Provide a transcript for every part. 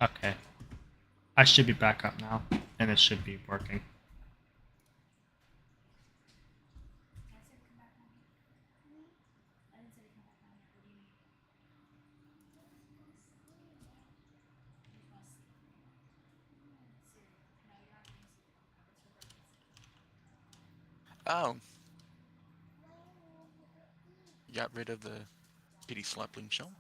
Okay. I should be back up now, and it should be working. Oh, you got rid of the kitty slapling shell?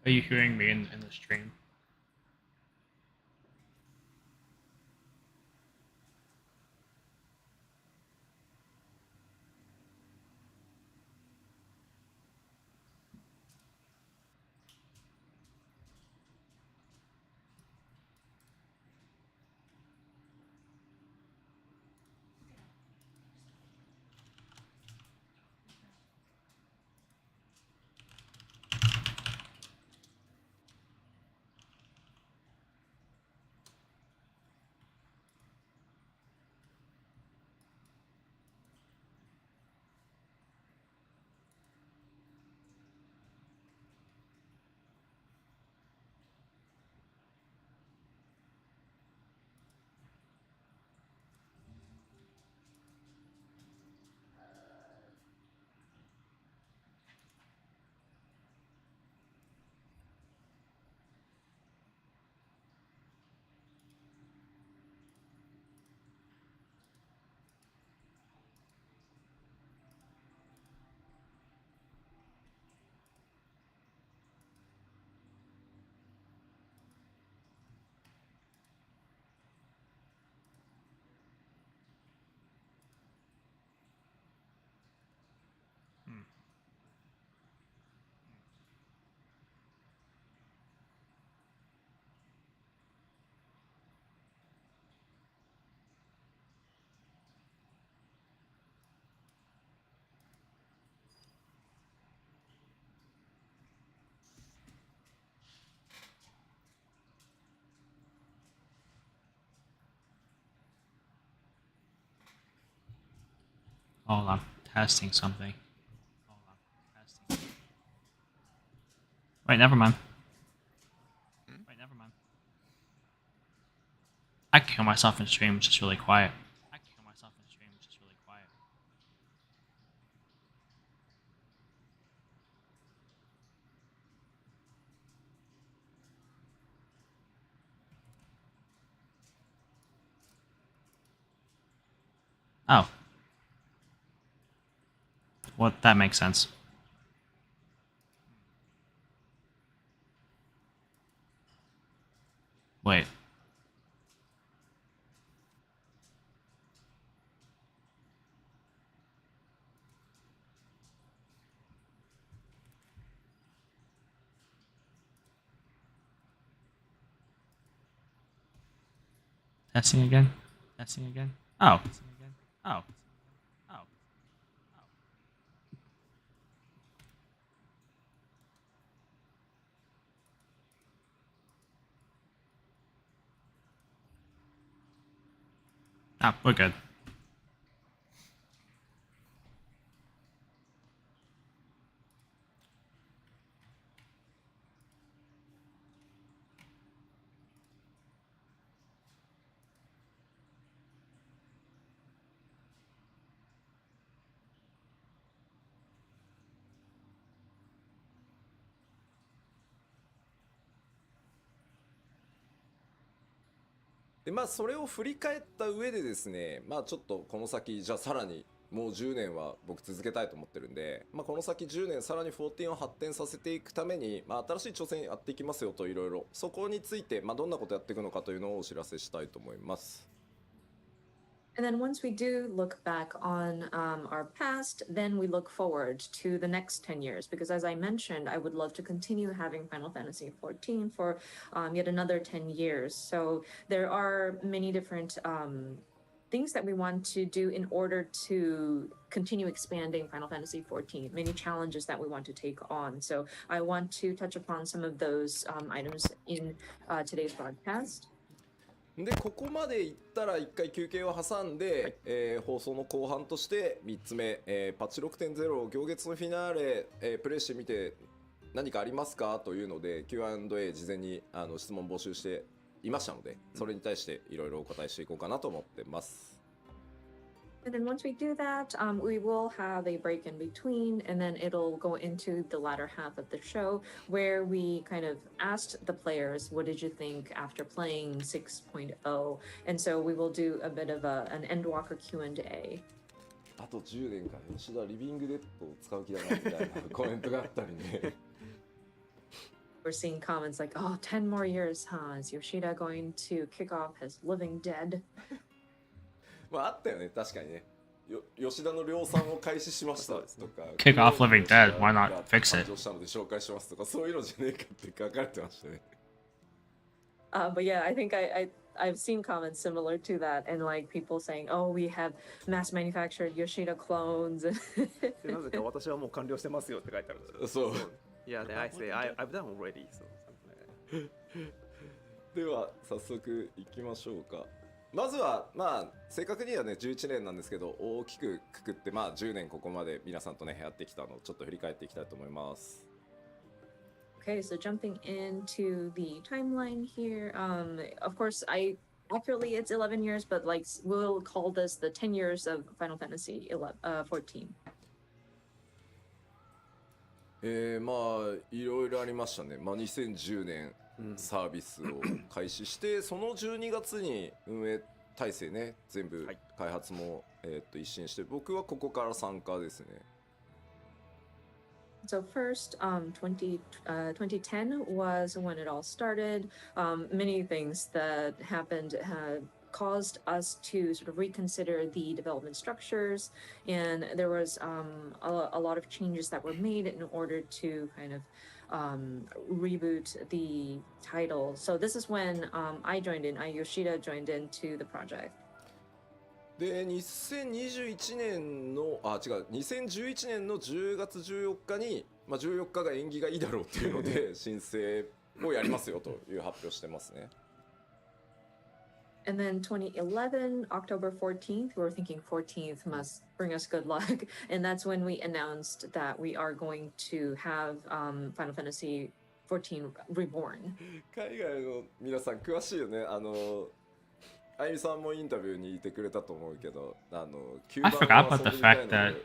Are you hearing me in the stream? Hmm. Hold on, testing something. Hold on, testing. Wait, never mind. Hmm? Wait, never mind. I can hear myself in stream, it's just really quiet. I can hear myself in stream, it's just really quiet. Oh. Well, that makes sense. Wait. Testing again? Testing again? Oh. Testing again? Oh. Oh. Oh, we're good.でまあそれを振り返った上でですね、まあちょっとこの先じゃあさらにもう10年は僕続けたいと思ってるんで、まあ、この先10年さらに14を発展させていくために、まあ、新しい挑戦やっていきますよといろいろそこについて、まあ、どんなことやっていくのかというのをお知らせしたいと思います。And then once we do look back on our past, then we look forward to the next 10 years. Because as I mentioned, I would love to continue having Final Fantasy XIV for yet another 10 years. So there are many different things that we want to do in order to continue expanding Final Fantasy XIV, many challenges that we want to take on. So I want to touch upon some of those items in today's broadcast. でここまでいったら1回休憩を挟んで、放送の後半として3つ目、パッチ 6.0 行月のフィナーレ、プレイしてみて何かありますかというので Q&A 事前に質問募集していましたので、それに対していろいろお答えしていこうかなと思ってます。And then once we do that, we will have a break in between, and then it'll go into the latter half of the show where we kind of asked the players, what did you think after playing 6.0? And so we will do a bit of an Endwalker Q&A. あと10年間吉田リビングデッドを使う気だなみたいなコメントがあったりね。We're seeing comments like, oh, 10 more years, huh? Is Yoshida going to kick off his Living Dead? まああったよね、確かにね。吉田の量産を開始しましたとか、Kick off Living Dead, why not fix it? 誕生したので紹介しますとか、そういうのじゃねえかって書かれてましたね。But yeah, I think I've seen comments similar to that, and like people saying, "Oh, we have mass manufactured Yoshida clones." でなぜか私はもう完了してますよって書いてあるんですよ。そう。Yeah, then I say I've done already. So something like that. では早速いきましょうか。まずはまあ正確にはね11年なんですけど、大きくくくってまあ10年ここまで皆さんとねやってきたのをちょっと振り返っていきたいと思います。Okay, so jumping into the timeline here, of course, accurately it's 11 years, but like we'll call this the 10 years of Final Fantasy 14. まあいろいろありましたね。まあ2010年サービスを開始して、その12月に運営体制ね全部開発も、一新して、僕はここから参加ですね。So first, 2010 was when it all started. Many things that happened caused us to sort of reconsider the development structures, and there was a lot of changes that were made in order to kind of reboot the title. So this is when Yoshida joined into the project. で2021年の2011年の10月14日に、まあ、14日が縁起がいいだろうっていうので申請をやりますよという発表してますね。And then 2011, October 14th, we were thinking 14th must bring us good luck. And that's when we announced that we are going to have Final Fantasy XIV Reborn. 海外の皆さん詳しいよね。あゆみさんもインタビューにいてくれたと思うけど、I forgot about the fact that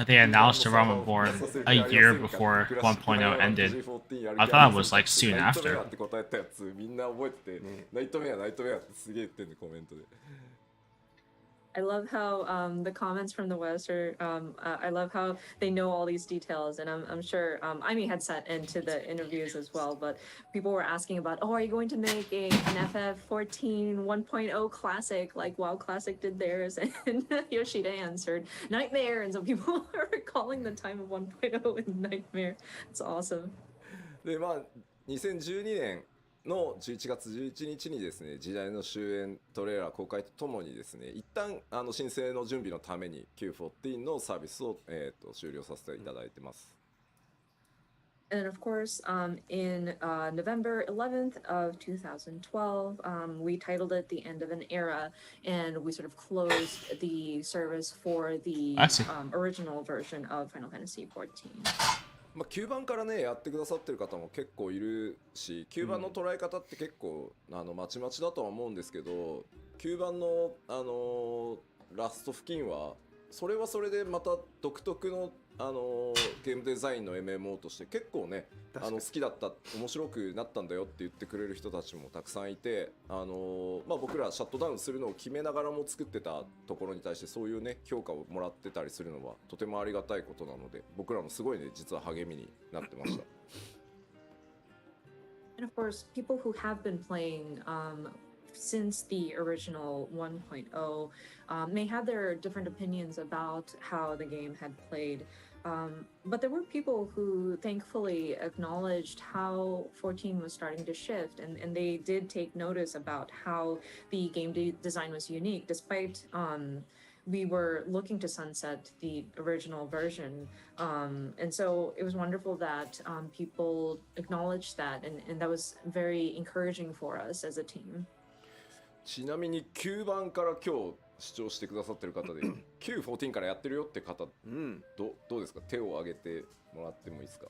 they announced the Realm Reborn a year before 1.0 ended. I thought it was like soon after. って答えたやつみんな覚えてて、ナイトメアってすげえ言ってんねコメントで。I love how the comments from the West are, I love how they know all these details. And I'm sure Aimee had sat into the interviews as well, but people were asking about, oh, are you going to make an FF14 1.0 classic like WoW Classic did theirs? And Yoshida answered, Nightmare. And so people are calling the time of 1.0 in Nightmare. It's awesome. で、まあ、2012年の11月11日にですね、時代の終焉トレーラー公開とともにですね、一旦申請の準備のために Q14 のサービスを、終了させていただいてます。And of course, in November 11th of 2012, we titled it The End of an Era, and we sort of closed the service for the original version of Final Fantasy XIV. まあ、9番からねやってくださってる方も結構いるし、9番の捉え方って結構まちまちだとは思うんですけど、9番のラスト付近はそれはそれでまた独特のゲームデザインの MMO として結構ね好きだった、面白くなったんだよって言ってくれる人たちもたくさんいて、まあ、僕らシャットダウンするのを決めながらも作ってたところに対してそういうね評価をもらってたりするのはとてもありがたいことなので、僕らもすごいね実は励みになってました。And of course, people who have been playing since the original 1.0 may have their different opinions about how the game had played. But there were people who thankfully acknowledged how 14 was starting to shift, and they did take notice about how the game design was unique, despite we were looking to sunset the original version. And so it was wonderful that people acknowledged that, and that was very encouraging for us as a team. ちなみに9番から今日視聴してくださってる方で914からやってるよって方、どうですか？手を挙げてもらってもいいですか？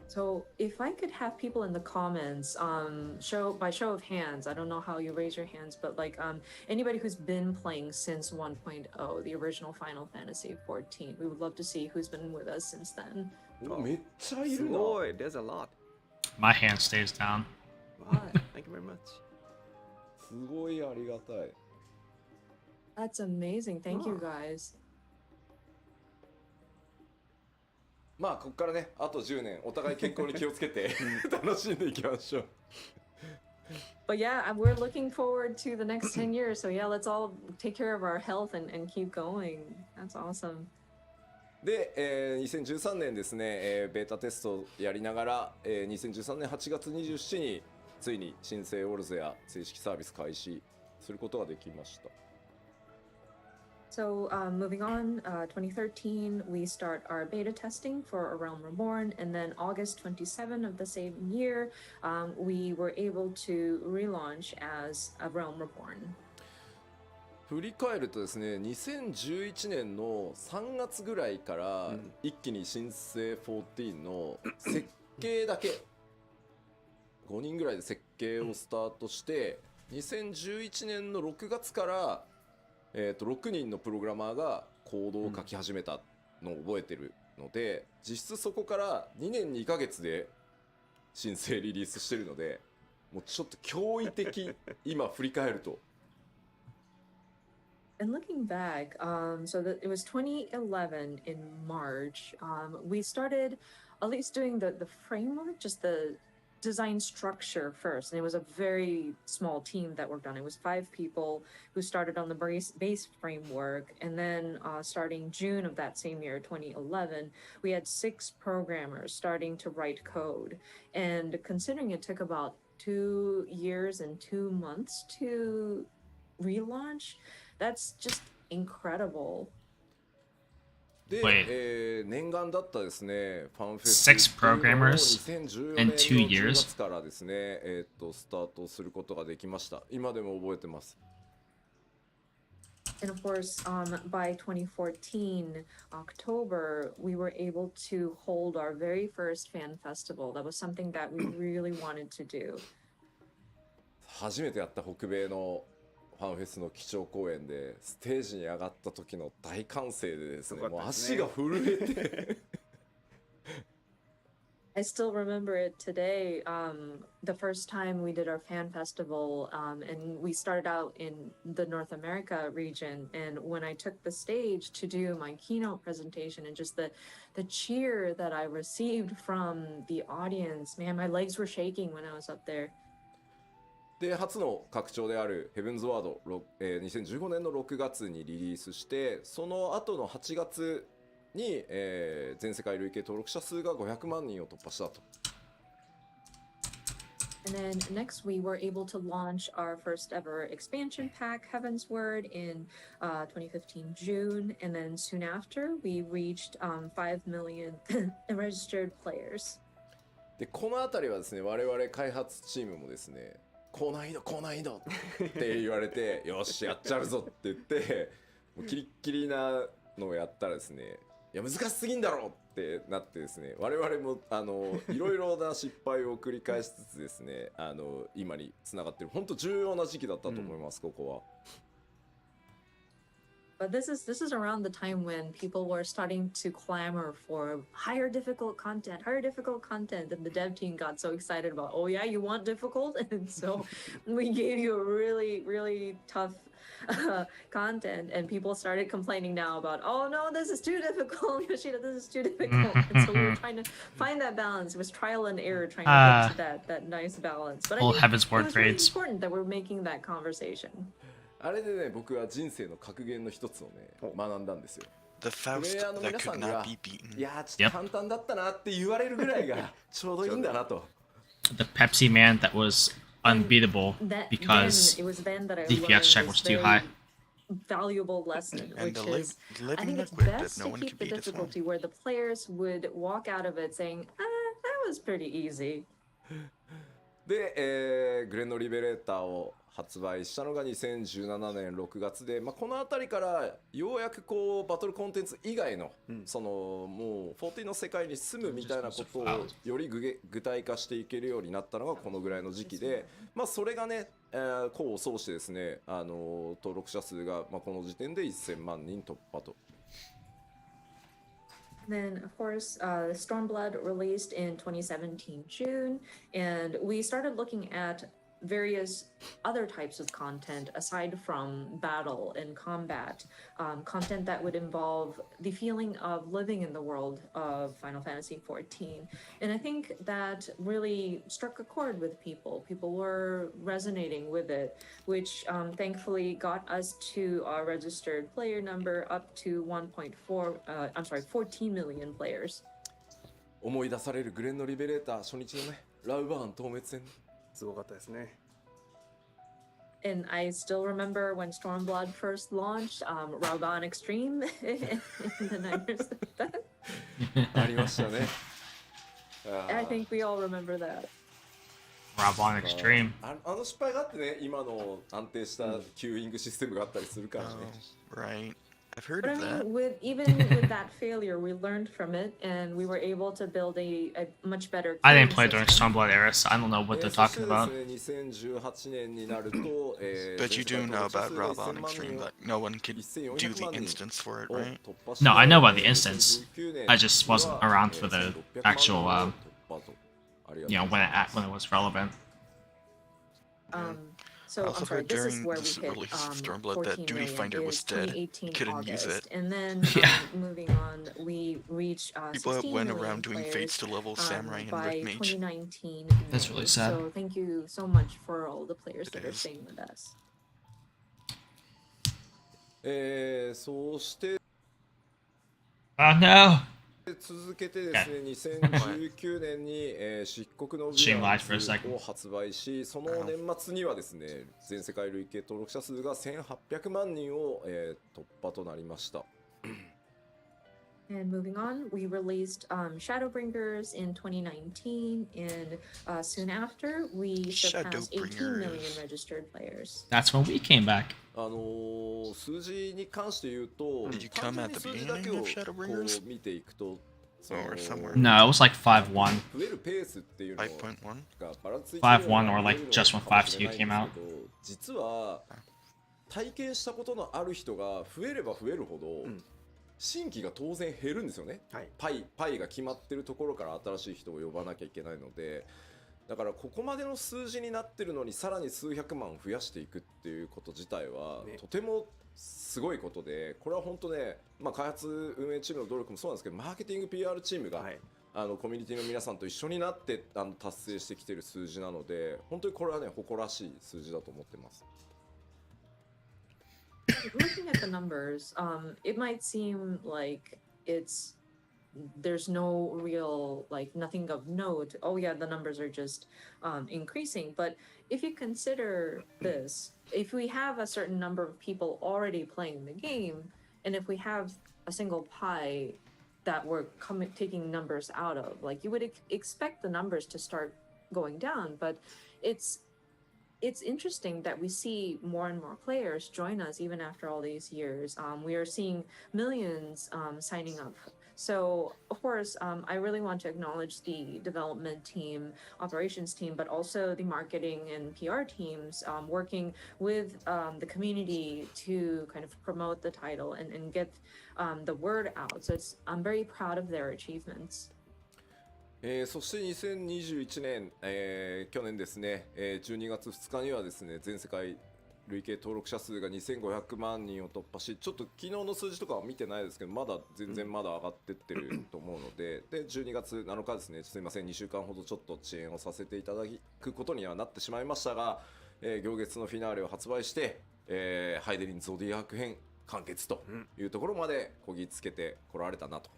So if I could have people in the comments, by show of hands, I don't know how you raise your hands, but like anybody who's been playing since 1.0, the original Final Fantasy 14, we would love to see who's been with us since then. めっちゃいるな。すごい There's a lot. My hand stays down. Wow, thank you very much. すごいありがたい。 That's amazing. Thank you guys. まあここからねあと10年お互い健康に気をつけて楽しんでいきましょう。 But yeah, we're looking forward to the next 10 years. So yeah, let's all take care of our health and keep going. That's awesome. で、2013年ですね、ベータテストをやりながら、2013年8月27日についに新生オルゼア正式サービス開始することができました。 So moving on, 2013, we start our beta testing for A Realm Reborn, and then August 27 of the same year, we were able to relaunch as A Realm Reborn. 振り返るとですね、2011年の3月ぐらいから一気に新生14の設計だけ5人ぐらいで設計をスタートして、2011年の6月から6人のプログラマーがコードを書き始めたのを覚えてるので、実質そこから2年2ヶ月で新生リリースしてるので、もうちょっと驚異的今振り返ると。 And looking back, so that it was 2011 in March, we started at least doing the framework, just the design structure first, and it was a very small team that worked on it. It was 5 people who started on the base framework, and then starting June of that same year, 2011, we had 6 programmers starting to write code. And considering it took about 2 years and 2 months to relaunch, that's just incredible. で、念願だったですね、ファンフェス Six programmers 2014年 in の 2 10 years? 月からですね、スタートすることができました。今でも覚えてます。 And of course, by 2014, October, we were able to hold our very first fan festival. That was something that we really wanted to do. 初めてやった北米のファンフェスの基調公演でステージに上がった時の大歓声でですね、もう足が震えてI still remember it today. The first time we did our fan festival, and we started out in the North America region. And when I took the stage to do my keynote presentation, and just the cheer that I received from the audience, man, my legs were shaking when I was up there. で初の拡張であるヘブンズワード、2015年の6月にリリースして、その後の8月に、全世界累計登録者数が500万人を突破したと。 And then next, we were able to launch our first ever expansion pack, Heaven's Word, in 2015 June. And then soon after, we reached 5 million registered players. でこのあたりはですね、我々開発チームもですね、高難易度高難易度って言われてよしやっちゃうぞって言ってもうキリッキリなのをやったらですね、いや難しすぎんだろってなってですね、我々もいろいろな失敗を繰り返しつつですね、今につながってる本当重要な時期だったと思います、ここは。 But this is around the time when people were starting to clamor for higher difficult content, and the dev team got so excited about, oh yeah, you want difficult? And so we gave you a really, really tough content, and people started complaining now about, oh no, this is too difficult, Yoshida, this is too difficult. And so we were trying to find that balance. It was trial and error trying to get to that nice balance. But I Old think Heaven's it Ward was really raids. important that we're making that conversation. あれでね、僕は人生の格言の一つをね、学んだんですよ。 The プレ Faust イヤーの that 皆さ could んには not be beaten. いやーちょっと簡単だったなって言われるぐらいがちょうどいいんだなと。The Pepsi man that was unbeatable because Then, it was then that I DPS learned check this was too very high. valuable lesson, And which the is I living think it's liquid that best no to one keep can the beat as well. difficulty where the players would walk out of it saying, that was pretty easy. で、グレンのリベレーターを発売したのが2017年6月で、この辺りからようやくこうバトルコンテンツ以外の、そのもう14の世界に住むみたいなことをより具体化していけるようになったのがこのぐらいの時期で、それがね、功を奏してですね、登録者数が、この時点で1000万人突破と。Then, of course, Stormblood released in 2017 June, and we started looking at various other types of content aside from battle and combat, content that would involve the feeling of living in the world of Final Fantasy XIV. And I think that really struck a chord with people. People were resonating with it, which thankfully got us to our registered player number up to 14 million players. 思い出されるグレンのリベレーター初日のね、ラウバーン透滅戦。すごかったですね。 And I still remember when Stormblood first launched, Rauban Extreme in the Niners. ありましたね。I think we all remember that. Robon Extreme. あの失敗があってね、今の安定したキューイングシステムがあったりするからね。 Right. I've heard But I of that. mean, even with that failure, we learned from it, and we were able to build a much better. I didn't queuing play during system. Stormblood era, so I don't know what they're talking about. 2018年になると、 But you do know about Robon Extreme, that no one could do the instance for it, right? No, I know about the instance. I just wasn't around for the actual, when it was relevant. So I also I'm sorry, heard this is during where we this hit release of Stormblood 14 that Duty million Finder was is dead. 2018 Couldn't use August. it. And then Yeah. Moving on, we reached People 16 went million around doing fates players, to level Samurai and by Rift Mage. 2019. That's really sad. So thank you so much for all the players It that are is. staying with us. そして Oh no! 続けてですね、2019年に、漆黒のウィ Stream ア live for a ンズ second. を発売し、その年末にはですね、全世界累計登録者数が1800万人を、突破となりました。 And moving on, we released Shadowbringers in 2019, and soon after, we surpassed 18 million Shadowbringers. registered players. That's when we came back. 数字に関して言うと、 Did you 単 come 純 at に the 数字だけ beginning を of こ Shadowbringers? う見ていくと、その Or somewhere? No, it was like 5-1. 増えるペースっていうの 5.1? がばらついてるような 5-1 or like just when 5-2 came out. 実は体験したことのある人が増えれば増えるほど、新規が当然減るんですよね、パイが決まってるところから新しい人を呼ばなきゃいけないので、だからここまでの数字になってるのにさらに数百万増やしていくっていうこと自体は、とてもすごいことで、これは本当ね、開発運営チームの努力もそうなんですけど、マーケティング PR チームが、コミュニティの皆さんと一緒になって達成してきてる数字なので、本当にこれはね、誇らしい数字だと思ってます。Looking at the numbers, it might seem like there's no real, like, nothing of note. Oh yeah, the numbers are just increasing. But if you consider this, if we have a certain number of people already playing the game, and if we have a single pie that we're taking numbers out of, like, you would expect the numbers to start going down. But it's interesting that we see more and more players join us even after all these years. We are seeing millions signing up. So, of course, I really want to acknowledge the development team, operations team, but also the marketing and PR teams working with the community to kind of promote the title and get the word out. So I'm very proud of their achievements. そして2021年、去年ですね、12月2日にはですね、全世界累計登録者数が2500万人を突破し、ちょっと昨日の数字とかは見てないですけど、まだ全然まだ上がってってると思うので、で12月7日ですね、すいません、2週間ほどちょっと遅延をさせていただくことにはなってしまいましたが、行月のフィナーレを発売して、ハイデリンゾディアーク編完結というところまでこぎつけてこられたなと。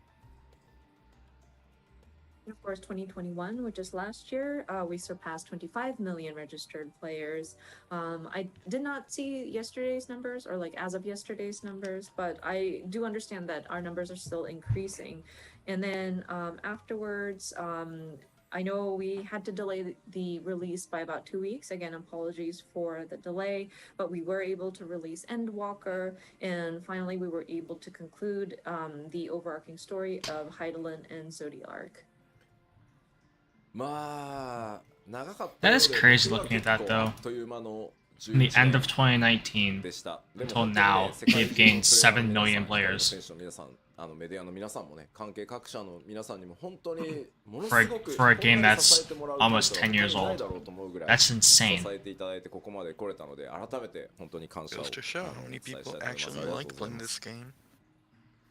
Of course, 2021, which is last year, we surpassed 25 million registered players. I did not see yesterday's numbers or like as of yesterday's numbers, but I do understand that our numbers are still increasing. And then afterwards, I know we had to delay the release by about 2 weeks. Again, apologies for the delay, but we were able to release Endwalker, and finally we were able to conclude the overarching story of Heidelin and Zodiark. まあ長かった That の is で crazy 僕は looking at 結 that 構 though. あっという間の From the 11 end of 年 2019でした。でも until 本当にね now, 世界 they've 中の gained 7 million プレイヤーの皆 players. さん、選手の皆さん、メディアの皆さんもね、関係各社の皆さんにも本当にもの For すごく a こん game なに that's 支えてもらう almost ことは 10 years 他にない old. だろうと思うぐらい That's 支 insane. えていただいてここまで来れたので、改めて本当に感謝を Goes to show how お many 伝えした people いと思います。あ actually りがとう like ござい playing ます this game.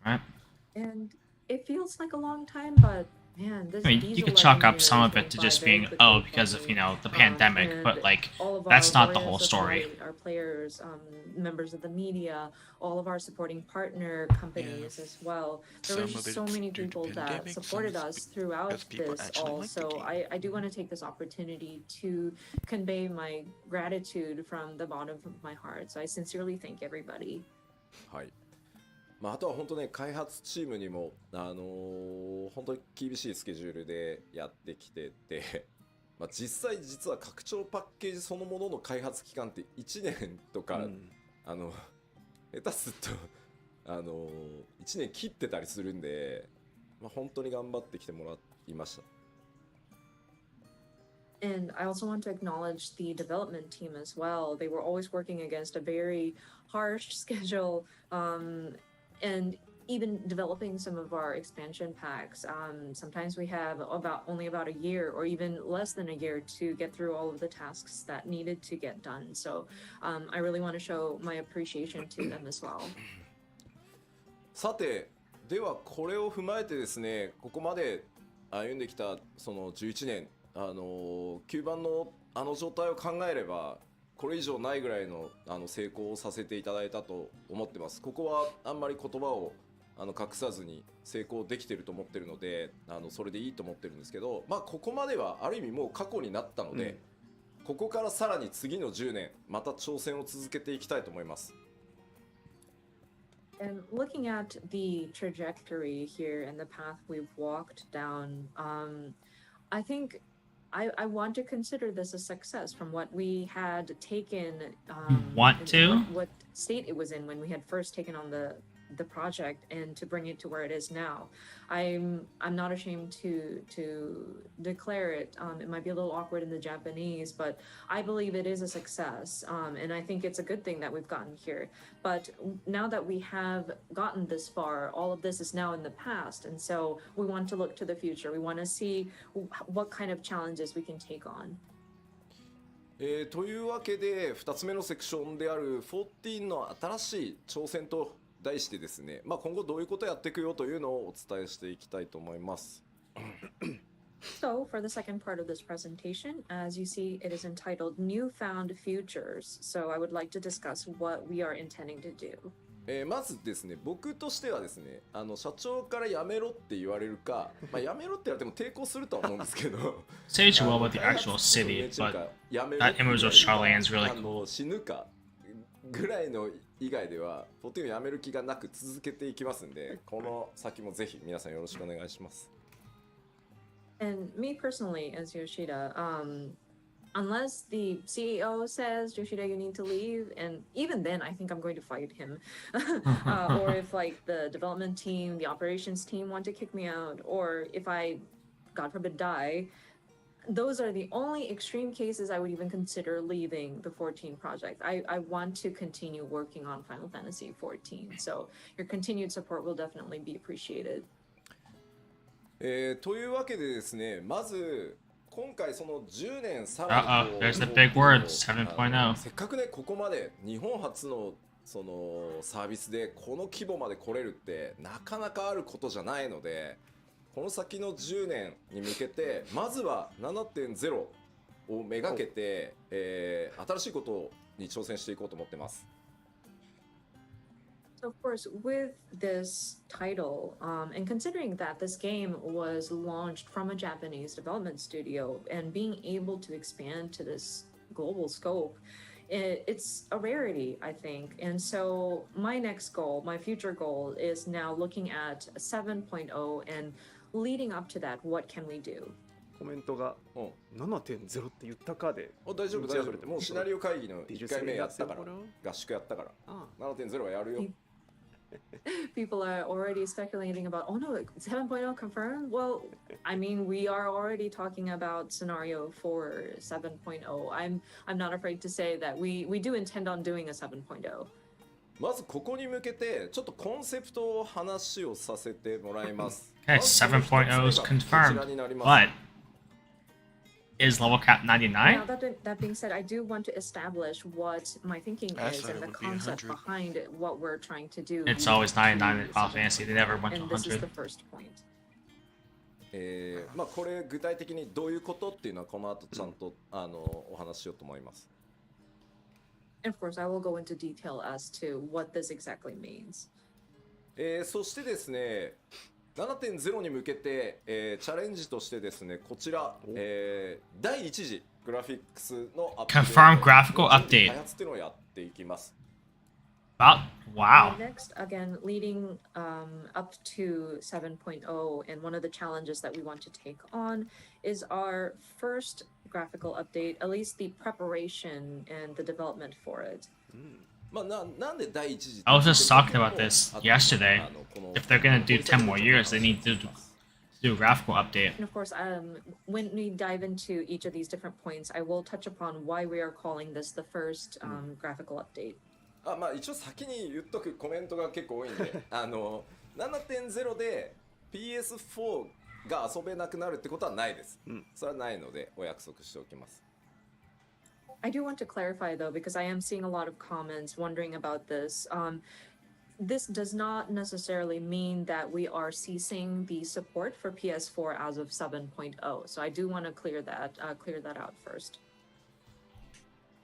Right? And it feels like a long time, but man, this I mean, these you could 11 chalk up years some of went it to by just very being, quickly oh, for because of, me. you know, the pandemic, And but like, all of that's our not the whole warriors of story. light, our players, members of the media, all of our supporting partner companies as well. There Some were of just it so is many due to people that pandemic, some supported is us throughout because people this actually all. like the So game. I do want to take this opportunity to convey my gratitude from the bottom of my heart. So I sincerely thank everybody. はい。まあ、あとは本当ね、開発チームにも、本当に厳しいスケジュールでやってきてて、まあ、実は拡張パッケージそのものの開発期間って1年とか、下手すると、1年切ってたりするんで、まあ、本当に頑張ってきてもらいました。And I also want to acknowledge the development team as well. They were always working against a very harsh schedule, and even developing some of our expansion packs. Sometimes we have only about a year or even less than a year to get through all of the tasks that needed to get done. So I really want to show my appreciation to them as well. さて、ではこれを踏まえてですね、ここまで歩んできたその11年、9番の状態を考えれば、これ以上ないぐらいの成功をさせていただいたと思ってます。ここはあんまり言葉を隠さずに成功できてると思ってるので、それでいいと思ってるんですけど、まあここまではある意味もう過去になったので、ここからさらに次の10年また挑戦を続けていきたいと思います。And looking at the trajectory here and the path we've walked down, I think I want to consider this a success from what we had taken. Want to? What state it was in when we had first taken on the project, and to bring it to where it is now. I'm not ashamed to declare it. It might be a little awkward in the Japanese, but I believe it is a success, and I think it's a good thing that we've gotten here. But now that we have gotten this far, all of this is now in the past, and so we want to look to the future. We want to see what kind of challenges we can take on. というわけで2つ目のセクションである14の新しい挑戦と題してですね、まあ、今後どういうことをやっていくよというのをお伝えしていきたいと思います。So, for the second part of this presentation, as you see, it is entitled Newfound Futures. So, I would like to discuss what we are intending to do. まずですね、僕としてはですね、社長からやめろって言われるか、まあ、やめろって言われても抵抗するとは思うんですけどSage well with the actual city, but that image of Charlene is really cool. 死ぬかぐらいの以外では14をやめる気がなく続けていきますんで、この先もぜひ皆さんよろしくお願いします。And me personally, as Yoshida, unless the CEO says, Yoshida, you need to leave, and even then, I think I'm going to fight him. Or if like the development team, the operations team want to kick me out, or if I, God forbid, die, those are the only extreme cases I would even consider leaving the 14 project. I want to continue working on Final Fantasy 14, so your continued support will definitely be appreciated. というわけでですね、まず今回その10年さらに Uh-oh, there's the big word, 7.0. せっかくねここまで日本初のそのサービスでこの規模まで来れるってなかなかあることじゃないので、この先の10年に向けてまずは 7.0 をめがけて、新しいことに挑戦していこうと思ってます。So of course, with this title, and considering that this game was launched from a Japanese development studio and being able to expand to this global scope, it's a rarity, I think. And so my next goal, my future goal is now looking at 7.0 and leading up to that, what can we do? コメントが7.0って言ったかで大丈夫大丈夫、もうシナリオ会議の1回目やったから、合宿やったからあ 7.0 はやるよ。People are already speculating about, oh no, 7.0 confirmed? Well, I mean, we are already talking about scenario for 7.0. I'm not afraid to say that we do intend on doing a 7.0. まずここに向けてちょっとコンセプトを話をさせてもらいます。 Okay, 7.0 is confirmed, but is level cap 99? Now, that being said, I do want to establish what my thinking I is thought and it the would be concept 100. behind what we're trying to do. It's always 99 in Final Fantasy, they never went to And this is the 100. first point. まあこれ具体的にどういうことっていうのはこの後ちゃんと、お話ししようと思います。And of course, I will go into detail as to what this exactly means. そしてですね、7.0 に向けて、チャレンジとしてですね、こちら、第1次グラフィックスのアップデート Confirm graphical update. 開発っていうのをやっていきます。 Wow. Next, again, leading up to 7.0, and one of the challenges that we want to take on is our first graphical update, at least the preparation and the development for it. まあなんで第一次 I was just talking about this yesterday. If they're gonna do 10 more years, they need to do a graphical update. And of course, when we dive into each of these different points, I will touch upon why we are calling this the first graphical update. まあ一応先に言っとくコメントが結構多いんで7.0 で PS4 が遊べなくなるってことはないです、それはないのでお約束しておきます。 I do want to clarify though, because I am seeing a lot of comments wondering about this. This does not necessarily mean that we are ceasing the support for PS4 as of 7.0. So I do want to clear that out first.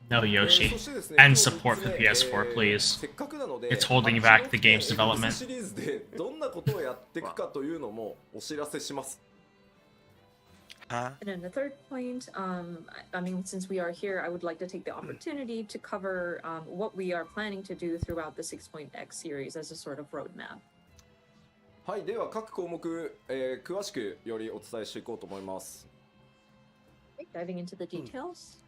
No, Yoshi. End support for PS4, please. It's holding back the game's development. シリーズでどんなことをやっていくかというのもお知らせします。 And then the third point, I mean, since we are here, I would like to take the opportunity to cover what we are planning to do throughout the 6.x series as a sort of roadmap. はい、では各項目、詳しくよりお伝えしていこうと思います。 Diving into the details.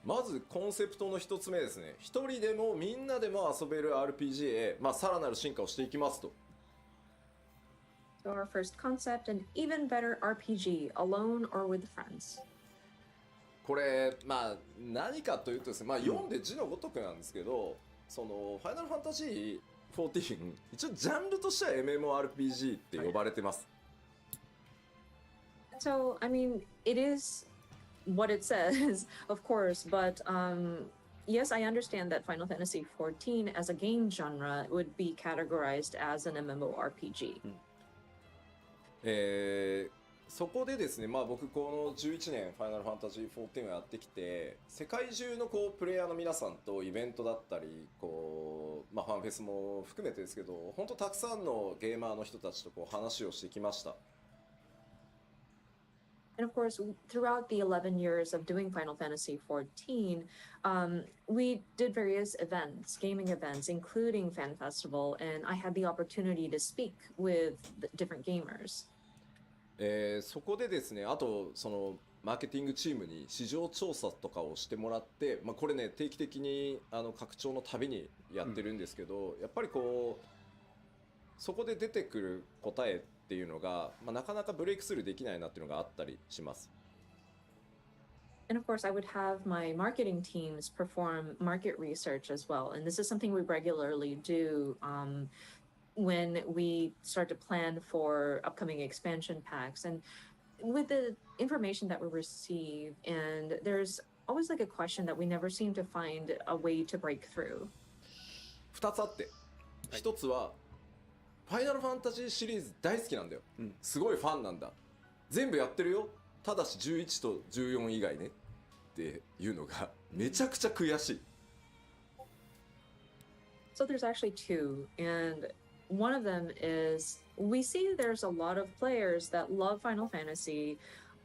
まずコンセプトの一つ目ですね。一人でもみんなでも遊べる RPG へ、さらなる進化をしていきますと。 So our first concept, an even better RPG, alone or with friends. これ何かというとですね、読んで字のごとくなんですけど、そのファイナルファンタジー14一応ジャンルとしては MMORPG って呼ばれてます。 So I mean, it is what it says, of course, but yes, I understand that Final Fantasy XIV as a game genre would be categorized as an MMORPG. そこでですね、僕この11年ファイナルファンタジー14をやってきて、世界中のプレイヤーの皆さんとイベントだったりファンフェスも含めてですけど、本当たくさんのゲーマーの人たちと話をしてきました。 And of course, throughout the 11 years of doing Final Fantasy XIV, we did various events, gaming events, including Fan Festival, and I had the opportunity to speak with different gamers. そこでですね、あとそのマーケティングチームに市場調査とかをしてもらって、これね定期的に拡張のたびにやってるんですけど、やっぱりそこで出てくる答えっていうのが、なかなかブレイクスルーできないなっていうのがあったりします。 And of course, I would have my marketing teams perform market research as well. And this is something we regularly do when we start to plan for upcoming expansion packs. And with the information that we receive, and there's always like a question that we never seem to find a way to break through. 2つあって、1つはファイナルファンタジーシリーズ大好きなんだよ、すごいファンなんだ、全部やってるよ、ただし11と14以外ねっていうのがめちゃくちゃ悔しい。 So there's actually two, and one of them is we see there's a lot of players that love Final Fantasy,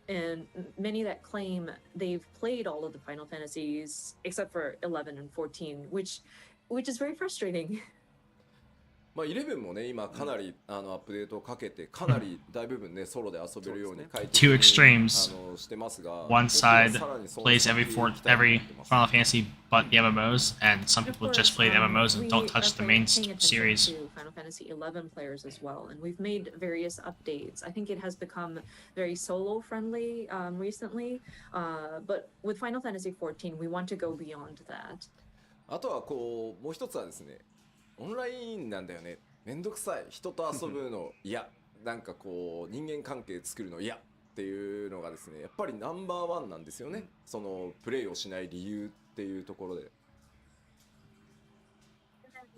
and many that claim they've played all of the Final Fantasies except for 11 and 14, which is very frustrating. まあ11もね今かなりアップデートをかけてかなり大部分ねソロで遊べるように書いて Two extremes. してますが、 One side 僕はさらにその plays 先 every 行きたいと思 every ってます。 Final Fantasy but the MMOs, and some And of people just course, play the MMOs and we don't are touch the paying main attention series. to Final Fantasy 11 players as well, and we've made various updates. I think it has become very solo friendly recently, but with Final Fantasy 14, we want to go beyond that. あとはこうもう一つはですね、オンラインなんだよね、めんどくさい、人と遊ぶの嫌、なんかこう人間関係作るの嫌っていうのがですねやっぱりナンバーワンなんですよね、そのプレイをしない理由っていうところで。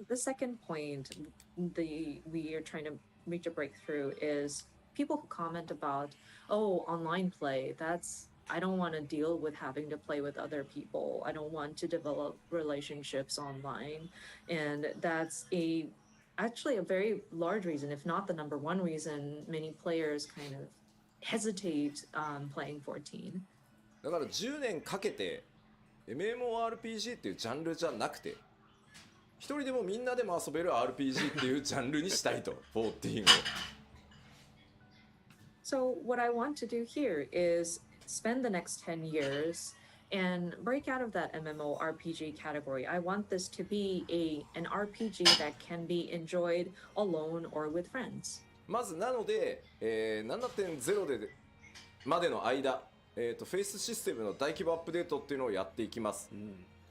The second point we are trying to reach a breakthrough is people who comment about, oh, online play, I don't want to deal with having to play with other people. I don't want to develop relationships online. And that's actually a very large reason, if not the number one reason, many players kind of hesitate playing 14. だから10年かけて MMORPG っていうジャンルじゃなくて一人でもみんなでも遊べる RPG っていうジャンルにしたいと14を。 So what I want to do here is spend the next 10 years and break out of that MMORPG category. I want this to be an RPG that can be enjoyed alone or with friends. まずなので、7.0 でまでの間、フェイスシステムの大規模アップデートっていうのをやっていきます。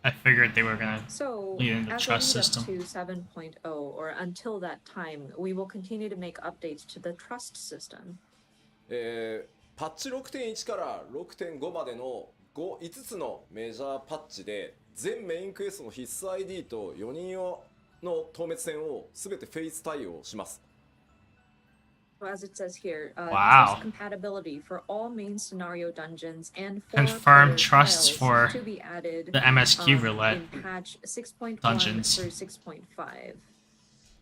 I figured they were gonna So lead into as trust we system. lead up to 7.0 or until that time, we will continue to make updates to the trust system. パッチ 6.1 から 6.5 までの5つのメジャーパッチで全メインクエストの必須 ID と4人用の透滅戦をすべてフェイス対応します。 So as it says here, Wow. trust compatibility for all main scenario dungeons and Confirm player trusts trials for to be added the MSQ roulette in patch 6.1 dungeons. through 6.5.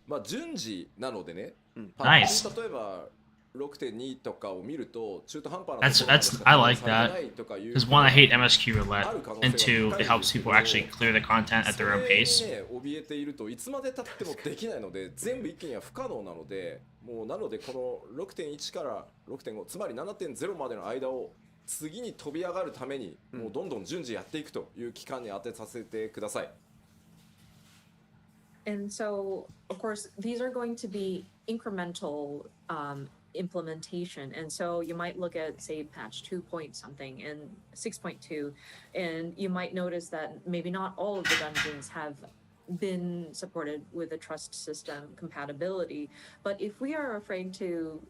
まあ順次なのでね、 Nice. 例えば 6.2 とかを見ると中途半端な That's I like that. Because one, I hate MSQ roulette, and two, it helps people actually clear the content at their own pace. それにね怯えているといつまで経ってもできないので全部一気には不可能なので、もうなのでこの 6.1 から 6.5 つまり 7.0 までの間を次に飛び上がるためにもうどんどん順次やっていくという期間に当てさせてください。 And so, of course, these are going to be incremental implementation. And so you might look at, say, patch 2 point something and 6.2, and you might notice that maybe not all of the dungeons have been supported with a trust system compatibility. But if we are afraid to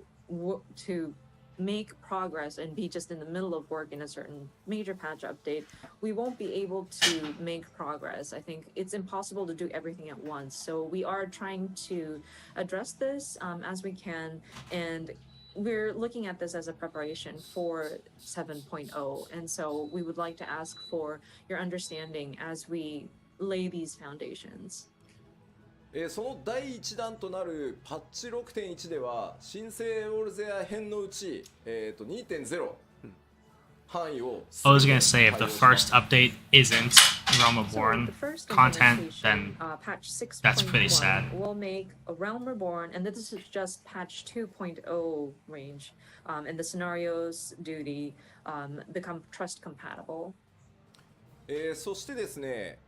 make progress and be just in the middle of work in a certain major patch update, we won't be able to make progress. I think it's impossible to do everything at once. So we are trying to address this as we can, and we're looking at this as a preparation for 7.0. And so we would like to ask for your understanding as we lay these foundations. その第1弾となるパッチ 6.1 では新生オルゼア編のうち、2.0 範囲を I was gonna say, if the first update isn't Realm So Reborn the first content, implementation, then patch 6.1 that's pretty sad. will make a Realm Reborn, and this is just patch 2.0 range, and the scenarios duty become trust compatible. そしてですね、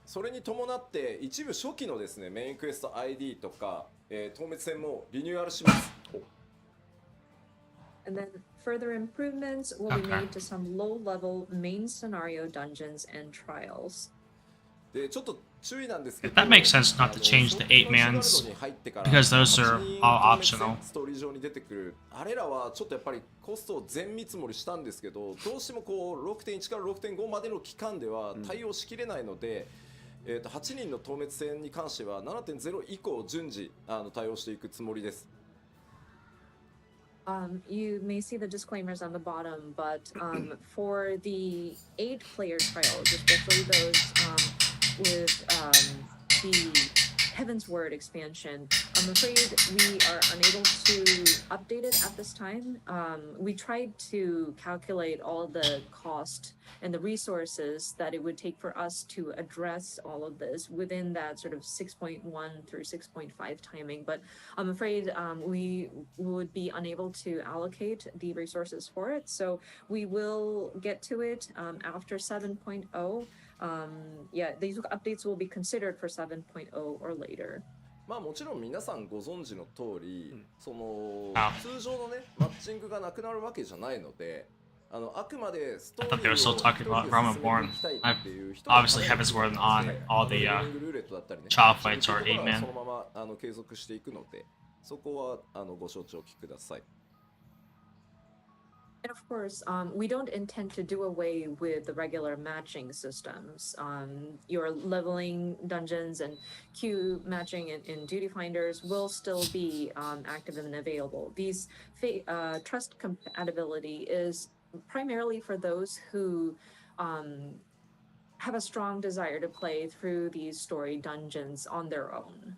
それに伴って一部初期のですねメインクエスト ID とか、透滅戦もリニューアルします。 And then further improvements will be made to some low-level main scenario dungeons and trials. でちょっと注意なんですけど、 That makes sense not to change the 8-mans because those are all optional. ストーリー上に出てくるあれらはちょっとやっぱりコストを全見積もりしたんですけど、どうしてもこう 6.1 から 6.5 までの期間では対応しきれないので、8人の透滅戦に関しては 7.0 以降順次対応していくつもりです。You may see the disclaimers on the bottom, but for the 8-player trials, especially those with the Heaven's Word expansion, I'm afraid we are unable to update it at this time. We tried to calculate all the cost and the resources that it would take for us to address all of this within that sort of 6.1 through 6.5 timing, but I'm afraid we would be unable to allocate the resources for it, so we will get to it after 7.0. Yeah, these updates will be considered for 7.0 or later. まあもちろん皆さんご存知の通り、そのあ通常のねマッチングがなくなるわけじゃないので、あくまでスト I ー thought リ they were ー still を talking about Rama Born. 進めていきたいっていう人 Obviously, Heaven's Word on all the ローリングルーレットだったりね trial fights or そういうところは 8-man. そのまま継続していくので、そこはご承知おきください。 And of course, we don't intend to do away with the regular matching systems. Your leveling dungeons and queue matching in duty finders will still be active and available. These trust compatibility is primarily for those who have a strong desire to play through these story dungeons on their own.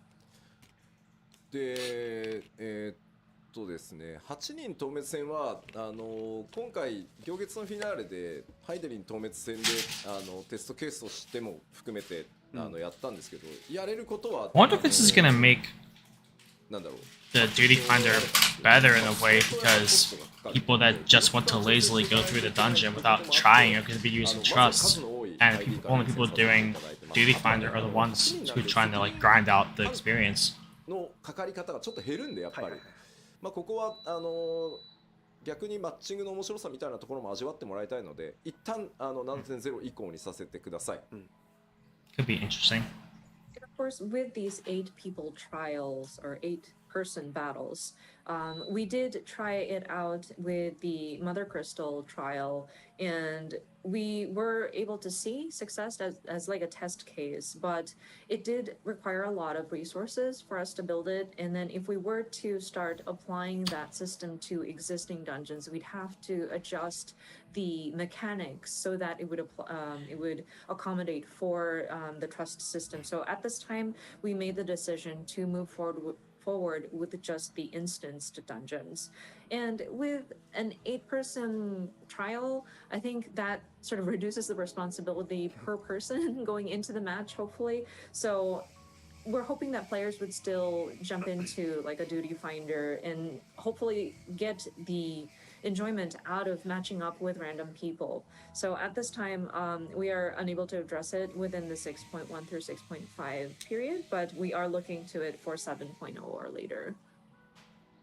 でですね、8人透滅戦は今回行月のフィナーレでハイデリン透滅戦でテストケースとしても含めてやったんですけど、やれることは I wonder if this is gonna make なんだろう the duty finder better in a way because people that just want to lazily go through the dungeon without trying are going to be using trust, and only people doing duty finder are the ones who are trying to like grind out the experience. のかかり方がちょっと減るんでやっぱり、まあここは逆にマッチングの面白さみたいなところも味わってもらいたいので、一旦7.0 以降にさせてください。Could be interesting. And of course, with these 8-people trials or 8-person battles, we did try it out with the Mother Crystal trial, and we were able to see success as like a test case, but it did require a lot of resources for us to build it. And then if we were to start applying that system to existing dungeons, we'd have to adjust the mechanics so that it would accommodate for the trust system. So at this time, we made the decision to move forward with just the instanced dungeons. And with an 8-person trial, I think that sort of reduces the responsibility per person going into the match, hopefully. So we're hoping that players would still jump into like a duty finder and hopefully get the enjoyment out of matching up with random people. So at this time, we are unable to address it within the 6.1 through 6.5 period, but we are looking to it for 7.0 or later.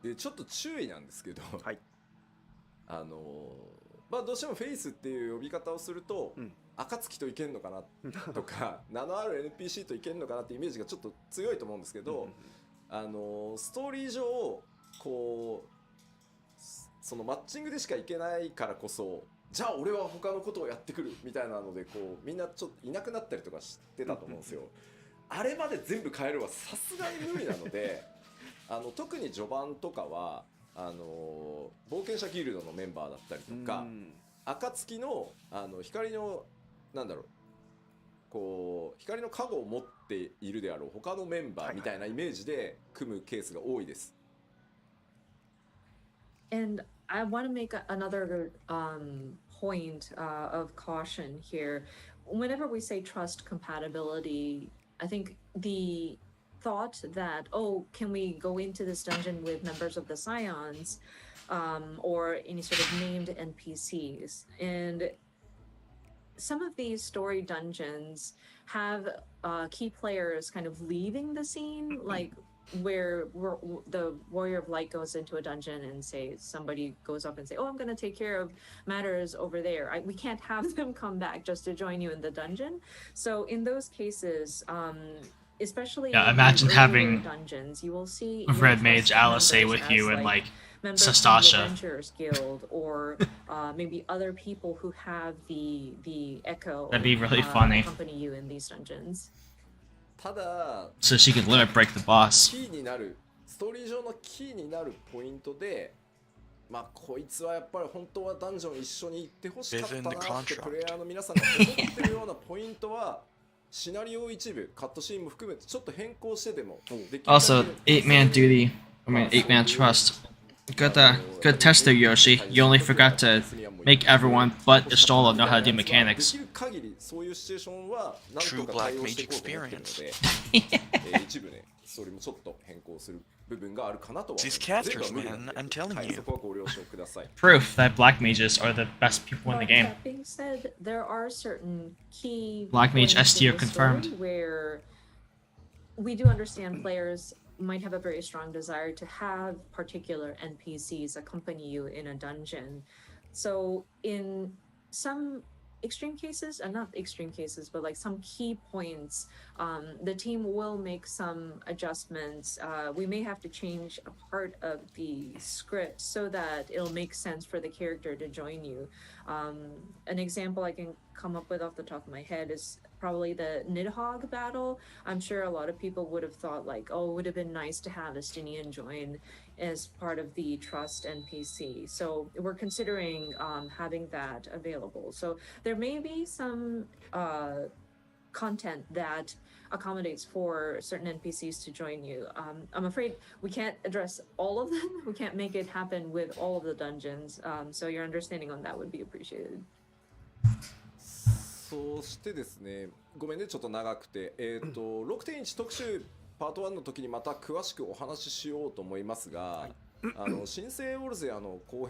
でちょっと注意なんですけど、はい、まあどうしてもフェイスっていう呼び方をすると、暁といけんのかなとか名のある NPC といけんのかなってイメージがちょっと強いと思うんですけど、ストーリー上こうそのマッチングでしかいけないからこそ、じゃあ俺は他のことをやってくるみたいなのでこうみんなちょっといなくなったりとかしてたと思うんですよ。あれまで全部変えるはさすがに無理なので特に序盤とかは冒険者ギルドのメンバーだったりとか、暁の光のなんだろうこう光の加護を持っているであろう他のメンバーみたいなイメージで組むケースが多いです。And I want to make another point of caution here. Whenever we say trust compatibility, I think the thought that, oh, can we go into this dungeon with members of the Scions or any sort of named NPCs? And some of these story dungeons have key players kind of leaving the scene, like where the warrior of light goes into a dungeon and say somebody goes up and say, oh, I'm going to take care of matters over there. We can't have them come back just to join you in the dungeon. So in those cases, especially Yeah, in imagine the having earlier dungeons, you will see Red Mage Alice stay with you and like members from the Sastasha. Adventurers Guild, or maybe other people who have the echo. That'd be really funny. Accompany you in these dungeons. ただ So she could limit break the boss. キーになるストーリー上のキーになるポイントで、まあこいつはやっぱり本当はダンジョン一緒に行ってほしかったなってプレイヤーの皆さんが思ってるようなポイントはシナリオ一部カットシーンも含めてちょっと変更してでもできる。 Also, 8-man duty. I mean, 8-man trust. Good test there, Yoshi. You only forgot to make everyone but Istola know how to do mechanics. できる限りそういうシチュエーションはなんと True か Black 対応してい Mage こうと思ってるの experience. で、一部ね、ストーリーもちょっと変更する部分があるかなとは思います。 These casters, 全部は無理なんで man, I'm telling はい、 you. そこはご了承ください。 Proof that black mages are the best people in the But game. that being said, there are certain key Black Mage points S in tier the story confirmed. where we do understand players might have a very strong desire to have particular NPCs accompany you in a dungeon. So in some extreme cases, not extreme cases, but like some key points, the team will make some adjustments. We may have to change a part of the script so that it'll make sense for the character to join you. An example I can come up with off the top of my head is probably the Nidhogg battle. I'm sure a lot of people would have thought like, oh, it would have been nice to have Estinian join as part of the Trust NPC. So we're considering having that available. So there may be some content that accommodates for certain NPCs to join you. I'm afraid we can't address all of them. We can't make it happen with all of the dungeons. So your understanding on that would be appreciated. そしてですね、ごめんねちょっと長くて、6.1 特集パート1の時にまた詳しくお話ししようと思いますが、新生オルゼアの後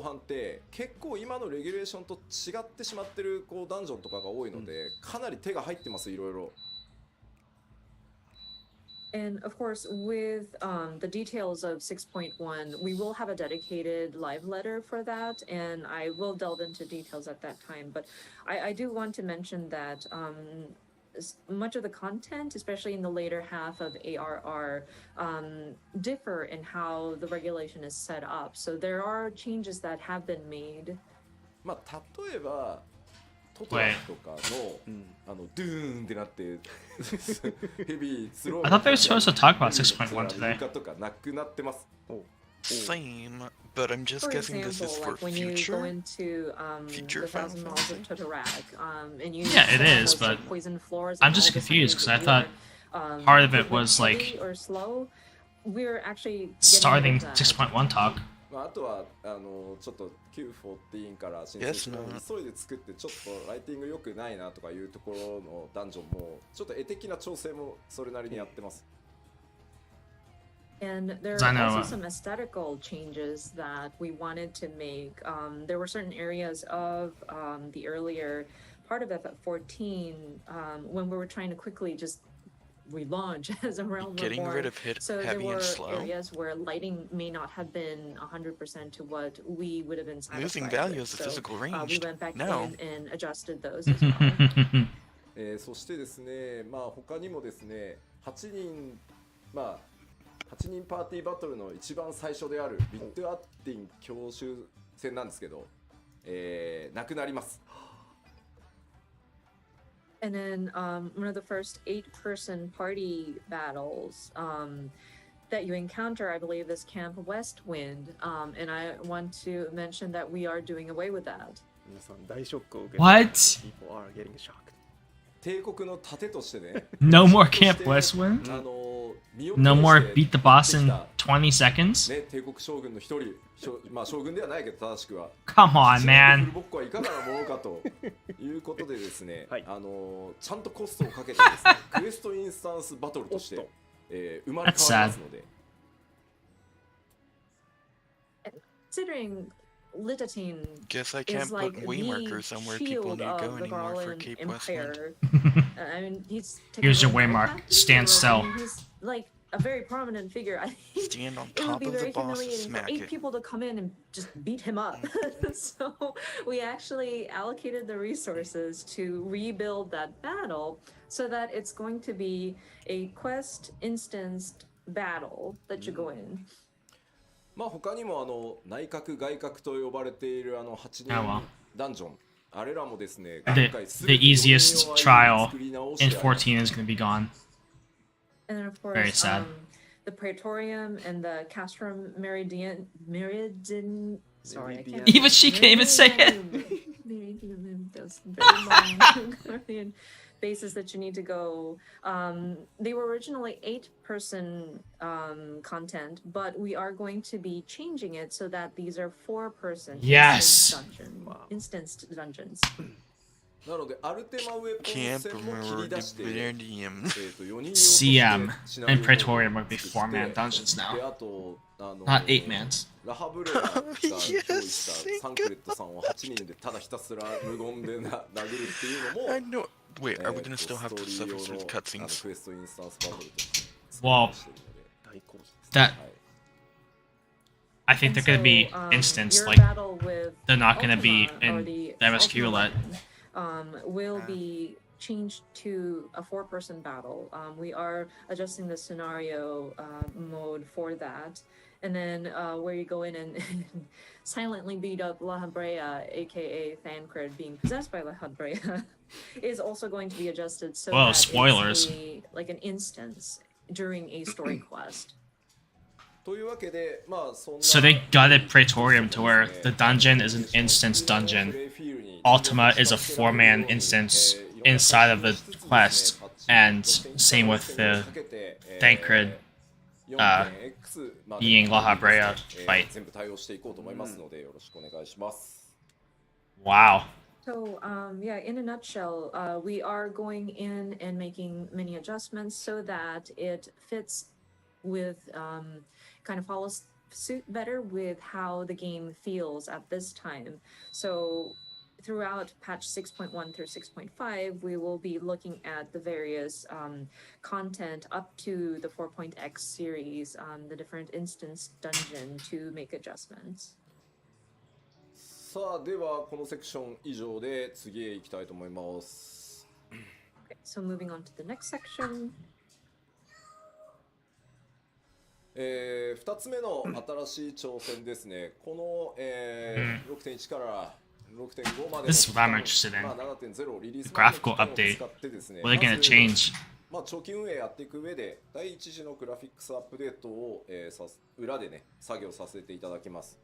半って結構今のレギュレーションと違ってしまってるこうダンジョンとかが多いので、かなり手が入ってますいろいろ。And of course, with the details of 6.1, we will have a dedicated live letter for that, and I will delve into details at that time. But I do want to mention that much of the content, especially in the later half of ARR, differ in how the regulation is set up. So there are changes that have been made. まあ例えばトトラとかのドゥーンってなってヘビースロー I thought they were supposed to talk about 6.1 today. 床とかなくなってます。 Same, but I'm just For guessing this is example, for like when you go future. into Future the Thousand Final Miles of Totorak, and you Yeah, it saw is, those, but like, poison floors I'm and just all the confused signs 'cause I that thought you're, part of it moving was, like, slowly or slow. We're actually Starting getting rid of that. 6.1 talk. まあ、あとはちょっと Q14 から新設の急いで作ってちょっとライティング良くないなとかいうところのダンジョンもちょっと絵的な調整もそれなりにやってます。 And there I are know, also some aesthetical changes that we wanted to make. There were certain areas of the earlier part of FF14 when we were trying to quickly just relaunch as a Realm Getting Reborn. rid of So there heavy were and slow. areas where lighting may not have been 100% to what we would have been satisfied Losing with. value is the So, physical we range. went back No. in and adjusted those as well. そしてですね、まあ他にもですね、8人パーティーバトルの一番最初であるビットアッティン教習戦なんですけど、なくなります。 And then one of the first 8-person party battles that you encounter, I believe, is Camp Westwind. And I want to mention that we are doing away with that. 皆さん大ショックを受け What? People are getting shocked. 帝国の盾としてね。 No more Camp Westwind? 身を No 挺 more して beat the boss in やってきた 20 seconds? ね、帝国将軍の一人、まあ将軍ではないけど正しくは。 Come on, フル man. ボッコはいかがなものかということでですね、はいちゃんとコストをかけてですね、クエストインスタンスバトルとして、生まれ変わりますので。 Considering Litatine Guess I is can't like put way markers the somewhere people shield need to go of the anymore for Garland Cape Westwind. Empire. I mean, he's Here's your technically waymark. not Stand capable, still. I mean, he's like a very prominent figure, I think Stand on it would top be of the very boss and humiliating for smack 8 it. people to come in and just beat him up. So we actually allocated the resources to rebuild that battle so that it's going to be a quest instanced battle that you go in. まあ他にも内角外角と呼ばれている8 Oh, well. 人ダンジョン、あれらもですね、 The, 今回全 the て4人 easiest 用 trial 作り直 inしてあります。 14 is going to be gone. And then, of Very course, sad. the Praetorium and the Castrum Meridian. Sorry, I can't. Even she can't even say it. Meridian, those very long Meridian bases that you need to go. They were originally 8-person content, but we are going to be changing it so that these are 4-person Yes. instanced dungeons. なのでアルテマウェポン Camp 戦も切り出して、 Meridian. 4人用 CM としてシナリオ and Praetorium would be を作って 4-man dungeons で now. あとNot 8-mans. ラハブレラが用意したサンクレットさんを8人でただひたすら無言で殴るっていうの I も know. Wait, are we gonna still have to ストー suffer リー through 用 the の cutscenes? クエストインスタンスバトルとして Well, してるので、大殺しです that はい I think they're going to be And so, instanced. your Like, battle with they're not going to be Ultima, or in the the MSQ Ultima roulette. will be changed to a 4-person battle. We are adjusting the scenario mode for that. And then where you go in and silently beat up La Habrea, aka Thancred being possessed by La Habrea, is also going to be adjusted so Whoa, that spoilers. it's like an instance during a story quest. というわけで、まあそんな So they gutted Praetorium to where the dungeon is an instance dungeon. Ultima is a 4-man instance inside of the quest, and same with the Thancred being La Habrea fight. 全部対応していこうと思いますので、よろしくお願いします。 Wow. So, yeah, in a nutshell, we are going in and making many adjustments so that it fits with, kind of follows suit better with how the game feels at this time. So, throughout patch 6.1 through 6.5, we will be looking at the various content up to the 4.x series, the different instance dungeon to make adjustments. さあではこのセクション以上で次へ行きたいと思います。 Okay, so moving on to the next section. 2つ目の新しい挑戦ですね。この、6.1 から6.5までの This is what I'm interested in. まあ、7.0 リリース Graphical 前の期間を update. 使ってですね、 What are they going to まず change? まあ、長期運営やっていく上で第一次のグラフィックスアップデートを、裏でね作業させていただきます。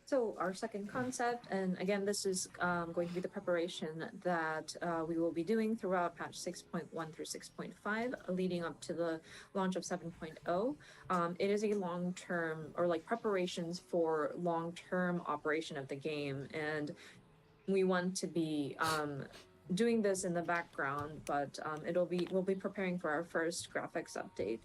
So our second concept, and again, this is going to be the preparation that we will be doing throughout patch 6.1 through 6.5, leading up to the launch of 7.0. It is a long-term, or like preparations for long-term operation of the game, and we want to be doing this in the background, but we'll be preparing for our first graphics update.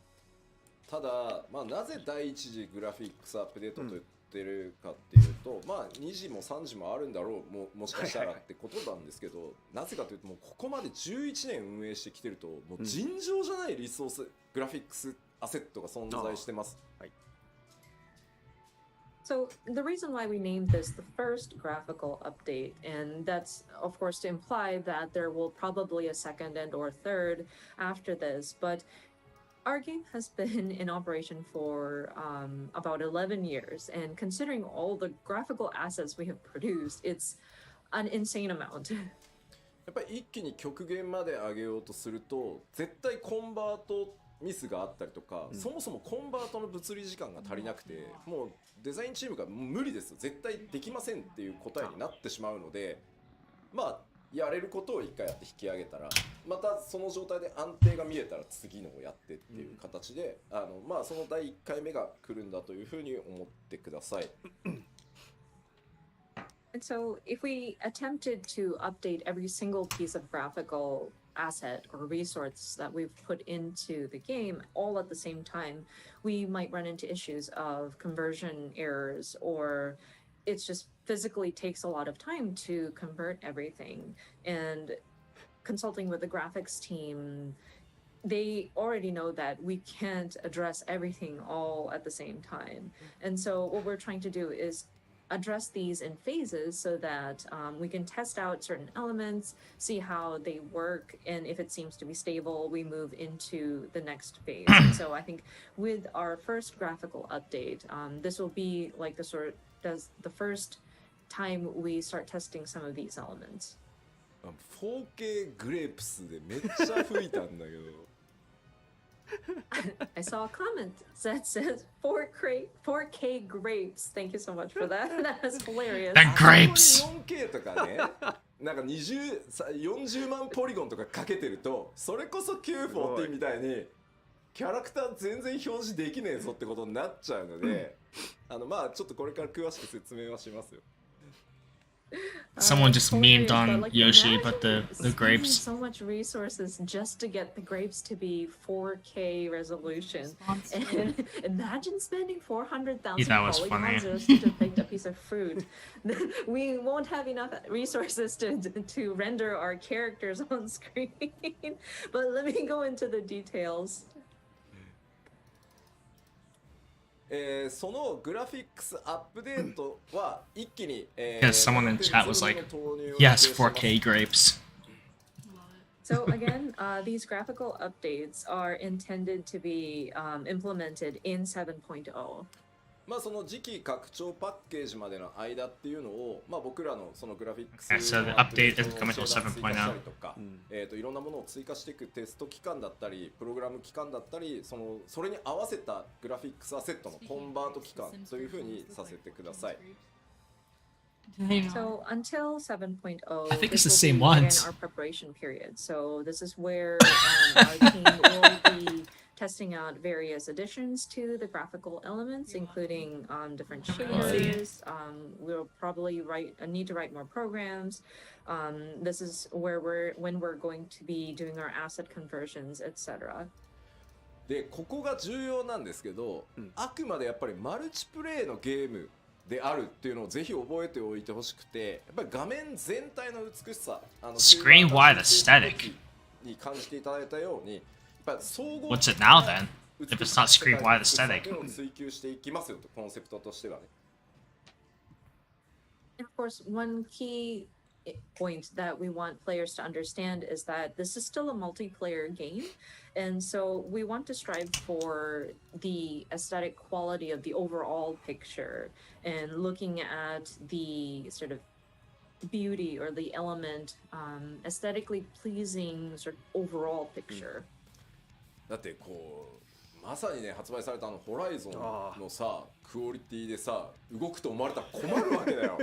ただ、まあ、なぜ第一次グラフィックスアップデートと言ってるかっていうと、まあ2時も3時もあるんだろう、もしかしたらってことなんですけど、なぜかというともうここまで11年運営してきてるともう尋常じゃないリソース、グラフィックスアセットが存在してます。はい。 So the reason why we named this the first graphical update, and that's of course to imply that there will probably a second and or third after this, but our game has been in operation for about 11 years, and considering all the graphical assets we have produced, it's an insane amount. やっぱり一気に極限まで上げようとすると絶対コンバートミスがあったりとか、そもそもコンバートの物理時間が足りなくて、もうデザインチームが無理です絶対できませんっていう答えになってしまうので、まあやれることを一回やって引き上げたらまたその状態で安定が見えたら次のをやってっていう形で、まあその第1回目が来るんだというふうに思ってください。 And so if we attempted to update every single piece of graphical asset or resource that we've put into the game all at the same time, we might run into issues of conversion errors, or it's just physically takes a lot of time to convert everything. And consulting with the graphics team, they already know that we can't address everything all at the same time. And so what we're trying to do is address these in phases so that we can test out certain elements, see how they work, and if it seems to be stable, we move into the next phase. And so I think with our first graphical update, this will be like the first time we start testing some of these elements. 4K グレープスでめっちゃ吹いたんだけど I saw a comment that says 4K grapes. Thank you so much for that. That was hilarious. And grapes. 4K とかねなんか40万ポリゴンとかかけてるとそれこそ Q14 みたいにキャラクター全然表示できねえぞってことになっちゃうのでまあちょっとこれから詳しく説明はしますよ Someone just memed on But, like, Yoshi, imagine but the spending grapes. so much resources just to get the grapes to be 4K resolution, and imagine spending 400,000 Yeah, that was polygons funny. just to depict a piece of fruit. We won't have enough resources to render our characters on screen. But let me go into the details. そのグラフィックスアップデートは一気に、Because someone in chat was like, yes, 4K grapes. So again, these graphical updates are intended to be implemented in 7.0. まあその次期拡張パッケージまでの間っていうのを、まあ、僕らのそのグラフィックス Okay, so the update isn't coming till 7.0. とか、いろんなものを追加していくテスト期間だったりプログラム期間だったりそれに合わせたグラフィックスアセットのコンバート期間というふうにさせてください。 So until 7.0, I think it's this the will same be, again, ones. our preparation period. So this is where our team will be testing out various additions to the graphical elements, including different shaders. We'll probably need to write more programs. This is where when we're going to be doing our asset conversions, etc. でここが重要なんですけど、あくまでやっぱりマルチプレイのゲームであるっていうのをぜひ覚えておいてほしくて、やっぱり画面全体の美しさ、Screen-wide aesthetic に感じていただいたように、やっぱり総合 What's it now then? If it's not screen-wide aesthetic. を追求していきますよとコンセプトとしてはね。And of course, one key point that we want players to understand is that this is still a multiplayer game. And so we want to strive for the aesthetic quality of the overall picture and looking at the sort of beauty or the element, aesthetically pleasing sort of overall picture. だってこうまさにね発売されたホライゾンのさクオリティでさ動くと思われたら困るわけだよ。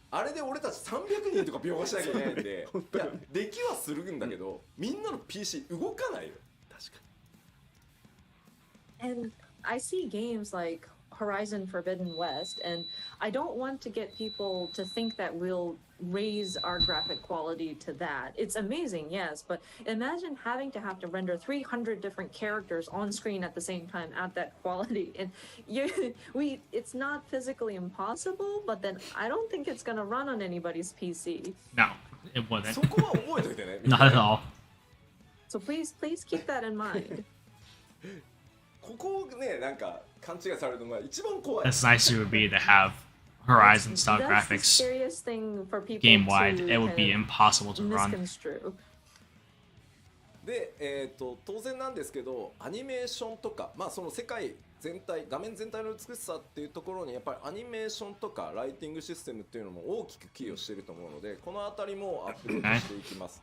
あれで俺たち300人とか描画しなきゃいけないんで、いやできはするんだけど、みんなの PC 動かないよ。確か And I see games like Horizon Forbidden West, and I don't want to get people to think that we'll raise our graphic quality to that. It's amazing, yes, but imagine having to render 300 different characters on screen at the same time at that quality. And it's not physically impossible, but then I don't think it's going to run on anybody's PC. No, it wouldn't. そこは覚えといてね。 Not at all. So please keep that in mind. ここをねなんか勘違いされるのが一番怖い。 As nice as it would be to have Horizon style That's the graphics scariest thing for people game wide, to it would be kind of impossible to run. misconstrue. で、当然なんですけどアニメーションとか、まあその世界全体画面全体の美しさっていうところにやっぱりアニメーションとかライティングシステムっていうのも大きく寄与していると思うので、このあたりもアップデートしていきます。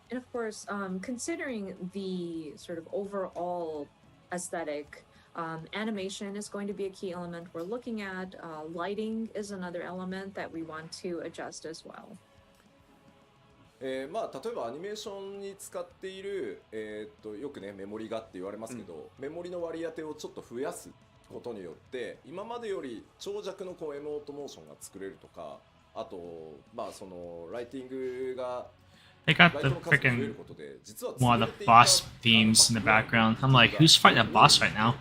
And of course, considering the sort of overall aesthetic, animation is going to be a key element we're looking at. Lighting is another element that we want to adjust as well. まあ例えばアニメーションに使っている、よくねメモリがって言われますけど、メモリの割り当てをちょっと増やすことによって今までより長尺のこうエモートモーションが作れるとか、あとまあそのライティングが They got the freaking one of the boss themes in the background. I'm like, who's fighting that boss right now?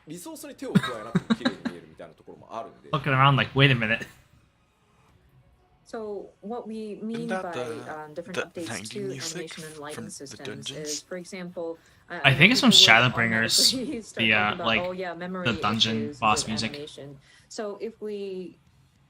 リソースに手を加えなくて綺麗に見えるみたいなところもあるんで。 Looking around like, wait a minute. So what we mean that by the- different the updates 90 to music animation and lighting from the systems dungeons? is, for example, I think it's from people would Shadowbringers, automatically start the, talking about, like, oh yeah, memory the dungeon issues boss with music. animation. So if we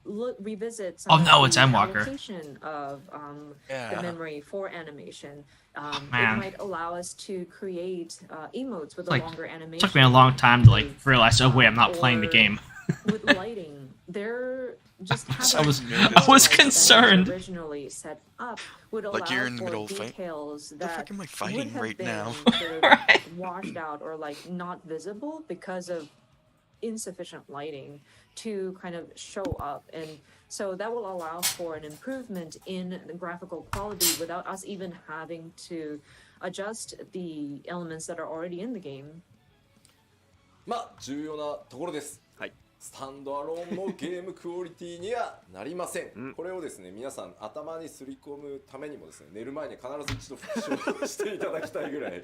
revisit Oh, some no, of it's the Endwalker. allocation of the Yeah. memory for animation, it Man. might allow us to create emotes with a Like, longer animation. Took me a long time to like realize, oh wait, I'm not playing the or game. with lighting, they're just having I was concerned. originally set up would allow Like you're in the for middle of a fight. details The that fuck am I would fighting have right been now? sort of Right. washed out or like not visible because of insufficient lighting to kind of show up. And so that will allow for an improvement in the graphical quality without us even having to adjust the elements that are already in the game. まあ重要なところです。はい。スタンドアローンのゲームクオリティにはなりません。うんこれをですね、皆さん頭にすり込むためにもですね、寝る前に必ず一度復習していただきたいぐらい。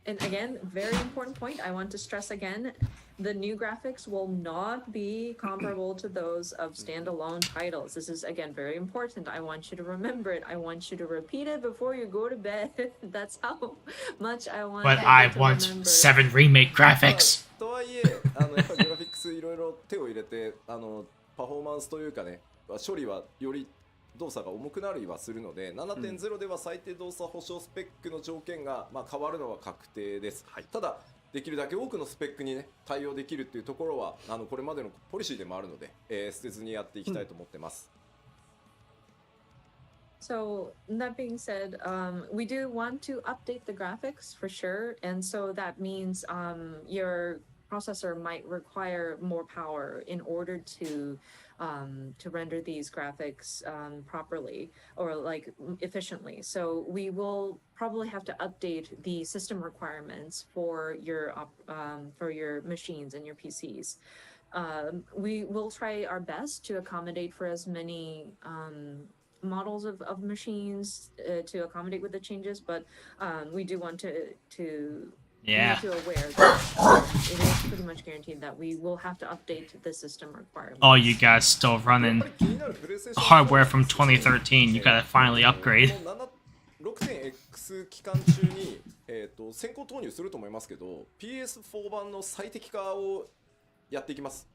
And again, very important point. I want to stress again, the new graphics will not be comparable to those of standalone titles. This is again very important. I want you to remember it. I want you to repeat it before you go to bed. That's how much I want. But people I to want remember. 7 remake graphics. とはいえ、やっぱりグラフィックスいろいろ手を入れて、パフォーマンスというかね、処理はより動作が重くなりはするので、7.0 では最低動作保証スペックの条件が、変わるのは確定です。ただできるだけ多くのスペックにね対応できるっていうところはこれまでのポリシーでもあるので、捨てずにやっていきたいと思ってます。So that being said, we do want to update the graphics for sure, and so that means your processor might require more power in order to render these graphics properly or like efficiently. So we will probably have to update the system requirements for your machines and your PCs. We will try our best to accommodate for as many models of machines to accommodate with the changes, but we do want to Yeah. make you aware that it is pretty much guaranteed that we will have to update the system requirements. Oh, you guys still running hardware from 2013. You gotta finally upgrade. 6.0X 期間中に、先行投入すると思いますけど PS4 版の最適化をやっていきます。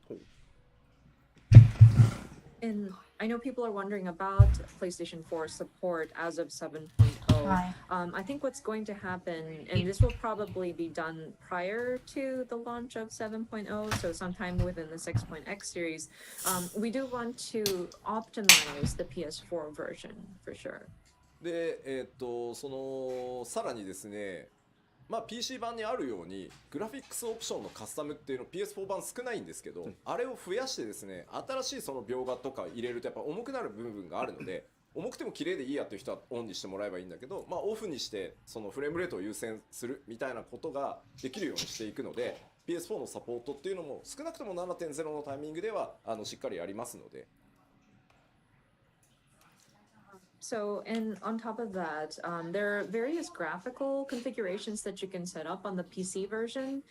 And I know people are wondering about PlayStation 4 support as of 7.0. I think what's going to happen, and this will probably be done prior to the launch of 7.0, so sometime within the 6.x series, we do want to optimize the PS4 version for sure. で、さらにですね、PC 版にあるようにグラフィックスオプションのカスタムっていうの PS4 版少ないんですけど、あれを増やしてですね、新しいその描画とか入れるとやっぱ重くなる部分があるので、重くても綺麗でいいやという人はオンにしてもらえばいいんだけど、オフにしてそのフレームレートを優先するみたいなことができるようにしていくので、PS4 のサポートっていうのも少なくとも 7.0 のタイミングではしっかりやりますので。So, and on top of that, there are various graphical configurations that you can set up on the PC version.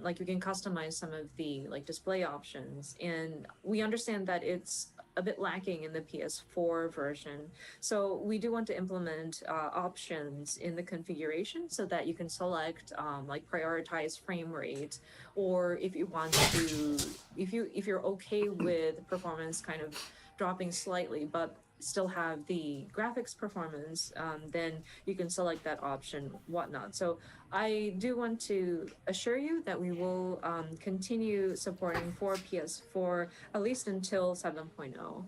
Like you can customize some of the like display options, and we understand that it's a bit lacking in the PS4 version. So we do want to implement options in the configuration so that you can select like prioritize frame rate, or if you want to, if you're okay with performance kind of dropping slightly, but still have the graphics performance, then you can select that option, whatnot. So I do want to assure you that we will continue supporting for PS4 at least until 7.0.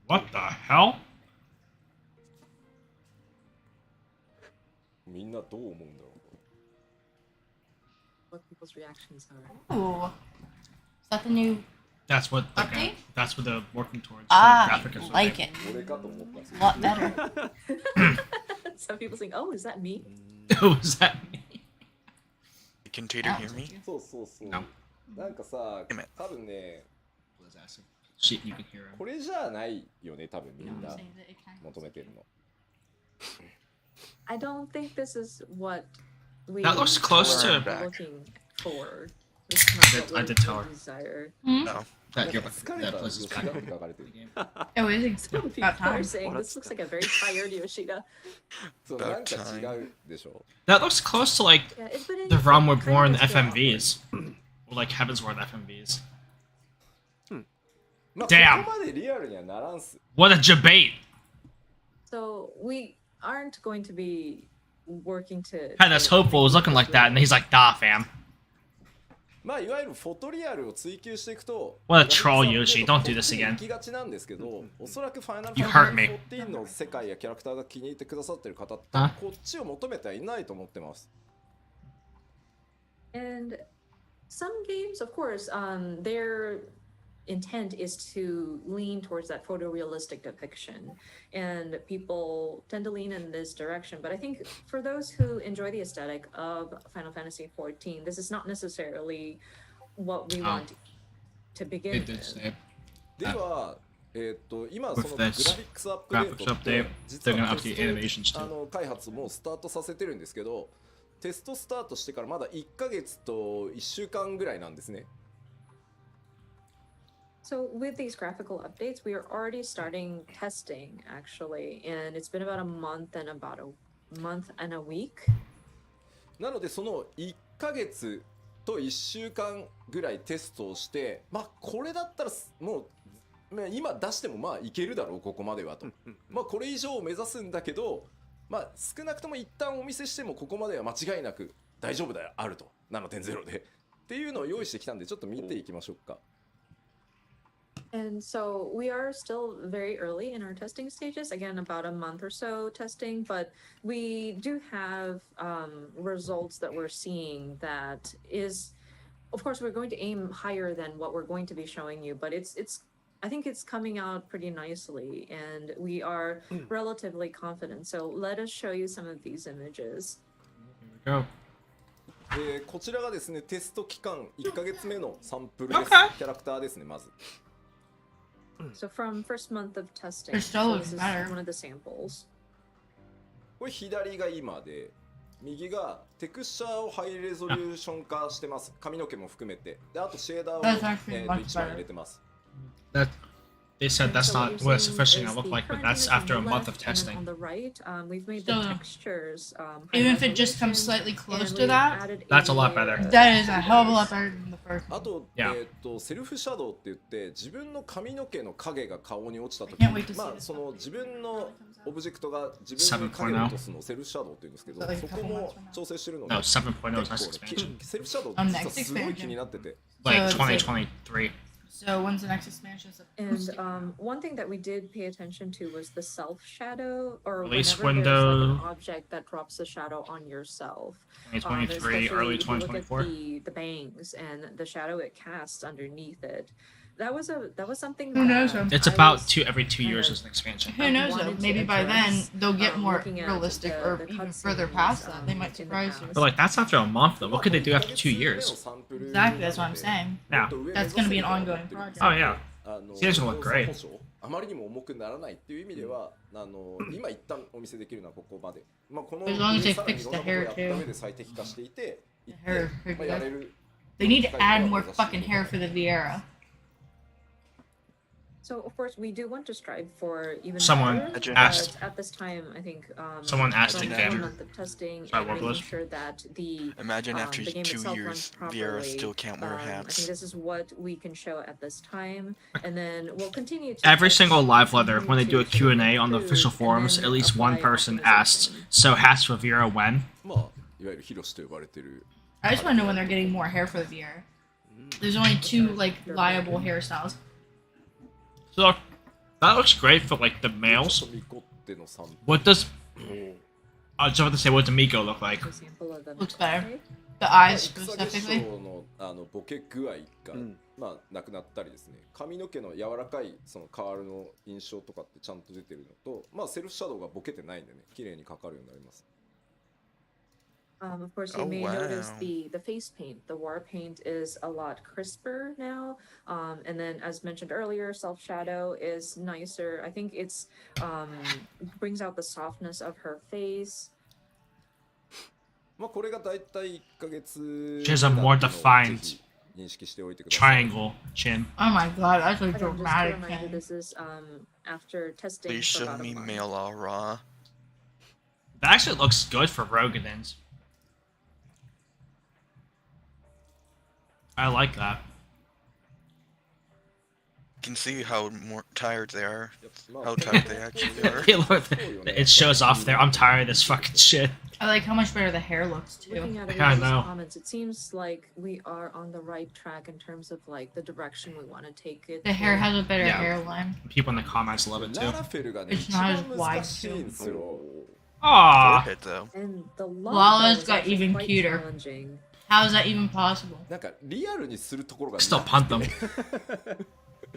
What the hell? みんなどう思うんだろう。 What people's reactions are. Ooh. Is that the new That's what the update? that's what they're working towards. Ah, graphic is like it. 俺かと思ったんですよ A lot better. Some people think, oh, is that me? Oh, is that me? Can Tater hear me? そうそうそう。 No. なんかさ Damn it. 多分ね Shit, you can hear him. これじゃないよね多分みんな Say that it can- 求めてるの。 I don't think this is what we That looks close to- are looking for. It's not what I we did tell her. desire. No. That, your, 疲れた that place is 吉 back. 田って書かれてる Oh, it is People about are time. saying this looks like a very tired Yoshida. そう About なんか違うでしょ That looks close to like Yeah, but in the realm we're kind born of still FMVs. Or like Heaven's Word FMVs. まあ Damn. ここまでリアルにはならんす What a debate! So we aren't going to be working to. Had us hopeful it was looking like that, and he's like, nah, fam. まあいわゆるフォトリアルを追求していくと What a troll, Yoshi. Don't do this again. 行きがちなんですけど、おそらくファイナル You ファ hurt ン me. タジー14の世界やキャラクターが気に入ってくださってる方ってあこっちを求めてはいないと思ってます。 And some games, of course, their intent is to lean towards that photorealistic depiction, and people tend to lean in this direction. But I think for those who enjoy the aesthetic of Final Fantasy XIV, this is not necessarily what we Oh. want to begin It did with. say. では、今そ With のグラフ this ィックスアップデー graphics トって update, 実 they're は gonna テ update ス animations ト too. 開発もスタートさせてるんですけど、テストスタートしてからまだ1ヶ月と1週間ぐらいなんですね。 So with these graphical updates, we are already starting testing actually, and it's been about a month and a week. なのでその1ヶ月と1週間ぐらいテストをして、まあこれだったらもうまあ今出してもまあいけるだろうここまではと。まあこれ以上を目指すんだけど、まあ少なくとも一旦お見せしてもここまでは間違いなく大丈夫だよあると 7.0 でっていうのを用意してきたんでちょっと見ていきましょうか。 And so we are still very early in our testing stages, again, about a month or so testing, but we do have results that we're seeing that is, of course, we're going to aim higher than what we're going to be showing you, but I think it's coming out pretty nicely, and we are relatively confident. So let us show you some of these images. Here we go. こちらがですねテスト期間1ヶ月目のサンプルです。 Okay. キャラクターですねまず。 So from first month of testing, They're still so this is better. one of the samples. これ左が今で右がテクスチャーをハイレゾリューション化してます。髪の毛も含めて。であとシェーダーを、 That's actually much 一枚 better. 入れてます。 That they said that's So not you're what it's seeing officially is gonna look the like, but current that's image on after the a month of left, and then testing. on the right, we've made the So, textures. Even high if it just comes resolution, slightly close and to we that, added That's a lot better. that is a hell of a lot better than the first あ one. と、 Yeah. セルフシャドウって言って自分の髪の毛の影が顔に落ちた時 I can't wait to see まあ this その自分のオブジェクトが自分に影を落とすのをセルフシャドウって言うんですけど So like そ a こ couple も months from now. 調整してるので No, 7.0 is 結 next 構 expansion. セルフシャドウ On 実 next はすごい expansion. 気になってて Like So it's like- 2023. So when's the next expansion? And one thing that we did pay attention to was the self shadow, or Release whenever there's like window. an object that drops the shadow on yourself. 2023, Especially early if you look at 2024. the bangs and the shadow it casts underneath it. That was something. Who knows, that It's I about was every 2 years kind as an expansion. Who knows though? wanted to Maybe by then address, they'll get more looking at realistic the- or the even cutscenes, further past that. They might in the surprise you. past. But like that's after a month though. What could they do after 2 years? Exactly, that's what I'm saying. Yeah. That's gonna be an ongoing project. Oh yeah. あの It's gonna look great. 動作保証あまりにも重くならないっていう意味では、今一旦お見せできるのはここまで。まあこの As long as they さらに fix いろん the なことをやった hair, too. 上で最適化していて、いって hair, まあやれる。 They need to add more fucking hair for the Viera. So of course we do want to strive for even Someone better, asked- but at this time I think Someone asked from again. one month of testing Sorry, and what making was? sure that the Imagine after the game 2 itself years, runs Viera properly. still can't wear I think hats. this is what we can show at this time, and then we'll continue to Every test, single live letter, when they do a continue to Q&A on the improve, official and forums, then at least one apply person asked, optimization. so hats for Vera when? まあいわゆるヒロシと呼ばれてる。 I just want to know when they're getting more hair for the Viera. There's only 2 like viable hairstyles. So that looks great for like the males. ミコってのサンプル What does I was about to say what does Miko look like? A sample of them. Looks better. Okay. The eyes 草月 specifically. 賞のボケ具合が、まあなくなったりですね髪の毛の柔らかいそのカールの印象とかってちゃんと出てるのとまあセルフシャドウがボケてないんでね綺麗にかかるようになります Of course, you Oh, may notice wow. the face paint. The war paint is a lot crisper now. And then, as mentioned earlier, self shadow is nicer. I think it's brings out the softness of her face. まあこれがだいたい1ヶ月 She has a more defined 認識しておいてください。 Triangle chin. Oh my god, that's like Again, just a dramatic. reminder, Ken. this is after testing Please for show about a me month. male aura. That actually looks good for Rogadins. I like that. You can see how more tired they are. まあ How tired they actually are. Hey, look, it shows off there. I'm tired of this fucking shit. I like how much better the hair looks Looking too. at I everybody's know. comments, it seems like we are on the right track in terms of like the direction we want to take it. The hair to. has a better Yeah. hairline. People in the comments love it ラ too. ラフェルがね It's 一 not 番 as wide 難しいんですよ。 Aww. Forehead though. And the Lala's Lala is got actually even quite cuter. challenging. How is that even possible? なんかリアルにするところが Still なく punt て them.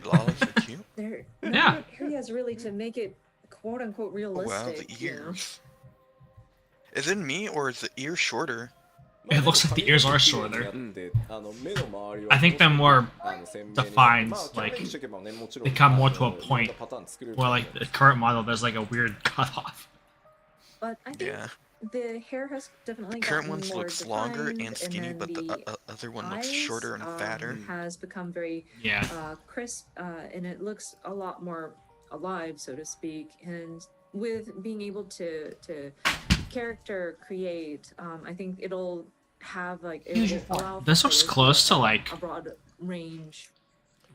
Lala's are cute. There, Yeah. areas really to make it quote unquote Oh, wow, realistic. the you know? ears. Is it me or is the ear shorter? It looks like the ears are shorter. あの目の周りは I think they're more あの鮮明に defined, まあキャラメ like, ルしていけばねもちろん they come more あ to a の point いろんなパターン作れる where like the current model there's like a weird cutoff. But I think Yeah. the hair has definitely The current gotten ones more looks longer defined, and skinny, then but the other one looks eyes, shorter and fatter. has become very Yeah. crisp, and it looks a lot more alive, so to speak. And with being able to character create, I think it'll have like it will allow This looks for close to like a broad range.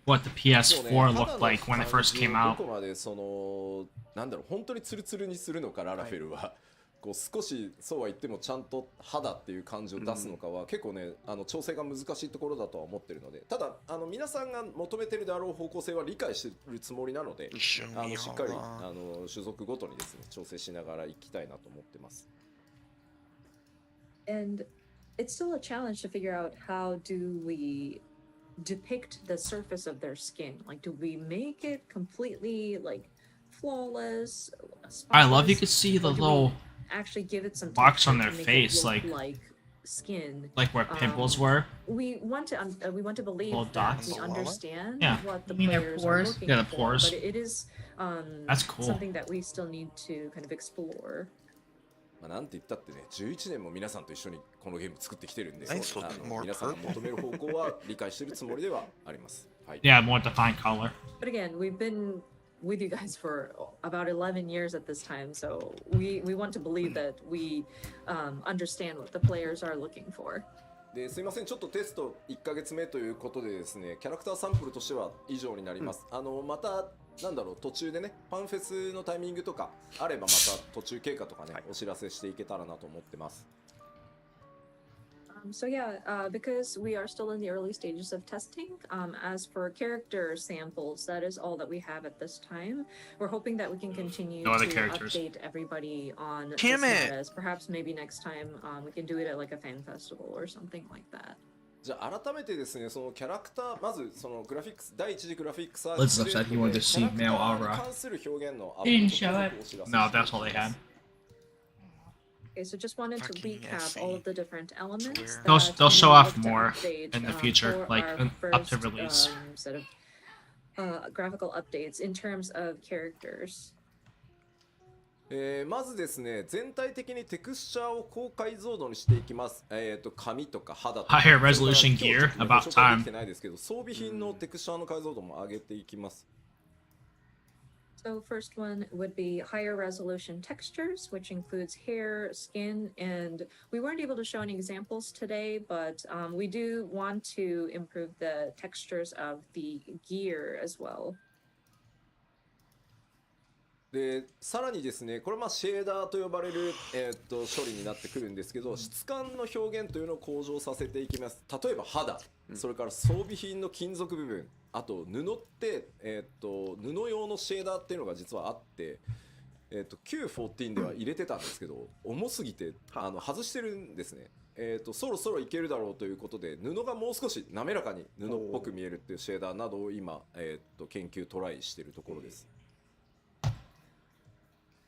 what the そうね PS4 肌 looked の like when it 感 first じ came を out. どこまでそのなんだろう本当にツルツルにするのかララフェルは、こう少しそうは言ってもちゃんと肌っていう感じを出すのかは、結構ねあの調整が難しいところだとは思ってるので、ただあの皆さんが求めてるであろう方向性は理解してるつもりなので、 Show あ me のしっかり aura. あの種族ごとにですね調整しながらいきたいなと思ってます。 And it's still a challenge to figure out how do we depict the surface of their skin. Like, do we make it completely like flawless? I love you spotless, could see the or do we little actually give it some marks on texture their to make it face, look like skin. where pimples were. We want to believe Little that dots. we understand Yeah. what the You mean their players pores? are looking Yeah, the for, pores. but it is That's cool. something that we still need to kind of explore. まあなんて言ったってね11年も皆さんと一緒にこのゲーム作ってきてるんで、 Nice あ looking の more 皆さんが求める方向は理解してるつもりではあります。はい。 Yeah, more defined color. But again, we've been with you guys for about 11 years at this time, so we want to believe that we understand what the players are looking for. ですいませんちょっとテスト1ヶ月目ということでですねキャラクターサンプルとしては以上になります、あのまたなんだろう途中でねファンフェスのタイミングとかあればまた途中経過とかね、お知らせしていけたらなと思ってます。 So yeah, because we are still in the early stages of testing, as for character samples, that is all that we have at this time. We're hoping that we can continue No other to characters. update everybody on Damn this it! status. Perhaps maybe next time we can do it at like a fan festival or something like that. じゃあ改めてですねそのキャラクターまずそのグラフィックス第一次グラフィックスアーティス Liz ト said he wanted to see キャラクタ male ーに aura. 関する表現の They didn't show it. お知らせ No, that's all they had. Okay, so just wanted to Fucking recap all of the different elements. Where? They'll that show we off looked to more update, in the future, for like, our up to first, release. Set of graphical updates in terms of characters. まずですね全体的にテクスチャーを高解像度にしていきます。髪とか肌とか Higher resolution それから gear 今日ちょっとね about ご紹介で time. きてないですけど装備品のテクスチャーの解像度も上げていきます。 So first one would be higher resolution textures, which includes hair, skin, and we weren't able to show any examples today, but we do want to improve the textures of the gear as well. でさらにですねこれはまあシェーダーと呼ばれる、処理になってくるんですけど質感の表現というのを向上させていきます。例えば肌、それから装備品の金属部分、あと布って、布用のシェーダーっていうのが実はあって、Q14 では入れてたんですけど重すぎて外してるんですね。そろそろいけるだろうということで布がもう少し滑らかに布っぽく見えるっていうシェーダーなどを今、研究トライしているところです。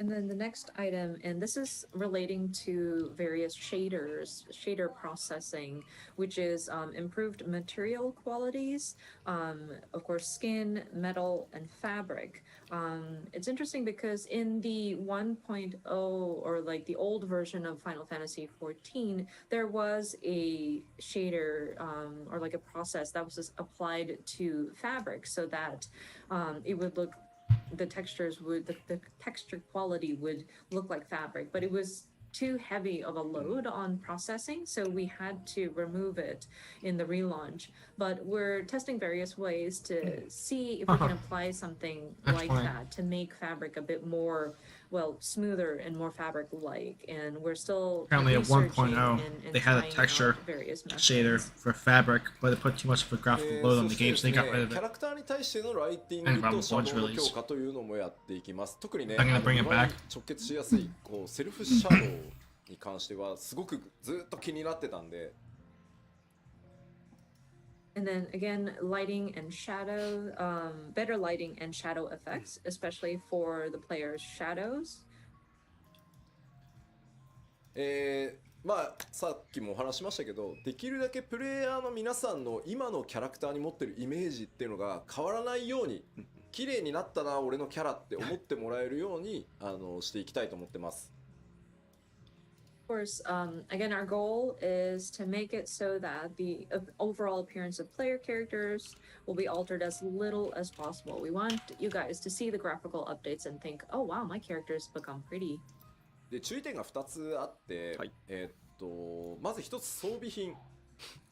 And then the next item, and this is relating to various shader processing, which is improved material qualities, of course, skin, metal, and fabric. It's interesting because in the 1.0 or like the old version of Final Fantasy XIV, there was a shader or like a process that was just applied to fabric so that it would look the texture quality would look like fabric, but it was too heavy of a load on processing, so we had to remove it in the relaunch. But we're testing various ways to see if we can apply something That's like funny. that to make fabric a bit more, well, smoother and more fabric-like. And we're still Apparently at researching 1.0, and they had a trying out texture various shader methods. for fabric, but they put too much of a graphical load on the そして game, で so す they ね got rid of キャ it. ラクターに対してのライティン And グ from とシャド launch ウの release. 強化というのもやっていきます。特にね、 I'm gonna bring it 岩に back. 直結しやすいこうセルフシャドウに関してはすごくずっと気になってたんで。 And then again, lighting and shadow, better lighting and shadow effects, especially for the player's shadows. まあさっきもお話ししましたけど、できるだけプレイヤーの皆さんの今のキャラクターに持ってるイメージっていうのが変わらないように、綺麗になったな俺のキャラって思ってもらえるようにしていきたいと思ってます。 Of course, again, our goal is to make it so that the overall appearance of player characters will be altered as little as possible. We want you guys to see the graphical updates and think, oh wow, my character's become pretty. で注意点が2つあって、はいまず1つ装備品、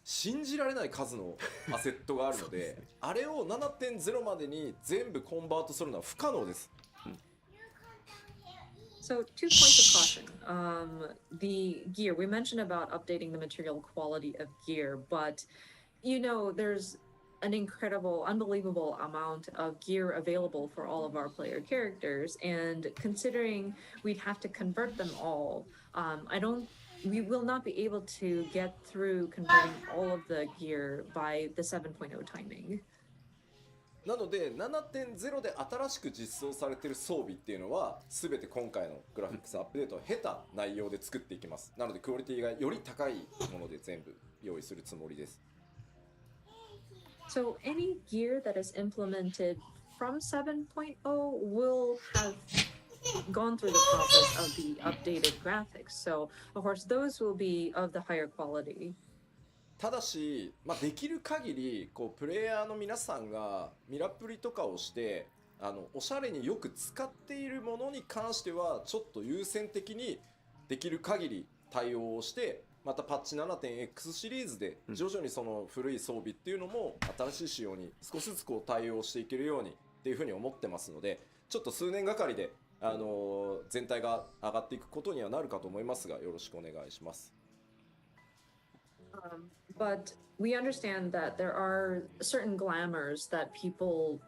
信じられない数のアセットがあるのであれを 7.0 までに全部コンバートするのは不可能です。 So 2 points of caution. The gear, we mentioned about updating the material quality of gear, but you know, there's an incredible, unbelievable amount of gear available for all of our player characters, and considering we'd have to convert them all, we will not be able to get through converting all of the gear by the 7.0 timing. なので 7.0 で新しく実装されている装備っていうのは全て今回のグラフィックスアップデートを経た内容で作っていきます。なのでクオリティがより高いもので全部用意するつもりです。 So any gear that is implemented from 7.0 will have gone through the process of the updated graphics. So of course those will be of the higher quality. ただし、できる限りこうプレイヤーの皆さんがミラプリとかをしておしゃれによく使っているものに関してはちょっと優先的にできる限り対応をして、またパッチ 7.x シリーズで徐々にその古い装備っていうのも新しい仕様に少しずつこう対応していけるようにっていうふうに思ってますので、ちょっと数年がかりで全体が上がっていくことにはなるかと思いますが、よろしくお願いします。 But we understand that there are certain glamours that people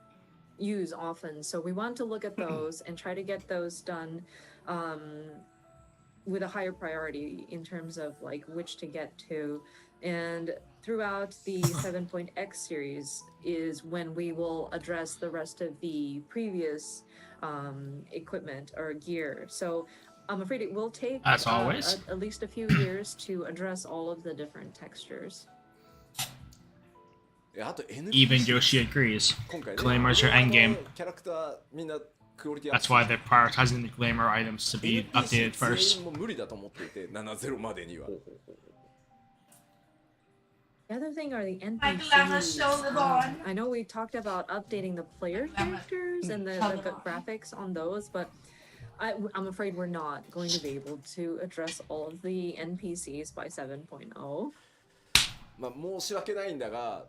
use often, so we want to look at those and try to get those done with a higher priority in terms of like which to get to. And throughout the 7.x series is when we will address the rest of the previous equipment or gear. So I'm afraid it will take As always. at least a few years to address all of the different textures. あと NPC Even Yoshi agrees. 今回ね Glamours are endgame. キャラクターみんなクオリティ That's why they're prioritizing the glamour items to be updated NPC first. 全員も無理だと思っていて70までには。 The other thing are the My glamour NPCs. still live on. I know we talked about updating the player characters and the graphics on those, but I'm afraid we're not going to be able to address all of the NPCs by 7.0. 申し訳ないんだが、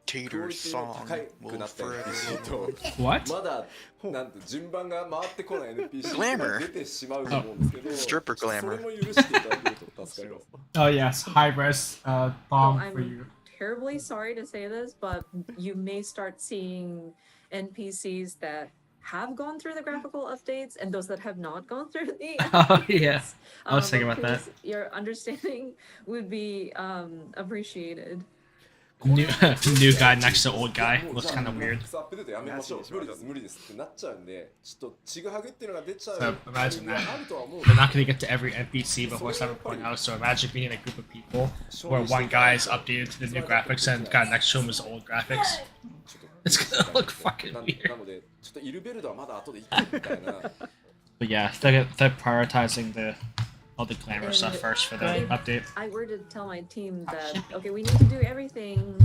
クオ Tater's リティの song 高く will なった forever NPC live と What? まだなんと順番が回ってこない NPC が Glamour 出てしまうと思うんですけど、 Stripper それ glamour も許していただけると助かります。 Oh yes, high res So thong for I'm you. terribly sorry to say this, but you may start seeing NPCs that have gone through the graphical updates and those that have not gone through the Oh yeah, I was thinking about that. please, your understanding would be appreciated. New new guy next to old guy looks kind of weird. アップデートやめましょう、無理です無理ですってなっちゃうんで、ちょっとちぐはぐっていうのが出ちゃう So imagine 部分は that. あるとは思うん They're で not gonna get to every NPC before 7.0, so imagine being in a group of people where one guy is updated to the new graphics and the guy next to him is old graphics. It's gonna look fucking な weird. のでちょっとイルベルドはまだ後でいいかみたいな But yeah, they're prioritizing all the glamour stuff first for the update. I were to tell my team that okay, we need to do everything.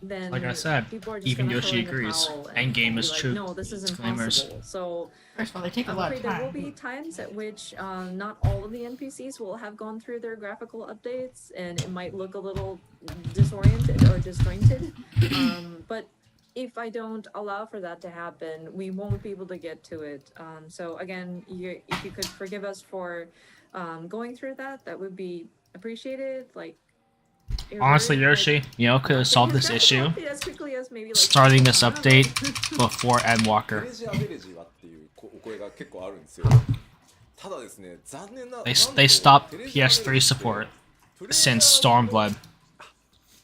Then Like I said, people are just even gonna throw Yoshi in the agrees. towel and Endgame be is like, true. No, this is It's glamours. impossible. So First of all, they take a I'm lot afraid of there will time. be times at which not all of the NPCs will have gone through their graphical updates, and it might look a little disoriented or disjointed. But if I don't allow for that to happen, we won't be able to get to it. So again, if you could forgive us for going through that, that would be appreciated. Like Honestly, Yoshi, you know, could have solved this issue starting this update before Endwalker. ベレージアベレージはっていうお声が結構あるんですよ。ただですね、残念な They stopped PS3 support since Stormblood.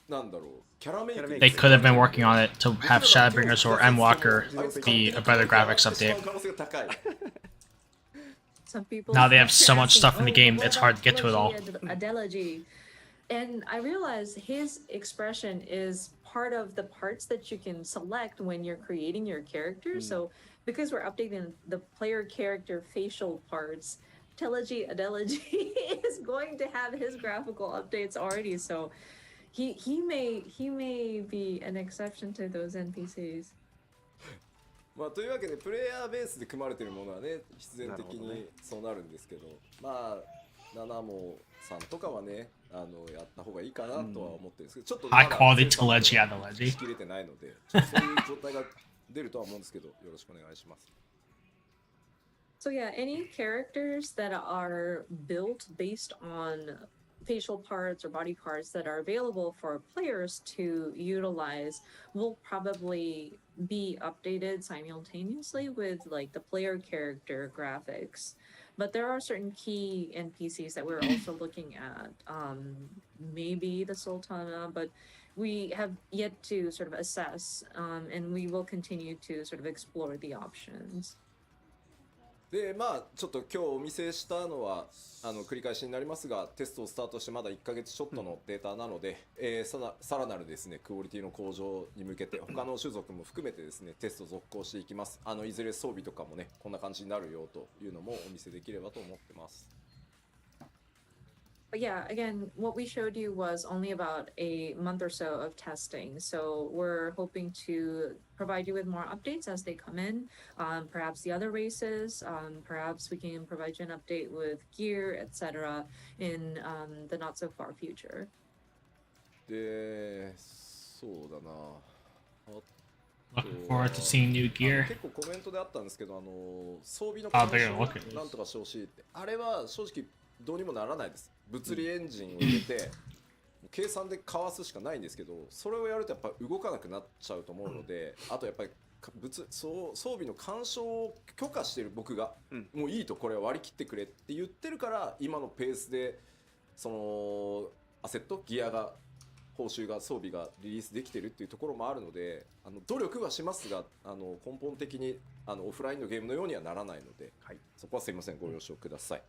なんだろう、キャラメイク They could have been working on it to have Shadowbringers or Endwalker be a better graphics update. 可能性が高い。 Some people Now they have so much asking, stuff in the game, what it's hard to about get to it all. Adelegy? And I realize his expression is part of the parts that you can select when you're creating your character. So because we're updating the player character facial parts, Adelegy is going to have his graphical updates already. So he may be an exception to those NPCs. まあというわけでプレイヤーベースで組まれてるものはね、必然的にそうなるんですけど、まあ7もさんとかはね、やった方がいいかなとは思ってるんですけど、ちょっと High quality Telegy Adelegy. しきれてないので、ちょっとそういう状態が出るとは思うんですけど、よろしくお願いします。 So yeah, any characters that are built based on facial parts or body parts that are available for players to utilize will probably be updated simultaneously with like the player character graphics. But there are certain key NPCs that we're also looking at. Maybe the Sultana, but we have yet to sort of assess, and we will continue to sort of explore the options. でまあちょっと今日お見せしたのは繰り返しになりますが、テストをスタートしてまだ1ヶ月ちょっとのデータなので、さらなるですねクオリティの向上に向けて他の種族も含めてですねテスト続行していきます。いずれ装備とかもねこんな感じになるよというのもお見せできればと思ってます。 But yeah, again, what we showed you was only about a month or so of testing. So we're hoping to provide you with more updates as they come in. Perhaps the other races, perhaps we can provide you an update with gear, etc. in the not so far future. で、そうだな。 Looking forward to seeing new gear. 結構コメントであったんですけど、装備の Ah, 干 they're 渉 gonna look at this. なんとかしてほしいって、あれは正直どうにもならないです。物理エンジンを入れて、計算でかわすしかないんですけど、それをやるとやっぱ動かなくなっちゃうと思うので、あとやっぱり装備の干渉を許可してる僕が、もういいとこれは割り切ってくれって言ってるから今のペースでそのアセットギアが報酬が装備がリリースできてるっていうところもあるので、努力はしますが根本的にオフラインのゲームのようにはならないので、はい、そこはすいませんご了承ください。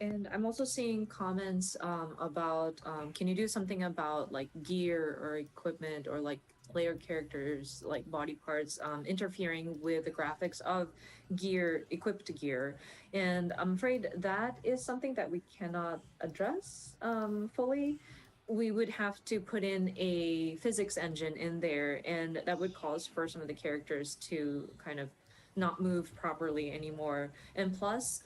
And I'm also seeing comments about can you do something about like gear or equipment or like player characters like body parts interfering with the graphics of gear, equipped gear. And I'm afraid that is something that we cannot address fully. We would have to put in a physics engine in there, and that would cause for some of the characters to kind of not move properly anymore. And plus,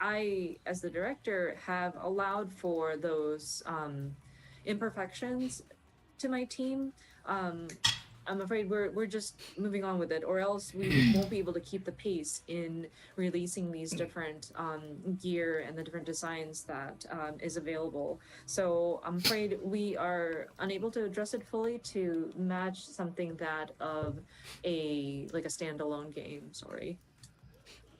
I, as the director, have allowed for those imperfections to my team. I'm afraid we're just moving on with it, or else we won't be able to keep the pace in releasing these different gear and the different designs that is available. So I'm afraid we are unable to address it fully to match something that of a like a standalone game. Sorry.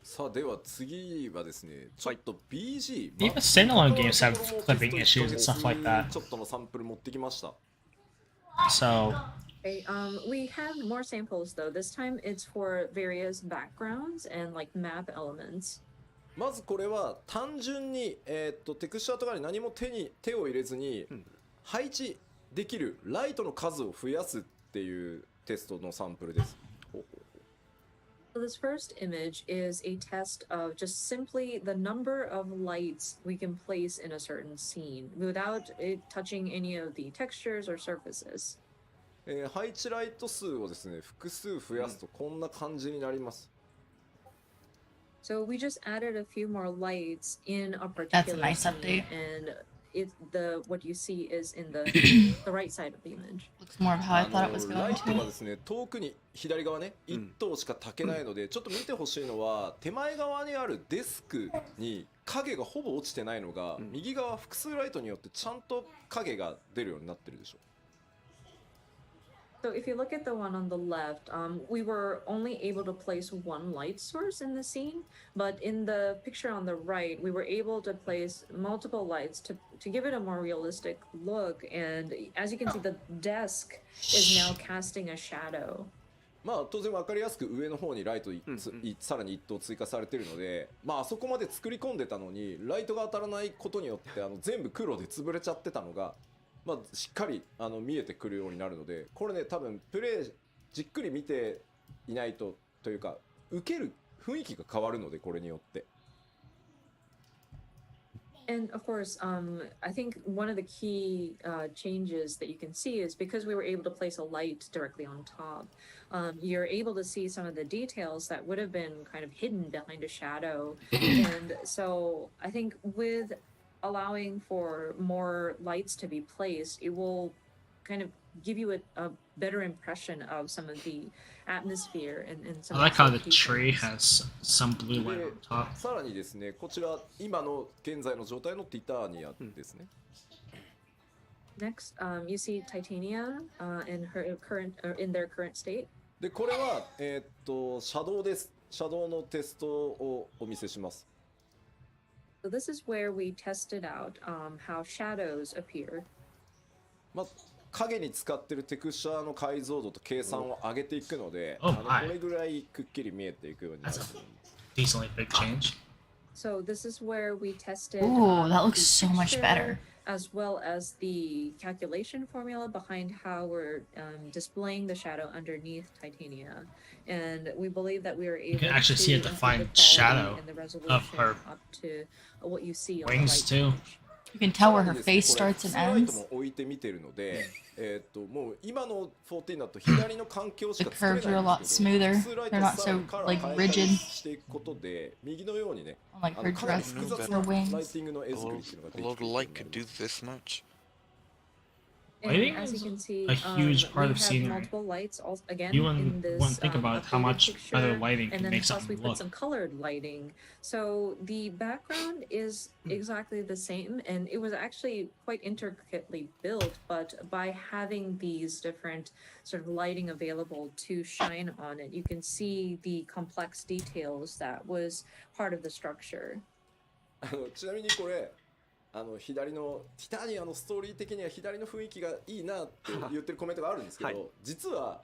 さあでは次はですね、ちょっと BG、 Even standalone games have clipping issues and stuff like that. ちょっとのサンプル持ってきました。 So Okay, we have more samples though. This time it's for various backgrounds and like map elements. まずこれは単純に、テクスチャーとかに何も手を入れずに配置できるライトの数を増やすっていうテストのサンプルです。 So this first image is a test of just simply the number of lights we can place in a certain scene without it touching any of the textures or surfaces. 配置ライト数をですね複数増やすとこんな感じになります。 So we just added a few more lights in a That's a particular nice scene, update. and what you see is in the right side of the image. Looks more of how I thought it was ライ going トが to. ですね遠くに左側ね一灯しか焚けないので、ちょっと見てほしいのは手前側にあるデスクに影がほぼ落ちてないのが、右側複数ライトによってちゃんと影が出るようになってるでしょ。 So if you look at the one on the left, we were only able to place one light source in the scene, but in the picture on the right, we were able to place multiple lights to give it a more realistic look. And as you can see, the desk is now casting a shadow. まあ当然分かりやすく上の方にライトさらに1灯追加されてるので、まああそこまで作り込んでたのにライトが当たらないことによって全部黒で潰れちゃってたのが、まあしっかり見えてくるようになるので、これね多分プレイじっくり見ていないとというか受ける雰囲気が変わるのでこれによって。 And of course, I think one of the key changes that you can see is because we were able to place a light directly on top, you're able to see some of the details that would have been kind of hidden behind a shadow. And so I think with allowing for more lights to be placed, it will kind of give you a better impression of some of the atmosphere and some I like how of the the tree details. has some blue light で on top. さらにですねこちら今の現在の状態のティターニアですね。 Next, you see Titania in their current state. でこれはシャドウです。シャドウのテストをお見せします。 So this is where we tested out how shadows appear. まあ影に使ってるテクスチャーの解像度と計算を上げていくので、 Oh こ my. れぐらいくっきり見えていくようになると思います。 Decently big change. So this is where we tested Ooh, that looks the so much texture, better. as well as the calculation formula behind how we're displaying the shadow underneath Titania. And we believe that we are able can actually to see a improve the defined quality shadow and the resolution of her up to what you see on wings the right too. image. You can tell where さ her らにですね face これ starts 普 and 通ライト ends. も置いてみてるので、もう今の14だと左の環境し The か作れ curves are a ないん lot ですけど、 smoother. 普通ライト They're を not さら so にカラー like 変えたり rigid. していくことで右のようにね Like her かなり dress, 複雑 her なライ wings. ティングの絵 A 作 little, りっていうのが a でき little ている light よう could になり do ます this much. And Lighting as you is can see, a huge part we of have scenery. multiple lights again You in this wouldn't think about how updated much better picture, lighting and can then make plus we something put look. some colored lighting. So the background is exactly the same, and it was actually quite intricately built, but by having these different sort of lighting available to shine on it, you can see the complex details that was part of the structure. ちなみにこれ左のティタニアのストーリー的には左の雰囲気がいいなって言ってるコメントがあるんですけど、はい実は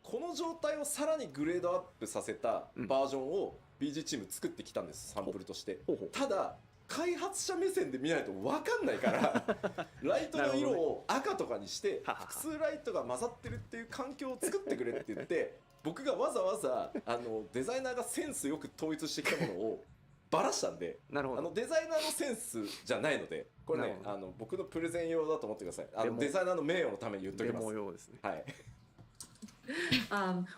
この状態をさらにグレードアップさせたバージョンを BG チーム作ってきたんです、サンプルとして。ほうほうただ開発者目線で見ないと分かんないからライトの色を赤とかにしてははは複数ライトが混ざってるっていう環境を作ってくれって言って僕がわざわざデザイナーがセンスよく統一してきたものをバラしたんで、なるほど。デザイナーのセンスじゃないのでこれねなる僕のプレゼン用だと思ってください。でもデザイナーの名誉のために言っときデます。モ用ですね。はい。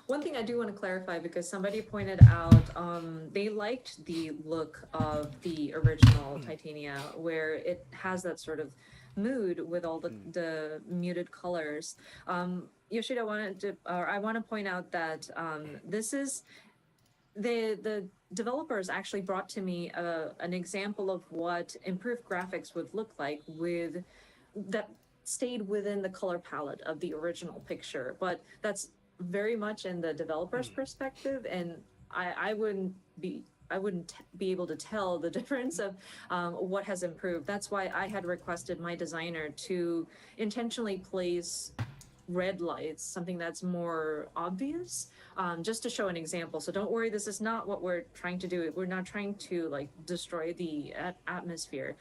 One thing I do want to clarify because somebody pointed out they liked the look of the original Titania where it has that sort of mood with all the muted colors. Yoshida I want to point out that this is the developers actually brought to me an example of what improved graphics would look like with that stayed within the color palette of the original picture, but that's very much in the developer's perspective, and I wouldn't be I wouldn't be able to tell the difference of what has improved. That's why I had requested my designer to intentionally place red lights, something that's more obvious, just to show an example. So don't worry, this is not what we're trying to do. We're not trying to like destroy the atmosphere.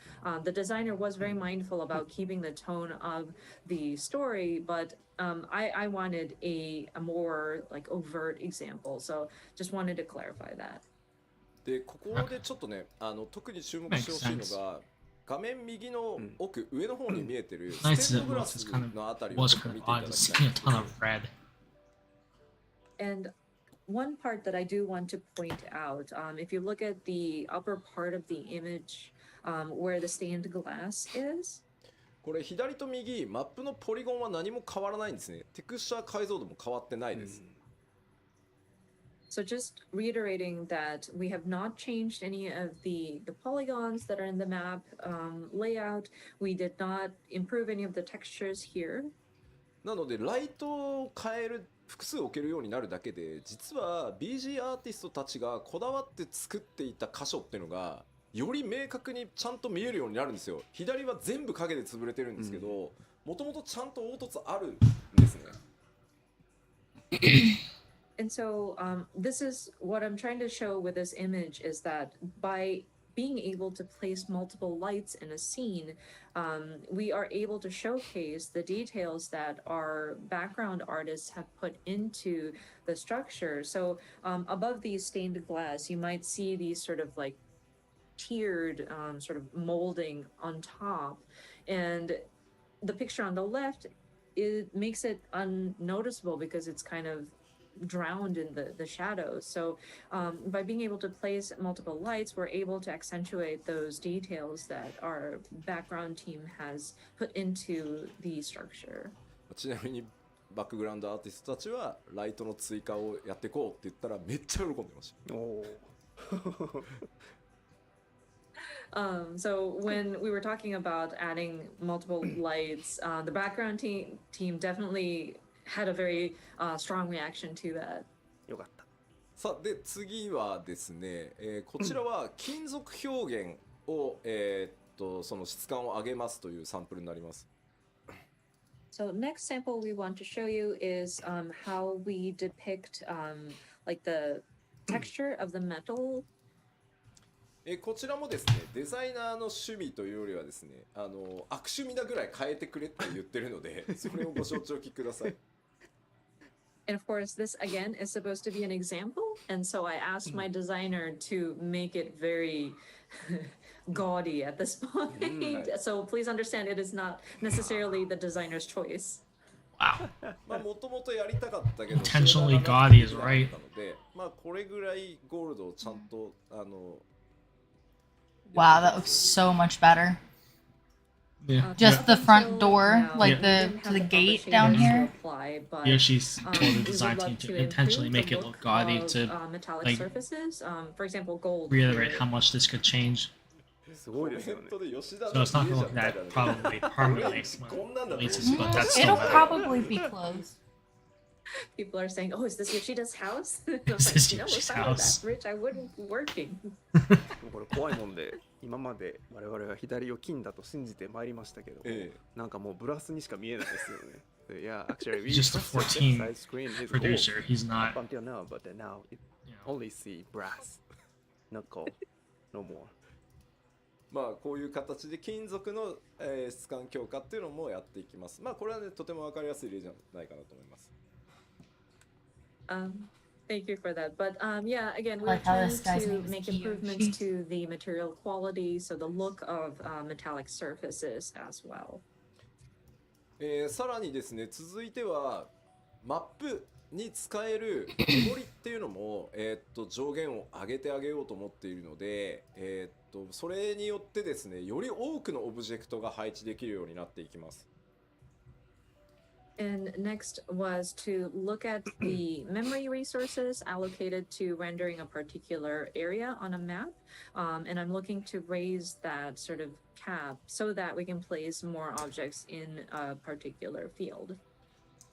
The designer was very mindful about keeping the tone of the story, but I wanted a more like overt example. So just wanted to clarify that. でここでちょっとね特に注目してほしいのが画面右の奥、上の方に見えてるステンドグラスのあたりをちょっと見ていただきたいんですけど And one part that I do want to point out, if you look at the upper part of the image, where the stained glass is, これ左と右、マップのポリゴンは何も変わらないんですね。テクスチャー解像度も変わってないです。So just reiterating that we have not changed any of the polygons that are in the map layout. We did not improve any of the textures here. なのでライトを変える複数置けるようになるだけで、実は BG アーティストたちがこだわって作っていた箇所っていうのがより明確にちゃんと見えるようになるんですよ。左は全部影で潰れてるんですけど、もともとちゃんと凹凸あるんですね。And so this is what I'm trying to show with this image is that by being able to place multiple lights in a scene, we are able to showcase the details that our background artists have put into the structure. So above these stained glass, you might see these sort of like tiered sort of molding on top. And the picture on the left, it makes it unnoticeable because it's kind of drowned in the shadows. So by being able to place multiple lights, we're able to accentuate those details that our background team has put into the structure. ちなみにバックグラウンドアーティストたちはライトの追加をやっていこうって言ったらめっちゃ喜んでました。So when we were talking about adding multiple lights, the background team definitely had a very strong reaction to that. よかった。さあで次はですね、こちらは金属表現を、その質感を上げますというサンプルになります。So next sample we want to show you is how we depict like the texture of the metal. こちらもですね、デザイナーの趣味というよりはですね、悪趣味なぐらい変えてくれって言ってるので、それをご承知おきください。And of course, this again is supposed to be an example, and so I asked my designer to make it very gaudy at this point. So please understand, it is not necessarily the designer's choice. Wow. まあもともとやりたかったけど、 Intentionally gaudy is right. なので、まあこれぐらいゴールドをちゃんとWow, that looks so much better. Yeah. Just the front door, Now, like we the didn't to have the the gate publishing down to here. apply, but, Yoshi's told the we would design love team to to intentionally improve make the it look gaudy of, to metallic like, surfaces. For example, gold. reiterate how much this could change. すごいですよね。 So it's not going to look that probably permanently when it releases, but that's still It'll better. probably be closed. People are saying, "Oh, is this Yoshida's house?" Is this You know, Yoshi's if I were house? that rich, I wouldn't be working. これ怖いもんで、今まで我々は左を金だと信じてまいりましたけど、なんかもうブラスにしか見えないですよね。Yeah, actually, we He's just a trusted 14 the side screen is producer. He's gold not. up until now, but now it You know, only see brass, not gold, no more. まあこういう形で金属の、質感強化っていうのもやっていきます。まあこれはねとても分かりやすい例じゃないかなと思います。Thank you for that. But yeah, again, we're Like how trying this guy's to name is make Yoshi. improvements to the material quality, so the look of metallic surfaces as well. さらにですね、続いてはマップに使えるメモリっていうのも、上限を上げてあげようと思っているので、それによってですね、より多くのオブジェクトが配置できるようになっていきます。And next was to look at the memory resources allocated to rendering a particular area on a map. And I'm looking to raise that sort of cap so that we can place more objects in a particular field.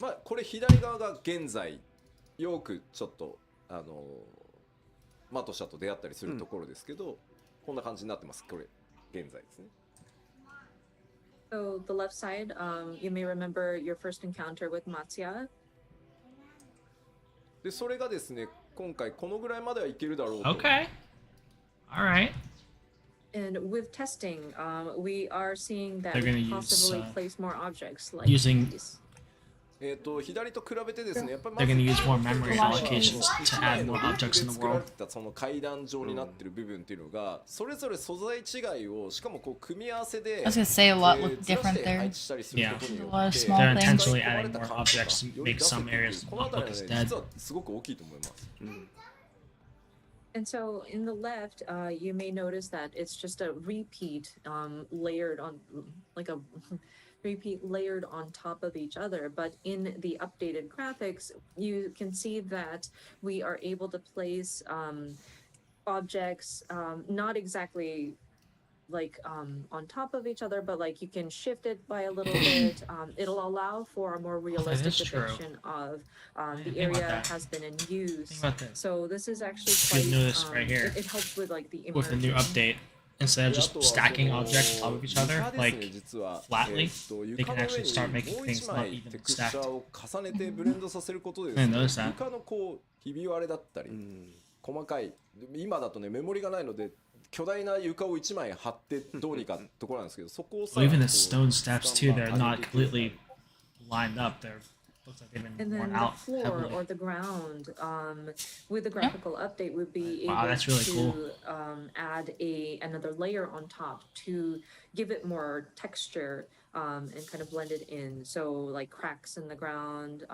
まあこれ左側が現在よくちょっとマトシャと出会ったりするところですけど、こんな感じになってます。これ現在ですね。So the left side, you may remember your first encounter with Matsuya. でそれがですね、今回このぐらいまではいけるだろうと。 Okay. All right. And with testing, we are seeing that They're we gonna can possibly use, place more objects like using- these. 左と比べてですね、やっぱり They're gonna use more memory ま allocations to add more objects in the 作られ world. てたその階段状になってる部分っていうのが、それぞれ素材違いをしかもこう組み合わせで I was gonna say a lot look ずらし different て配 there. 置したりすることによ A lot っ of て small They're things. intentionally adding more objects to make some areas この not 辺 look り as はね、 dead. 実はすごく大きいと思います。 And so in the left, you may notice that it's just a repeat layered on, like a repeat layered on top of each other. But in the updated graphics, you can see that we are able to place objects not exactly like on top of each other, but like you can shift it by a little bit. It'll allow for a more realistic is true. depiction of didn't the think about area that. has been in use. Think about this. So this is actually Good quite, notice right here. It helps with like the With the new immersion. update, instead of just stacking objects on top of each other, 床ですね like 実は flatly, 床 they can の actually 上 start に making もう things 一 not 枚 evenly テクスチャ stacked. ーを重ねてブレンドさせることで I です didn't ね notice that. 床のこうひび割れだったり、細かい今だとねメモリがないので巨大な床を1枚貼ってどうにかところなんですけど、そこをさ Well, ら even に the こう stone steps too, they're スタンバー not 上げていける completely lined up. They're looks like they've been And worn then the out floor heavily. or the ground, with the graphical update, would be Wow, able that's really to cool. Add another layer on top to give it more texture and kind of blend it in. So like cracks in the ground.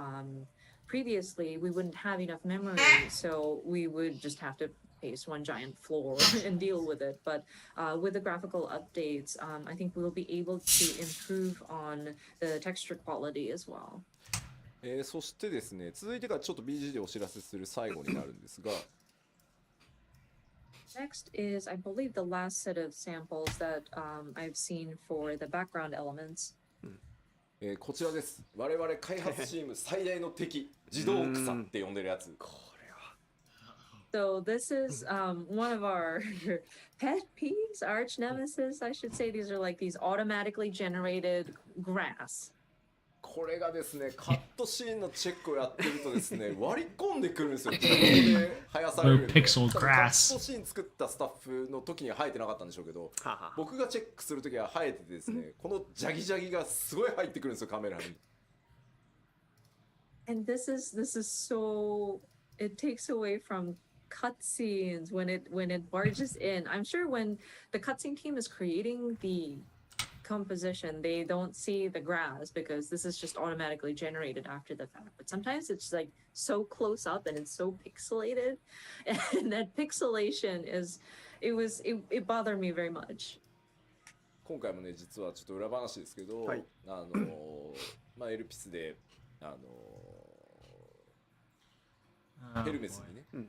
Previously, we wouldn't have enough memory, so we would just have to paste one giant floor and deal with it. But with the graphical updates, I think we'll be able to improve on the texture quality as well. そしてですね、続いてがちょっと BG でお知らせする最後になるんですが、 Next is, I believe, the last set of samples that I've seen for the background elements. こちらです。我々開発チーム最大の敵、自動草って呼んでるやつ。 So this is one of our pet peeves, arch nemesis, I should say. These are like these automatically generated grass. これがですね、カットシーンのチェックをやってるとですね、割り込んでくるんですよ。自動で生やされるんで。 Pixel 多分 grass カットシーン作ったスタッフの時には生えてなかったんでしょうけど、僕がチェックする時は生えててですね、このジャギジャギがすごい入ってくるんですよ、カメラに。 And this is so, it takes away from cutscenes when it barges in. I'm sure when the cutscene team is creating the composition, they don't see the grass because this is just automatically generated after the fact. But sometimes it's like so close up and it's so pixelated, and that pixelation it bothered me very much. 今回もね、実はちょっと裏話ですけど、はいまあエルピスでヘルメスにね、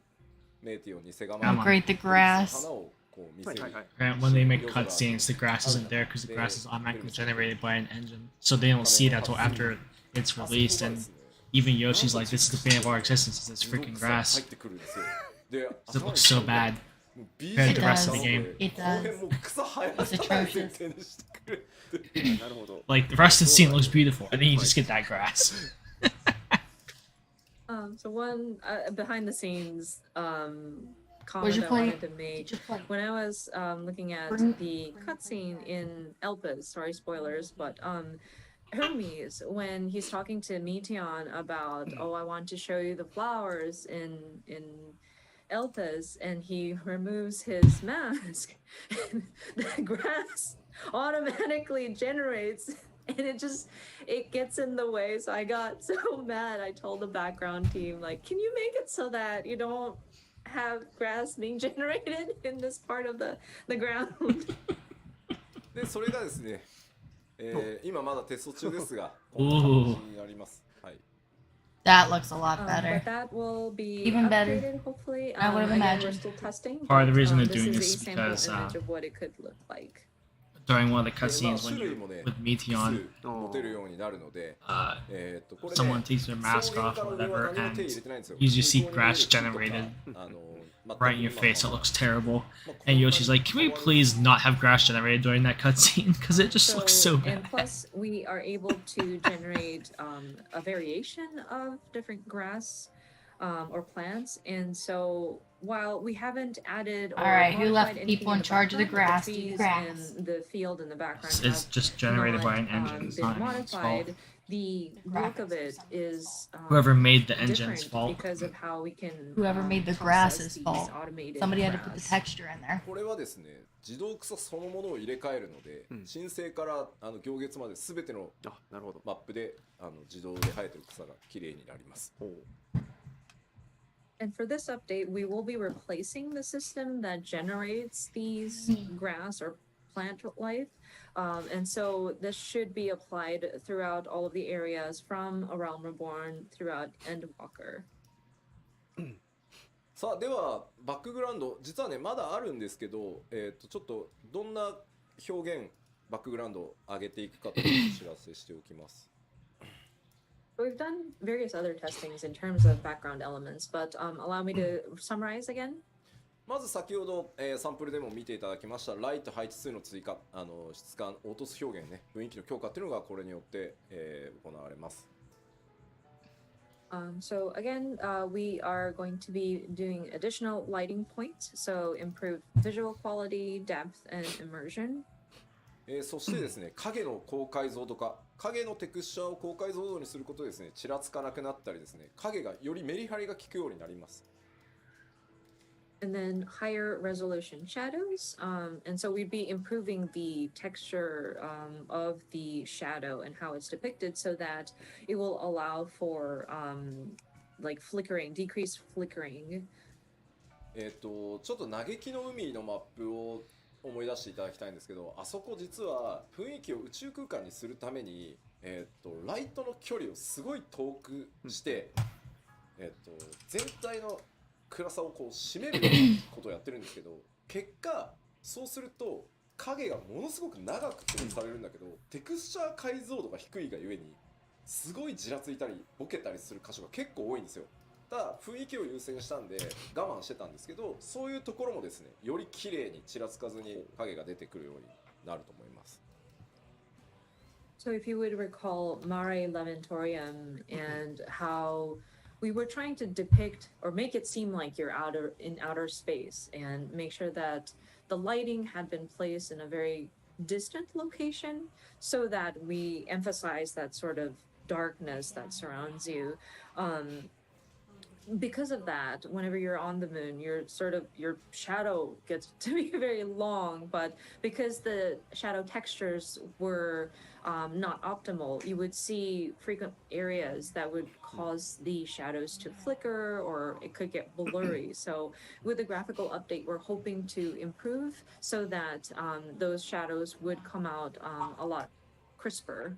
メーティオにセガマ Come on. Great, the grass. 花をこう見せる。 Grant, when they make cutscenes, the grass isn't there because the grass is automatically generated by an engine. So they don't see that until after it's released, and even Yoshi's like, this is the bane of our existence, is this freaking 入 grass. ってくるんですよ。で、 It looks so bad. もう compared to the rest of the does. game. It この does. 辺もう草生やさない前提にしてくれって。なるほど。 Like, the rest of the scene looks beautiful, and then you just get that grass. So one behind the scenes Where's comment your I plate? wanted to make. Where's your plate? When I was looking at the cutscene in Elpis, sorry spoilers, but Hermes, when he's talking to Meteon about, oh, I want to show you the flowers in Elpis, and he removes his mask, and the grass automatically generates. And it gets in the way. So I got so mad. I told the background team, like, can you make it so that you don't have grass being generated in this part of the ground? で、それがですね、今まだテスト中ですが、こ Ooh. んな感じになります。はい。 That looks a lot But better. that will be Even better. updated, hopefully. I would've again, imagined. We're still testing. Part of the but, reason they're this doing is this a is sample because, image of what it could look like. during one of the でまあ cutscenes when 種類 you're もね with 複 Meteon, 数持てるようになるので、 これ someone ね takes their 草 mask 原 off から or 上は whatever, 何も手 and 入れてないんですよ you just see 向こうに見える grass 木とか generated 全く right in your 今 face. It まま looks terrible. まあ And Yoshi's like, can we please not have grass generated during that cutscene? Because it just looks so and bad. plus we are able to generate a variation of different grass or plants, and so while we haven't added or All right, who left modified people anything in charge of the background, grass do the trees grass. and the field in the background It's have just generated by an not, engine. It's been not anyone's fault. modified. The look of Graphics it for some is Whoever made the engine's different fault. because of how we can Whoever made the process grass's these fault. automated Somebody had to put the grass. texture in there. これはですね自動草そのものを入れ替えるので、うん申請から行月まで全てのあ、なるほど。マップで自動で生えてる草が綺麗になります。ほう And for this update, we will be replacing the system that generates these grass or plant life. And so this should be applied throughout all of the areas from A Realm Reborn throughout Endwalker. さあではバックグラウンド実はねまだあるんですけど、ちょっとどんな表現バックグラウンドを上げていくかというお知らせしておきます。 We've done various other testings in terms of background elements, but allow me to summarize again. まず先ほど、サンプルでも見ていただきましたライト配置数の追加質感凹凸表現ね雰囲気の強化っていうのがこれによって、行われます。 So again, we are going to be doing additional lighting points, so improved visual quality, depth, and immersion. そしてですね影の高解像度化影のテクスチャーを高解像度にすることでですねちらつかなくなったりですね影がよりメリハリが効くようになります。 And then higher resolution shadows. And so we'd be improving the texture of the shadow and how it's depicted so that it will allow for like flickering, decreased flickering. ちょっと嘆きの海のマップを思い出していただきたいんですけどあそこ実は雰囲気を宇宙空間にするために、ライトの距離をすごい遠くして、全体の暗さをこう締めるようなことをやってるんですけど結果そうすると影がものすごく長く表示されるんだけどテクスチャー解像度が低いがゆえにすごいじらついたりボケたりする箇所が結構多いんですよ。ただ雰囲気を優先したんで我慢してたんですけどそういうところもですねより綺麗にちらつかずに影が出てくるようになると思います。 So if you would recall Mare Lamentorium and how we were trying to depict or make it seem like you're in outer space and make sure that the lighting had been placed in a very distant location so that we emphasize that sort of darkness that surrounds you. Because of that, whenever you're on the moon, your shadow gets to be very long, but because the shadow textures were not optimal, you would see frequent areas that would cause the shadows to flicker or it could get blurry. So with the graphical update, we're hoping to improve so that those shadows would come out a lot crisper.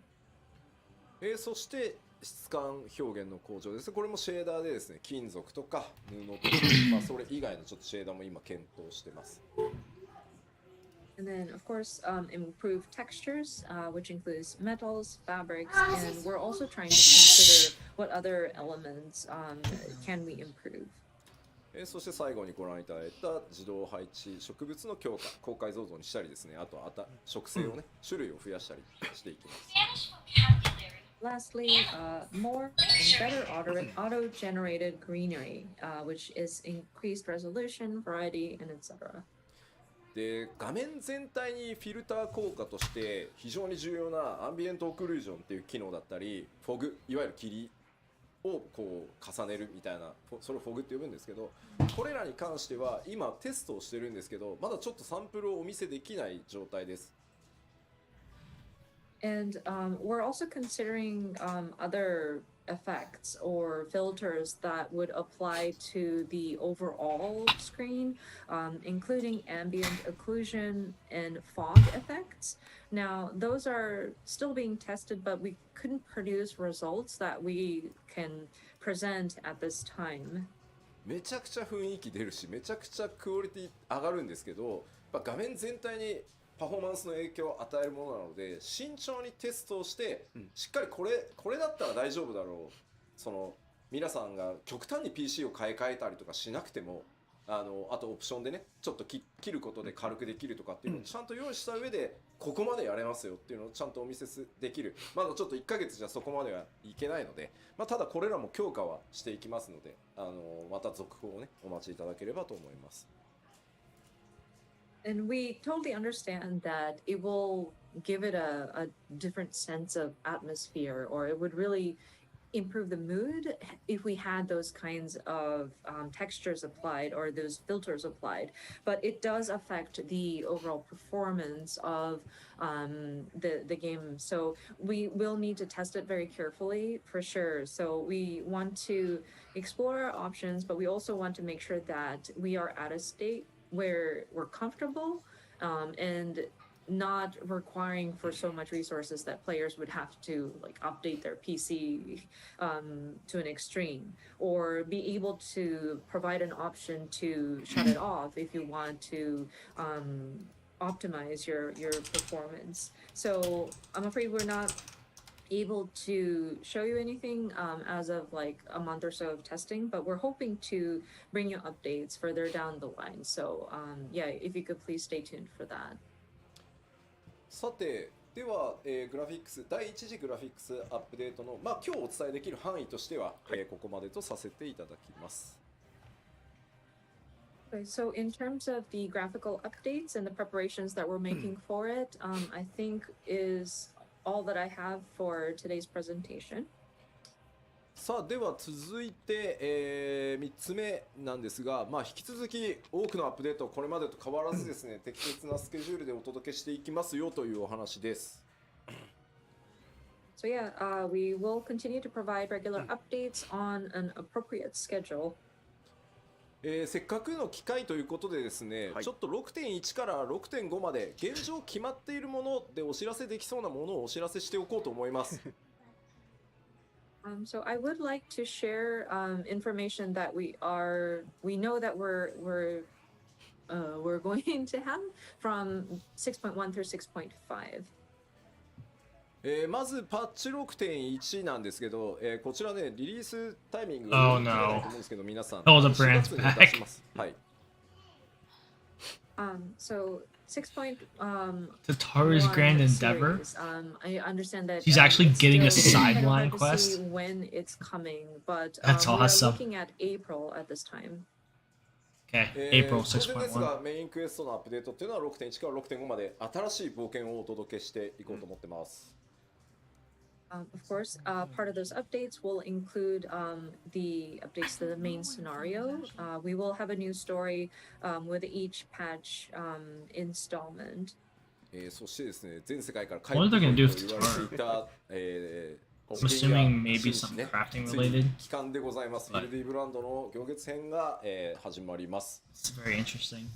そして質感表現の向上です。これもシェーダーでですね金属とか布とか、それ以外のちょっとシェーダーも今検討してます。 And then, of course, improve textures, which includes metals, fabrics, and we're also trying to consider what other elements can we improve. そして最後にご覧いただいた自動配置植物の強化高解像度にしたりですねあと植生をね種類を増やしたりしていきます。 Lastly, more and better auto-generated greenery, which is increased resolution, variety, and etc. で画面全体にフィルター効果として非常に重要なアンビエントオクルージョンっていう機能だったりフォグいわゆる霧をこう重ねるみたいなそれをフォグって呼ぶんですけどこれらに関しては今テストをしてるんですけどまだちょっとサンプルをお見せできない状態です。 And we're also considering other effects or filters that would apply to the overall screen, including ambient occlusion and fog effects. Now, those are still being tested, but we couldn't produce results that we can present at this time. めちゃくちゃ雰囲気出るしめちゃくちゃクオリティ上がるんですけど画面全体にパフォーマンスの影響を与えるものなので、慎重にテストをして、うんしっかりこれだったら大丈夫だろう、その皆さんが極端に PC を買い替えたりとかしなくても、あとオプションでねちょっと切ることで軽くできるとかっていうのをちゃんと用意した上で、ここまでやれますよっていうのをちゃんとお見せできる。まだちょっと1ヶ月じゃそこまではいけないので、まあ、ただこれらも強化はしていきますので、また続報をねお待ちいただければと思います。And we totally understand that it will give it a different sense of atmosphere, or it would really improve the mood if we had those kinds of textures applied or those filters applied. But it does affect the overall performance of the game. So we will need to test it very carefully for sure. So we want to explore our options, but we also want to make sure that we are at a state where we're comfortable and not requiring for so much resources that players would have to like update their PC to an extreme, or be able to provide an option to shut it off if you want to optimize your performance. So I'm afraid we're not able to show you anything as of like a month or so of testing, but we're hoping to bring you updates further down the line. So yeah, if you could please stay tuned for that. さてでは、グラフィックス第1次グラフィックスアップデートの、まあ、今日お伝えできる範囲としては、ここまでとさせていただきます。Okay, so in terms of the graphical updates and the preparations that we're making for it, I think is all that I have for today's presentation. さあでは続いて、3つ目なんですが、まあ、引き続き多くのアップデートこれまでと変わらずですね適切なスケジュールでお届けしていきますよというお話です。So yeah, we will continue to provide regular updates on an appropriate schedule. せっかくの機会ということでですね、ちょっと 6.1 から 6.5 まで現状決まっているものでお知らせできそうなものをお知らせしておこうと思います。So I would like to share information that we know that we're going to have from 6.1 through 6.5. まずパッチ 6.1 なんですけど、こちらねリリースタイミング Oh 決めない no. と思うんですけど、皆さん Oh, the 4 brand's 月に出します。はい。So 6. Tataru's Grand Endeavor? I understand that She's actually it's getting a still kind of sideline hard to quest? see when it's coming, but That's we are awesome. looking at April at this time. Okay, April 当然ですが 6.1. メインクエストのアップデートっていうのは 6.1 から 6.5 まで新しい冒険をお届けしていこうと思ってます。Of course, part of those updates will include the updates to the main scenario. We will have a new story with each patch installment. そしてですね、全世界から帰 What って are く they る gonna do と with 言われていた、 I'm assuming maybe some crafting ついに related. 期間でございます。フィルディブランドの行月編が、始まります。It's very interesting.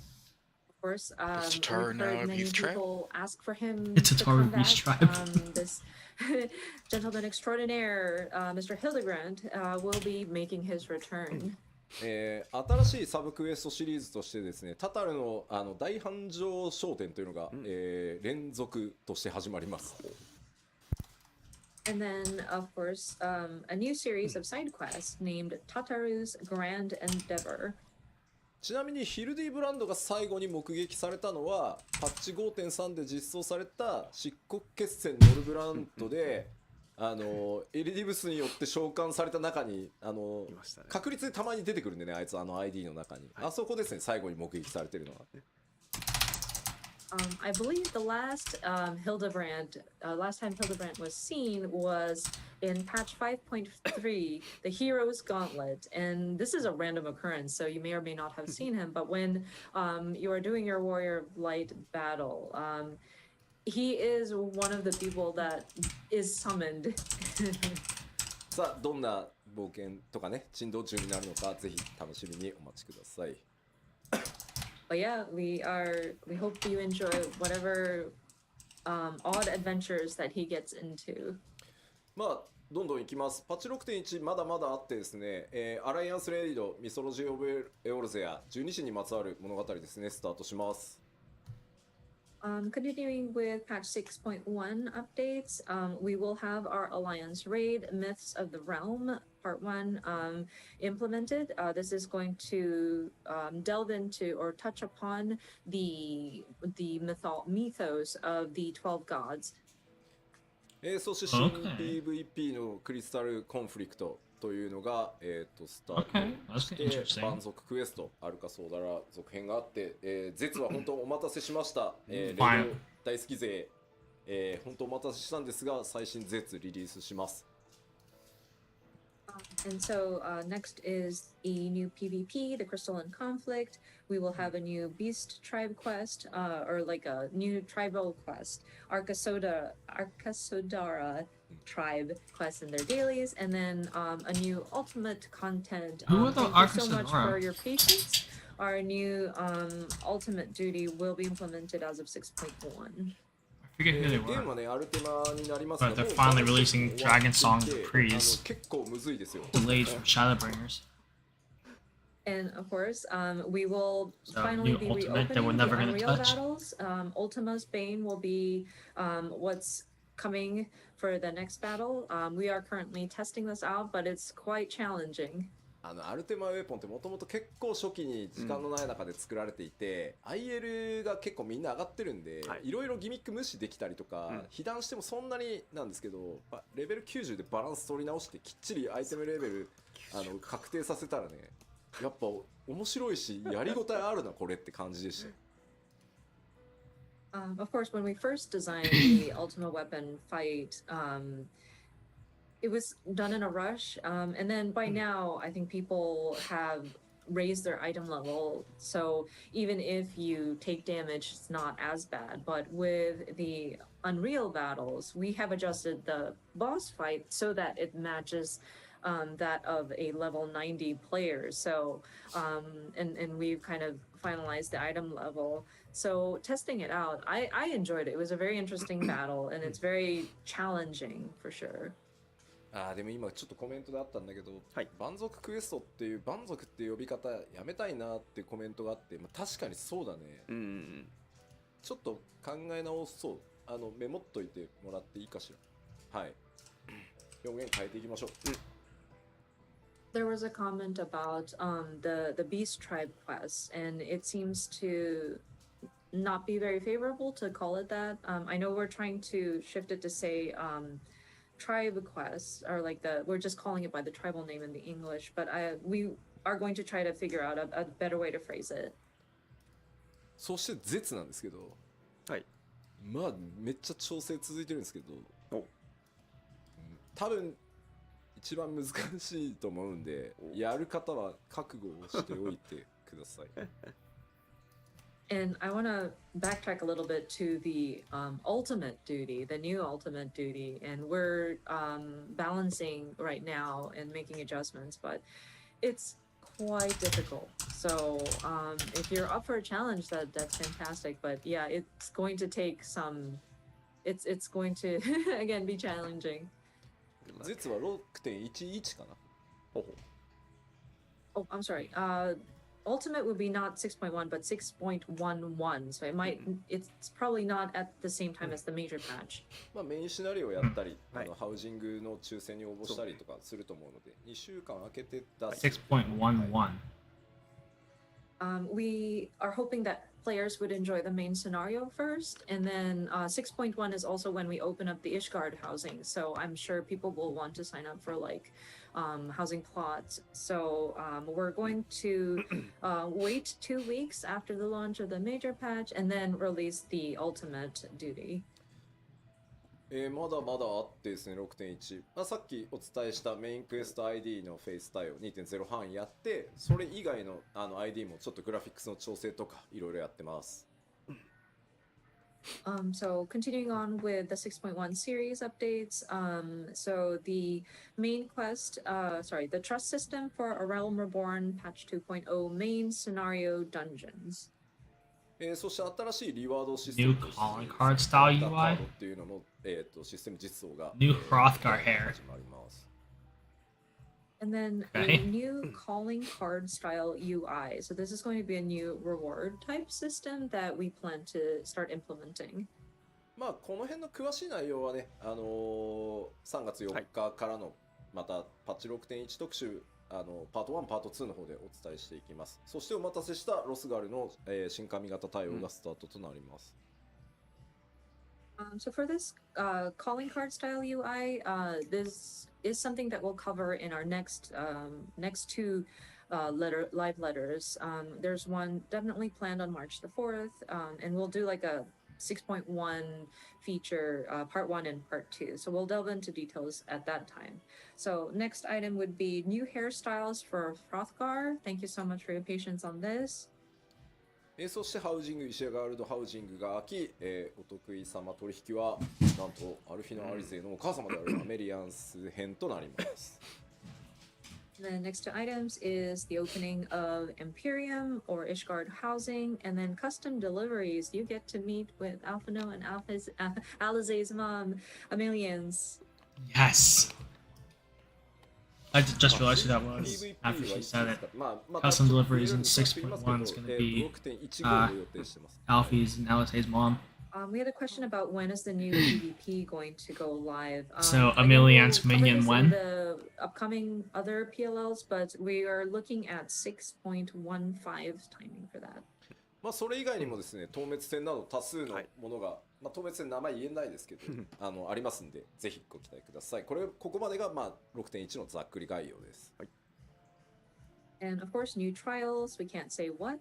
Of course, Does we've Tataru know heard of many Youth Tribe? people ask for him It's to come back. Tataru's tribe. This gentleman extraordinaire, Mr. Hildegrand, will be making his return. 新しいサブクエストシリーズとしてですね、タタルの大繁盛商店というのが、連続として始まります。And then, of course, a new series of side quests named Tataru's Grand Endeavor. ちなみにヒルディブランドが最後に目撃されたのはパッチ 5.3 で実装された漆黒決戦ノルブランドでエリディブスによって召喚された中に確率でたまに出てくるんでね、あいつID の中に、あそこですね、最後に目撃されてるのは。I believe the last last time Hildebrand was seen was in patch 5.3, the Hero's Gauntlet, and this is a random occurrence, so you may or may not have seen him. But when you are doing your Warrior of Light battle, he is one of the people that is summoned. さあどんな冒険とかね、珍道中になるのか、ぜひ楽しみにお待ちください。But yeah, we hope you enjoy whatever odd adventures that he gets into. まあどんどんいきます。パッチ 6.1 まだまだあってですね、アライアンスレイドミソロジー・オブ・エオルゼア12神にまつわる物語ですね、スタートします。Continuing with patch 6.1 updates, we will have our Alliance Raid Myths of the Realm Part 1 implemented. This is going to delve into or touch upon the mythos of the 12 gods. そして新 PVP のクリスタルコンフリクトというのが、スタートして、蛮族クエストアルカソーダラ続編があって、ゼツは本当お待たせしました、レディオ大好き勢、本当お待たせしたんですが最新ゼツリリースします。And so next is a new PvP, the Crystalline Conflict. We will have a new Beast Tribe quest, or like a new tribal quest, Arkasodara Tribe quest in their dailies, and then a new ultimate content. Thank you so much for your patience. Our new ultimate duty will be implemented as of 6.1. I forget who they were. But they're finally releasing Dragon Song Reprise. Delayed from Shadowbringers. And of course, we will So, finally new be ultimate that we're reopening never the gonna Unreal touch. battles. Ultima's Bane will be what's coming for the next battle. We are currently testing this out, but it's quite challenging. アルテマウェポンってもともと結構初期に時間のない中で作られていて、IL が結構みんな上がってるんで、いろいろギミック無視できたりとか、被弾してもそんなになんですけど、レベル90でバランス取り直してきっちりアイテムレベル確定させたらね、やっぱ面白いしやりごたえあるなこれって感じでした。Of course, when we first designed the Ultima Weapon fight, it was done in a rush, and then by now I think people have raised their item level, so even if you take damage it's not as bad. But with the Unreal battles we have adjusted the boss fight so that it matches that of a level 90 player, so and we've kind of finalized the item level. So testing it out, I enjoyed it. It was a very interesting battle and it's very challenging for sure. でも今ちょっとコメントであったんだけど、蛮族クエストっていう蛮族って呼び方やめたいなっていうコメントがあって、確かにそうだね、ちょっと考え直そう。メモっといてもらっていいかしら。はい、表現変えていきましょう。There was a comment about the Beast Tribe quest, and it seems to not be very favorable to call it that. I know we're trying to shift it to say tribe quests, or like we're just calling it by the tribal name in the English, but we are going to try to figure out a better way to phrase it. そして絶なんですけど、めっちゃ調整続いてるんですけど、多分一番難しいと思うんで、やる方は覚悟をしておいてください。And I want to backtrack a little bit to the ultimate duty, the new ultimate duty, and we're balancing right now and making adjustments, but it's quite difficult. So if you're up for a challenge, that's fantastic. But yeah, it's going to take some. It's going to again be challenging. 実は 6.11 かな。Oh, I'm sorry. Ultimate would be not 6.1 but 6.11, so it's probably not at the same time as the major patch. メインシナリオやったり、ハウジングの抽選に応募したりとかすると思うので、2週間空けて出す。6.11. We are hoping that players would enjoy the main scenario first, and then 6.1 is also when we open up the Ishgard housing, so I'm sure people will want to sign up for like housing plots. So we're going to wait 2 weeks after the launch of the major patch and then release the ultimate duty. まだまだあってですね、6.1、さっきお伝えしたメインクエスト ID のフェイス対応 2.0 半やって、それ以外のID もちょっとグラフィックスの調整とかいろいろやってます。So continuing on with the 6.1 series updates, so the main quest, the trust system for A Realm Reborn patch 2.0 main scenario dungeons. そして新しいリワードシステム New calling card style UI っていうのの、システム実装が New Hrothgar hair. 始まります。And then Okay. a new calling card style UI. So this is going to be a new reward type system that we plan to start implementing. まあこの辺の詳しい内容はね、3月4日からのまたパッチ 6.1 特集パート1パート2の方でお伝えしていきます。そしてお待たせしたロスガルの、新髪型対応がスタートとなります。So for this calling card style UI, this is something that we'll cover in our next two live letters. There's one definitely planned on March the 4th, and we'll do like a 6.1 feature, part 1 and part 2. So we'll delve into details at that time. So next item would be new hairstyles for Frothgar. Thank you so much for your patience on this. そしてハウジング、イシアガールドハウジングが開き、お得意様取引はなんとアルフィノ・アリゼのお母様であるアメリアンス編となります。The next two items is the opening of Imperium or Ishgard housing, and then custom deliveries. You get to meet with Alphino and Alizé's mom, Amelians. Yes. I just realized who that was after she said it. Custom deliveries in 6.1 is going to be Alfie's and Alice's mom. We had a question about when is the new PvP going to go live. So again, Amelian's we'll cover minion this in when? the upcoming other PLLs, but we are looking at 6.15 timing for that. まあそれ以外にもですね、透滅戦など多数のものが、まあ透滅戦名前言えないですけど、ありますんで、ぜひご期待ください。ここまでがまあ 6.1 のざっくり概要です。はい。And of course, new trials, we can't say what,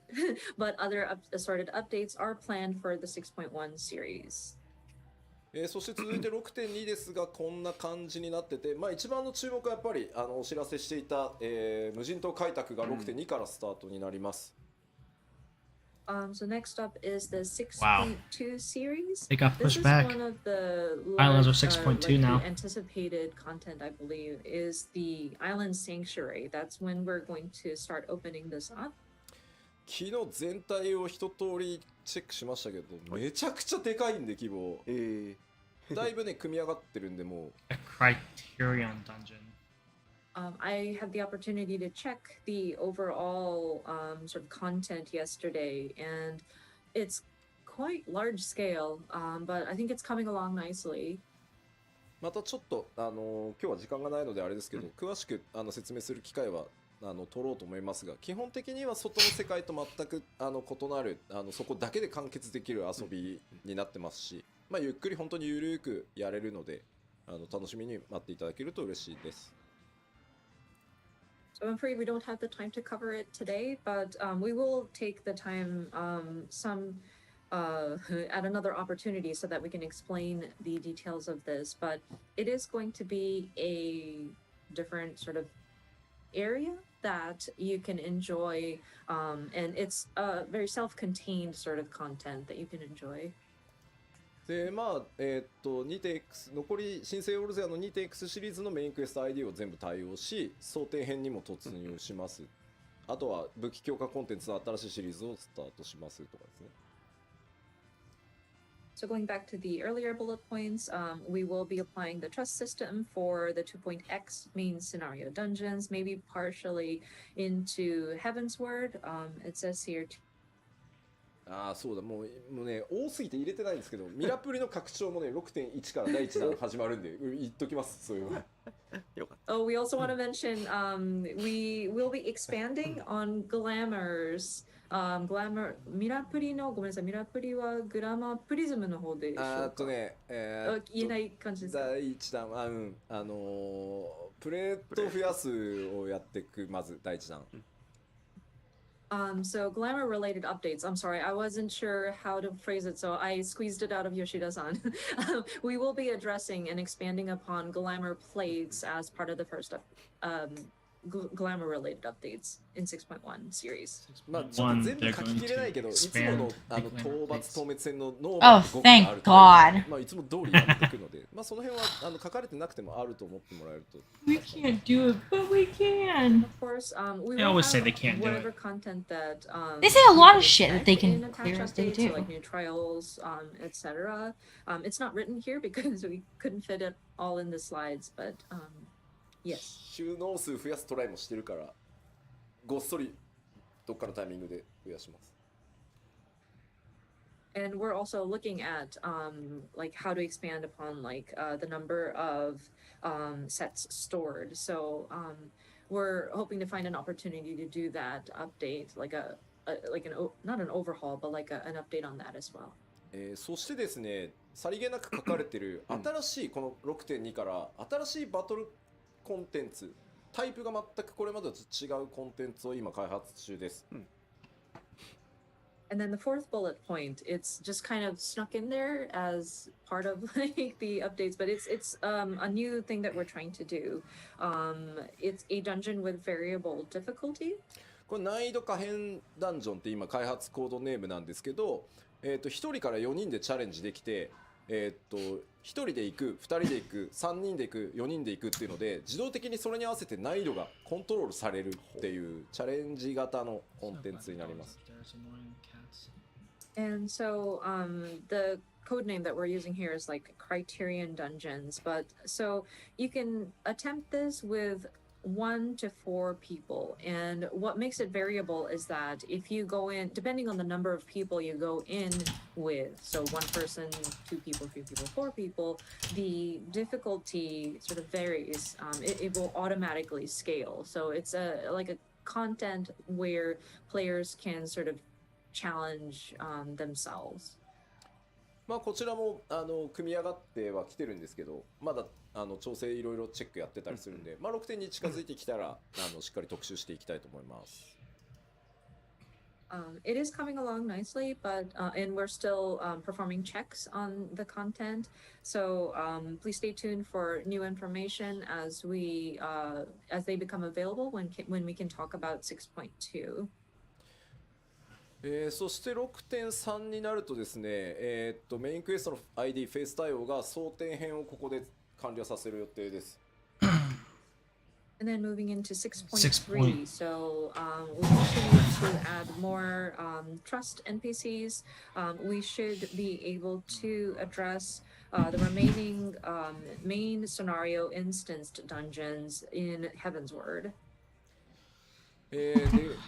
but other assorted updates are planned for the 6.1 series. そして続いて 6.2 ですがこんな感じになってて、まあ、一番の注目はやっぱりお知らせしていた、無人島開拓が 6.2 からスタートになります。So next up is the 6.2 series. It got pushed this back. Is one of the Islands are 6.2 now. Anticipated content, I believe, is the Island Sanctuary. That's when we're going to start opening this up. 昨日全体を一通りチェックしましたけど、めちゃくちゃでかいんで規模。だいぶね組み上がってるんでもう。A Criterion dungeon. I had the opportunity to check the overall sort of content yesterday, and it's quite large scale, but I think it's coming along nicely. またちょっと今日は時間がないのであれですけど、詳しく説明する機会は取ろうと思いますが、基本的には外の世界と全く異なるそこだけで完結できる遊びになってますし、まあゆっくり本当にゆるくやれるので楽しみに待っていただけると嬉しいです。So I'm afraid we don't have the time to cover it today, but we will take the time at another opportunity so that we can explain the details of this. But it is going to be a different sort of area that you can enjoy, and it's a very self-contained sort of content that you can enjoy. でまあ2.x 残り新生オルゼアの 2.x シリーズのメインクエスト ID を全部対応し、想定編にも突入します。あとは武器強化コンテンツの新しいシリーズをスタートしますとかですね。So going back to the earlier bullet points, we will be applying the trust system for the 2.x main scenario dungeons, maybe partially into Heavensward. It says here. ああそうだもうね多すぎて入れてないんですけど、ミラプリの拡張もね 6.1 から第1弾始まるんで言っときます。そういうの。Oh, we also want to mention we will be expanding on glamours. Glamour ミラプリのごめんなさい、ミラプリはグラマープリズムの方でしょうか。ね言えない感じですか。第1弾はプレート増やすをやっていくまず第1弾。So glamour related updates. I'm sorry, I wasn't sure how to phrase it, so I squeezed it out of Yoshida-san. We will be addressing and expanding upon glamour plates as part of the first glamour related updates in 6.1 series. まあちょっと全部書ききれないけど、いつもの討伐討滅戦のノーマル5があると、まあいつも通りやっていくので、まあその辺は書かれてなくてもあると思ってもらえると。We can't do it, but we can. Of course, we They always say they can't do whatever it. content that They say a lot of shit that they can clear if they do. So like new trials, etc. It's not written here because we couldn't fit it all in the slides, but Yes. 収納数増やすトライもしてるから、ごっそりどっかのタイミングで増やします。And we're also looking at like how to expand upon like the number of sets stored. So we're hoping to find an opportunity to do that update, like not an overhaul, but like an update on that as well. そしてですね、さりげなく書かれてる新しいこの 6.2 から新しいバトルコンテンツ、タイプが全くこれまでと違うコンテンツを今開発中です。And then the fourth bullet point, it's just kind of snuck in there as part of like the updates, but it's a new thing that we're trying to do. It's a dungeon with variable difficulty. これ難易度可変ダンジョンって今開発コードネームなんですけど、1人から4人でチャレンジできて、1人で行く、2人で行く、3人で行く、4人で行くっていうので、自動的にそれに合わせて難易度がコントロールされるっていうチャレンジ型のコンテンツになります。And so the code name that we're using here is like Criterion Dungeons, but so you can attempt this with 1 to 4 people, and what makes it variable is that if you go in, depending on the number of people you go in with, so 1 person, 2 people, 3 people, 4 people, the difficulty sort of varies. It will automatically scale, so it's like a content where players can sort of challenge themselves. まあこちらも組み上がってはきてるんですけど、まだ調整いろいろチェックやってたりするんで、まあ 6.2 に近づいてきたらしっかり特集していきたいと思います。It is coming along nicely, but and we're still performing checks on the content. So please stay tuned for new information as they become available when we can talk about 6.2. そして 6.3 になるとですね、メインクエストの ID フェイス対応が争点編をここで完了させる予定です。And then moving into 6.3, so we continue to add more trust NPCs. We should be able to address the remaining main scenario instanced dungeons in Heaven's Word.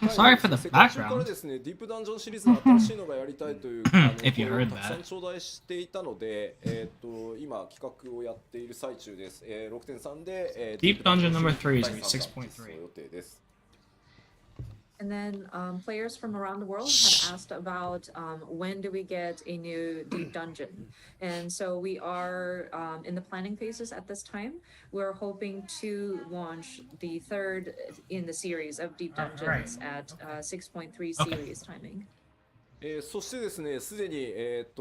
Sorry for the 世界中から background. ですね、ディープダンジョンシリーズの新しいのがやりたいという If you heard たくさん that. 頂戴していたので、今企画をやっている最中です。6.3 で、Deep Dungeon number 3 is 第 gonna be 3弾 6.3. 予定です。And then players from around the world have asked about when do we get a new deep dungeon? And so we are in the planning phases at this time. We're hoping to launch the third in the series of deep dungeons at 6.3 series timing. そしてですね、すでに、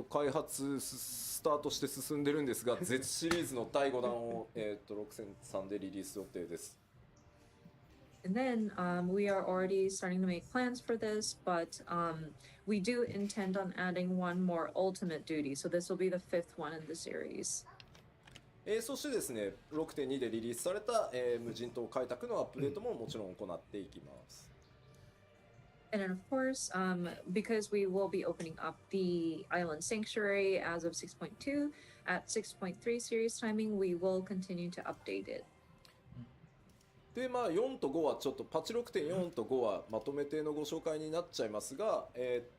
開発スタートして進んでるんですが、Z シリーズの第5弾を、6.3でリリース予定です。And then we are already starting to make plans for this, but we do intend on adding one more ultimate duty. So this will be the 5th one in the series. そしてですね、6.2 でリリースされた、無人島開拓のアップデートももちろん行っていきます。And then of course, because we will be opening up the Island Sanctuary as of 6.2, at 6.3 series timing, we will continue to update it. でまあ、4と5はちょっとパッチ 6.4 と5はまとめてのご紹介になっちゃいますが、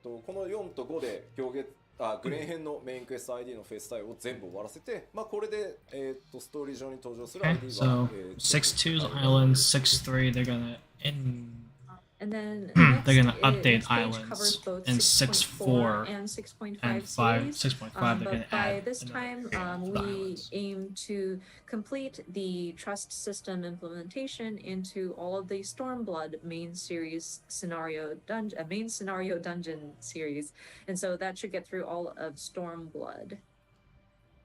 この4と5でグレン編のメインクエスト ID のフェイス対応を全部終わらせて、まあ、これで、ストーリー上に登場する ID が、 So 6.2's islands, 6.3 they're gonna end. And then They're gonna next, update each page islands covers both in 6.4 6.4 and 6.5 and 6.5 they're gonna but by add this another time, the we islands. aim to complete the trust system implementation into all of the Stormblood main scenario dungeon series, and so that should get through all of Stormblood.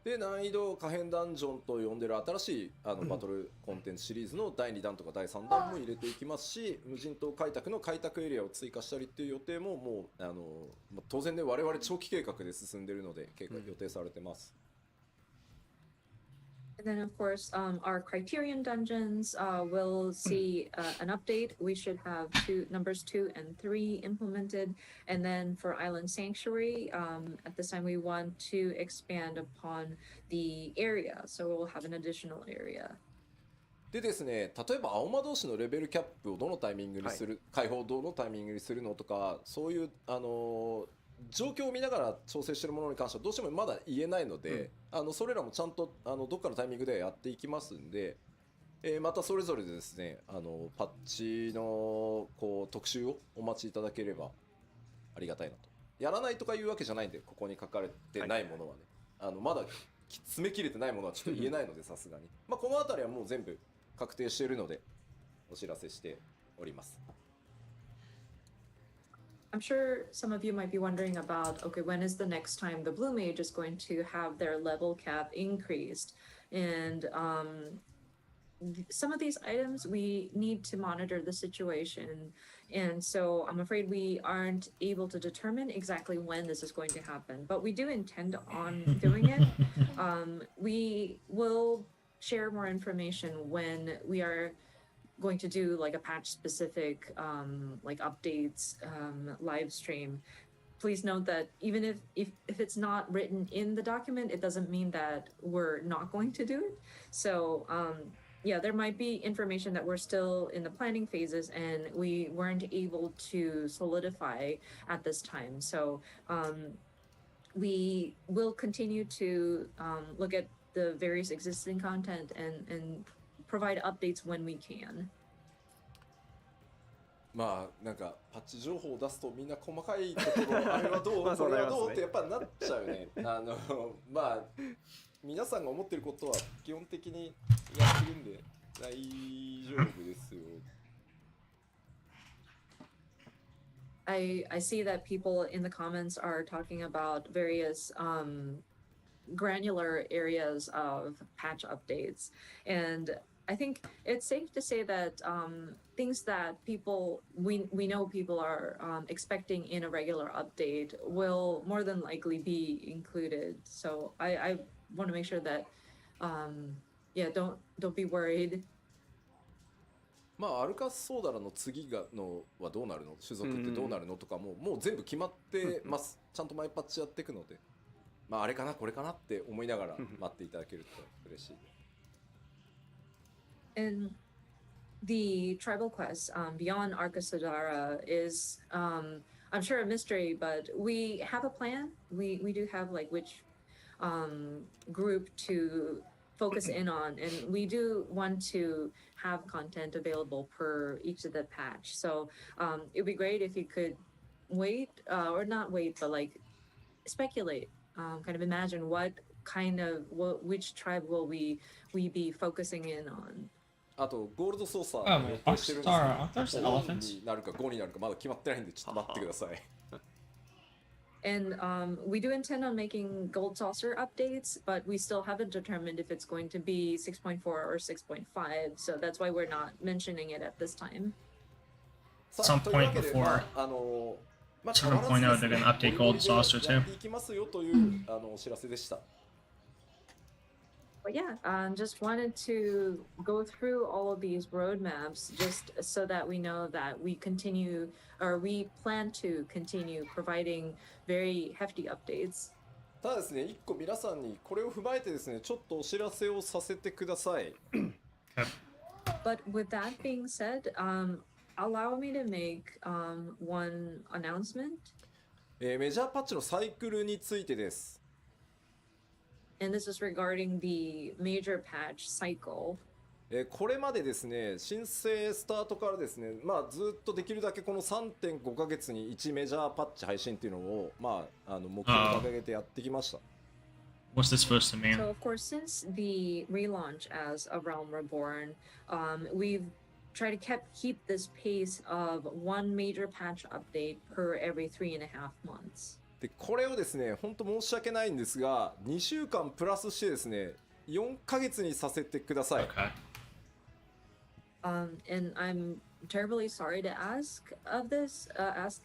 で難易度可変ダンジョンと呼んでる新しいバトルコンテンツシリーズの第2弾とか第3弾も入れていきますし、無人島開拓の開拓エリアを追加したりっていう予定ももう当然ね、我々長期計画で進んでいるので予定されてます。And then, of course, our Criterion dungeons will see an update. We should have numbers 2 and 3 implemented. And then for Island Sanctuary, at this time, we want to expand upon the area. So we'll have an additional area. でですね、例えば青魔同士のレベルキャップをどのタイミングにする、解放をどのタイミングにするのとか、そういう状況を見ながら調整しているものに関してはどうしてもまだ言えないので、それらもちゃんとどっかのタイミングでやっていきますんで、またそれぞれでですね、パッチのこう特集をお待ちいただければありがたいなと。やらないとかいうわけじゃないんで、ここに書かれてないものはね、まだ詰め切れてないものはちょっと言えないので、さすがに。まあこの辺りはもう全部確定しているのでお知らせしております。I'm sure some of you might be wondering about, okay, when is the next time the Blue Mage is going to have their level cap increased? And some of these items we need to monitor the situation, and so I'm afraid we aren't able to determine exactly when this is going to happen, but we do intend on doing it. We will share more information when we are going to do like a patch specific like updates live stream. Please note that even if it's not written in the document, it doesn't mean that we're not going to do it. So yeah, there might be information that we're still in the planning phases and we weren't able to solidify at this time. So we will continue to look at the various existing content and provide updates when we can. まあなんかパッチ情報を出すとみんな細かいところあれはどうこれはどうってやっぱなっちゃうね。まあ皆さんが思ってることは基本的にやってるんで大丈夫ですよ。I see that people in the comments are talking about various granular areas of patch updates, and I think it's safe to say that things that we know people are expecting in a regular update will more than likely be included. So I want to make sure that yeah, don't be worried. まあアルカスソーダラの次のはどうなるの、種族ってどうなるのとかもう全部決まってます。ちゃんと毎パッチやっていくので、まああれかなこれかなって思いながら待っていただけると嬉しい。And the tribal quest beyond Arkasodara is I'm sure a mystery, but we have a plan. We do have like which group to focus in on, and we do want to have content available per each of the patch. So it'd be great if you could wait or not wait, but like speculate, kind of imagine which tribe will we be focusing in on. あとゴールドソーサー予定してるんですけど、4になるか5になるかまだ決まってないんでちょっと待ってください。And we do intend on making Gold Saucer updates, but we still haven't determined if it's going to be 6.4 or 6.5, so that's why we're not mentioning it at this time. Some point before 7.0, they're going to update Gold Saucer too. いきますよというお知らせでした。But yeah, just wanted to go through all of these roadmaps just so that we know that we plan to continue providing very hefty updates. ただですね、一個皆さんにこれを踏まえてですね、ちょっとお知らせをさせてください。But with that being said, allow me to make one announcement. メジャーパッチのサイクルについてです。And this is regarding the major patch cycle. これまでですね、申請スタートからですね、まあずっとできるだけこの 3.5 ヶ月に1メジャーパッチ配信っていうのをまあ目標に掲げてやってきました。What's this supposed to mean? So of course, since the relaunch as A Realm Reborn, we've tried to keep this pace of one major patch update per every 3.5 months. でこれをですね、本当申し訳ないんですが、2週間プラスしてですね、4ヶ月にさせてください。Okay. And I'm terribly sorry to ask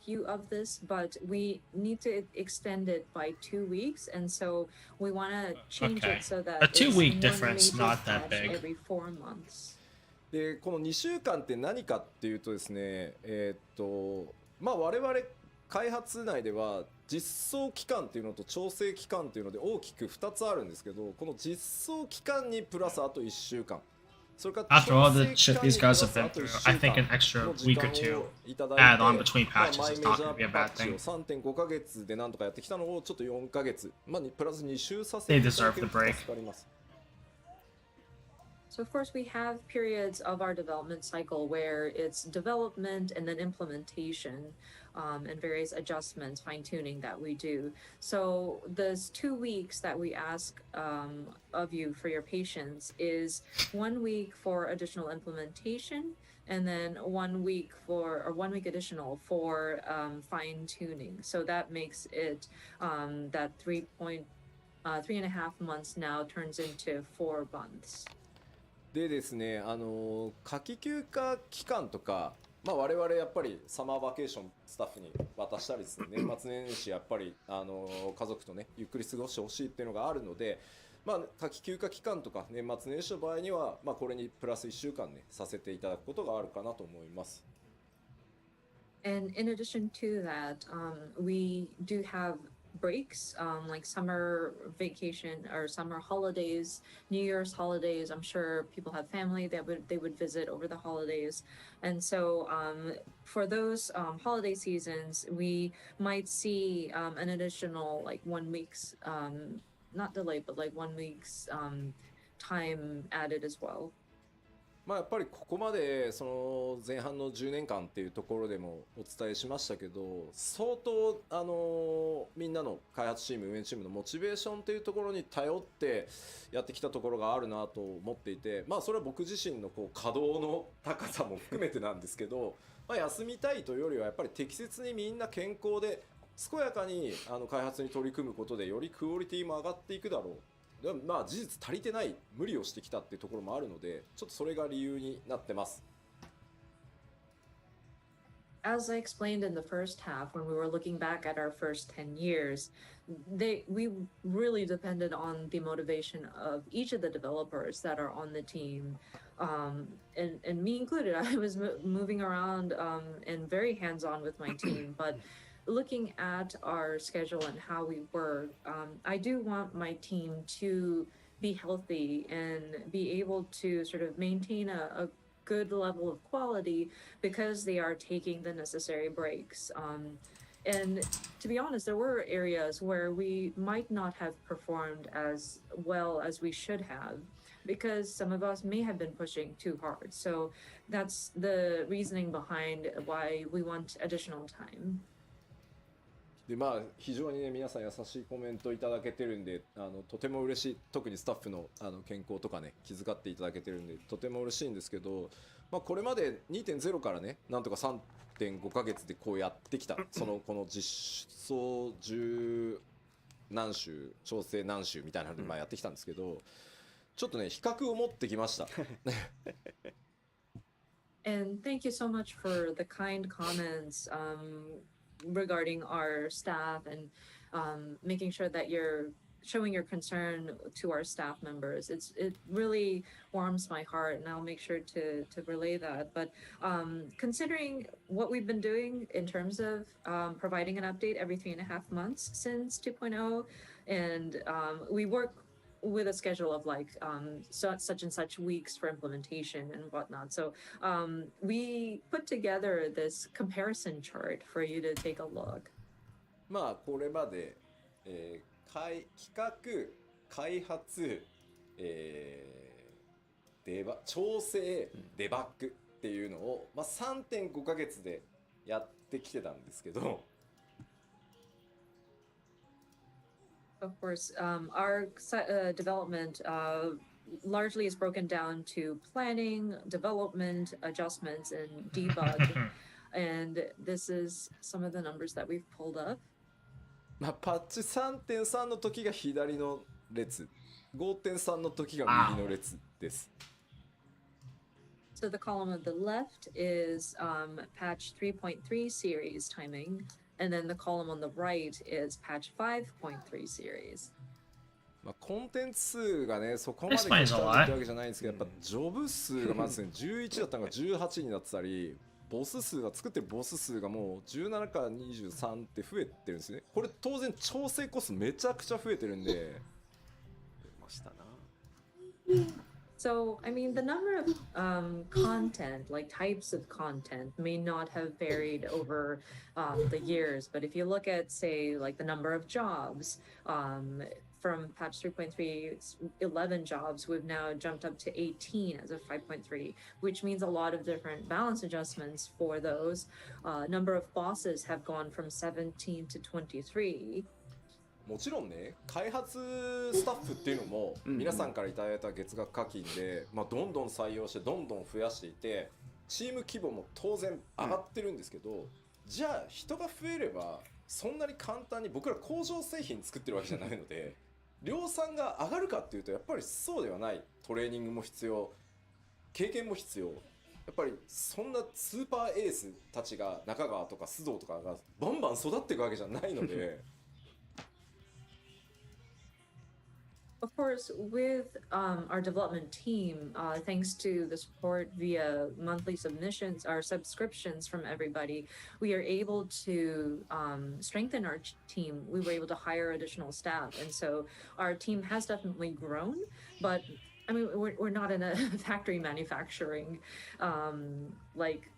you of this, but we need to extend it by 2 weeks, and so we want to change Okay. it so that A 2-week it's one difference, major not that patch big. every 4 months. でこの2週間って何かっていうとですね、まあ我々開発内では実装期間っていうのと調整期間っていうので大きく2つあるんですけど、この実装期間にプラスあと1週間それから After all the 調整 shit 期間 these に guys プ have ラス been あと through, 1 I 週 think 間 an extra の時 week 間 or two をいただい add て、 on between まあ patches マイ is メ not ジャ going to be a ーパ bad ッチ thing. を 3.5 ヶ月でなんとかやってきたのをちょっと4ヶ月、まあ、プラス2週させ They ていただ deserve け the ると break. 助かります。 So of course we have periods of our development cycle where it's development and then implementation, and various adjustments, fine tuning that we do. So those 2 weeks that we ask of you for your patience is 1 week for additional implementation, and then 1 week or 1 week additional for fine tuning. So that makes it that 3.5 months now turns into 4 months. でですね、夏季休暇期間とか、まあ、我々やっぱりサマーバケーションスタッフに渡したりですね、年末年始やっぱり家族とねゆっくり過ごしてほしいっていうのがあるので、まあ、夏季休暇期間とか年末年始の場合には、まあ、これにプラス1週間ねさせていただくことがあるかなと思います。 And in addition to that, we do have breaks, like summer vacation or summer holidays, New Year's holidays. I'm sure people have family that they would visit over the holidays, and so for those holiday seasons, we might see an additional like 1 week's not delay, but like 1 week's time added as well. まあやっぱりここまでその前半の10年間っていうところでもお伝えしましたけど、相当みんなの開発チーム運営チームのモチベーションというところに頼ってやってきたところがあるなと思っていて、まあそれは僕自身のこう稼働の高さも含めてなんですけど、まあ休みたいというよりはやっぱり適切にみんな健康で健やかに開発に取り組むことでよりクオリティも上がっていくだろう。でもまあ事実足りてない無理をしてきたっていうところもあるので、ちょっとそれが理由になってます。 As I explained in the first half, when we were looking back at our first 10 years, we really depended on the motivation of each of the developers that are on the team, and me included. I was moving around and very hands-on with my team, but looking at our schedule and how we work, I do want my team to be healthy and be able to sort of maintain a good level of quality because they are taking the necessary breaks. And to be honest, there were areas where we might not have performed as well as we should have because some of us may have been pushing too hard. So that's the reasoning behind why we want additional time. でまあ非常にね皆さん優しいコメントいただけてるんで、とても嬉しい。特にスタッフの健康とかね気遣っていただけてるんでとても嬉しいんですけど、まあこれまで 2.0 からねなんとか 3.5 ヶ月でこうやってきたこの実装10何週調整何週みたいなのでまあやってきたんですけど、ちょっとね比較を持ってきました。And thank you so much for the kind comments regarding our staff and making sure that you're showing your concern to our staff members. It really warms my heart, and I'll make sure to relay that. But considering what we've been doing in terms of providing an update every 3.5 months since 2.0, and we work with a schedule of like such and such weeks for implementation and whatnot. So we put together this comparison chart for you to take a look. まあこれまで、企画、開発、調整、デバッグっていうのを、まあ、3.5 ヶ月でやってきてたんですけど。Of course, our development largely is broken down to planning, development, adjustments, and debug. And this is some of the numbers that we've pulled up. まあパッチ 3.3 の時が左の列、5.3 の時が右の列です。So the column on the left is patch 3.3 series timing. And then the column on the right is patch 5.3 series. まあコンテンツ数がねそこまで極端にってわけじゃないんですけど、やっぱジョブ数がまずね11だったのが18になってたり、ボス数が作ってるボス数がもう17から23って増えてるんですね。これ当然調整コストめちゃくちゃ増えてるんで。出ましたな。So, I mean, the number of content, like types of content, may not have varied over the years. But if you look at, say, like the number of jobs, from patch 3.3, it's 11 jobs, we've now jumped up to 18 as of 5.3, which means a lot of different balance adjustments for those. Number of bosses have gone from 17 to 23. もちろんね、開発スタッフっていうのも皆さんからいただいた月額課金で、まあ、どんどん採用してどんどん増やしていて、チーム規模も当然上がってるんですけど、じゃあ人が増えればそんなに簡単に僕ら工場製品作ってるわけじゃないので量産が上がるかっていうとやっぱりそうではない。トレーニングも必要、経験も必要。やっぱりそんなスーパーエースたちが中川とか須藤とかがバンバン育っていくわけじゃないのでOf course, with our development team, thanks to the support via monthly submissions or subscriptions from everybody, we are able to strengthen our team. We were able to hire additional staff. And so our team has definitely grown, but I mean, we're not in a factory manufacturing, like,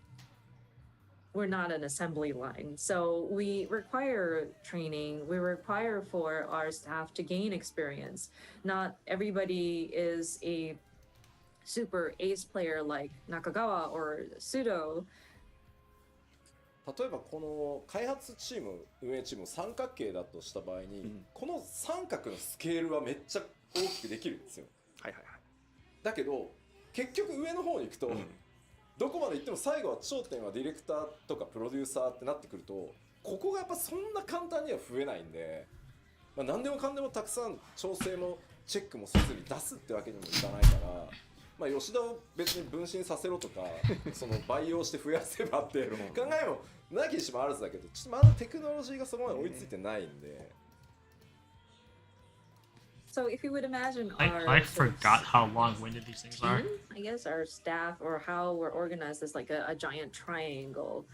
we're not an assembly line. So we require training. We require for our staff to gain experience. Not everybody is a super ace player like Nakagawa or Sudo. 例えばこの開発チーム運営チーム三角形だとした場合に、この三角のスケールはめっちゃ大きくできるんですよ。はいはいはい。だけど結局上の方に行くと、どこまで行っても最後は頂点はディレクターとかプロデューサーってなってくると、ここがやっぱそんな簡単には増えないんで、まあ、何でもかんでもたくさん調整もチェックもせずに出すってわけにもいかないから、まあ、吉田を別に分身させろとかその培養して増やせばって考えもなきにしもあらずだけど、ちょっとまだテクノロジーがそこまで追いついてないんで。So if you would imagine I forgot how long-winded these things are. I guess our staff or how we're organized is like a giant triangle.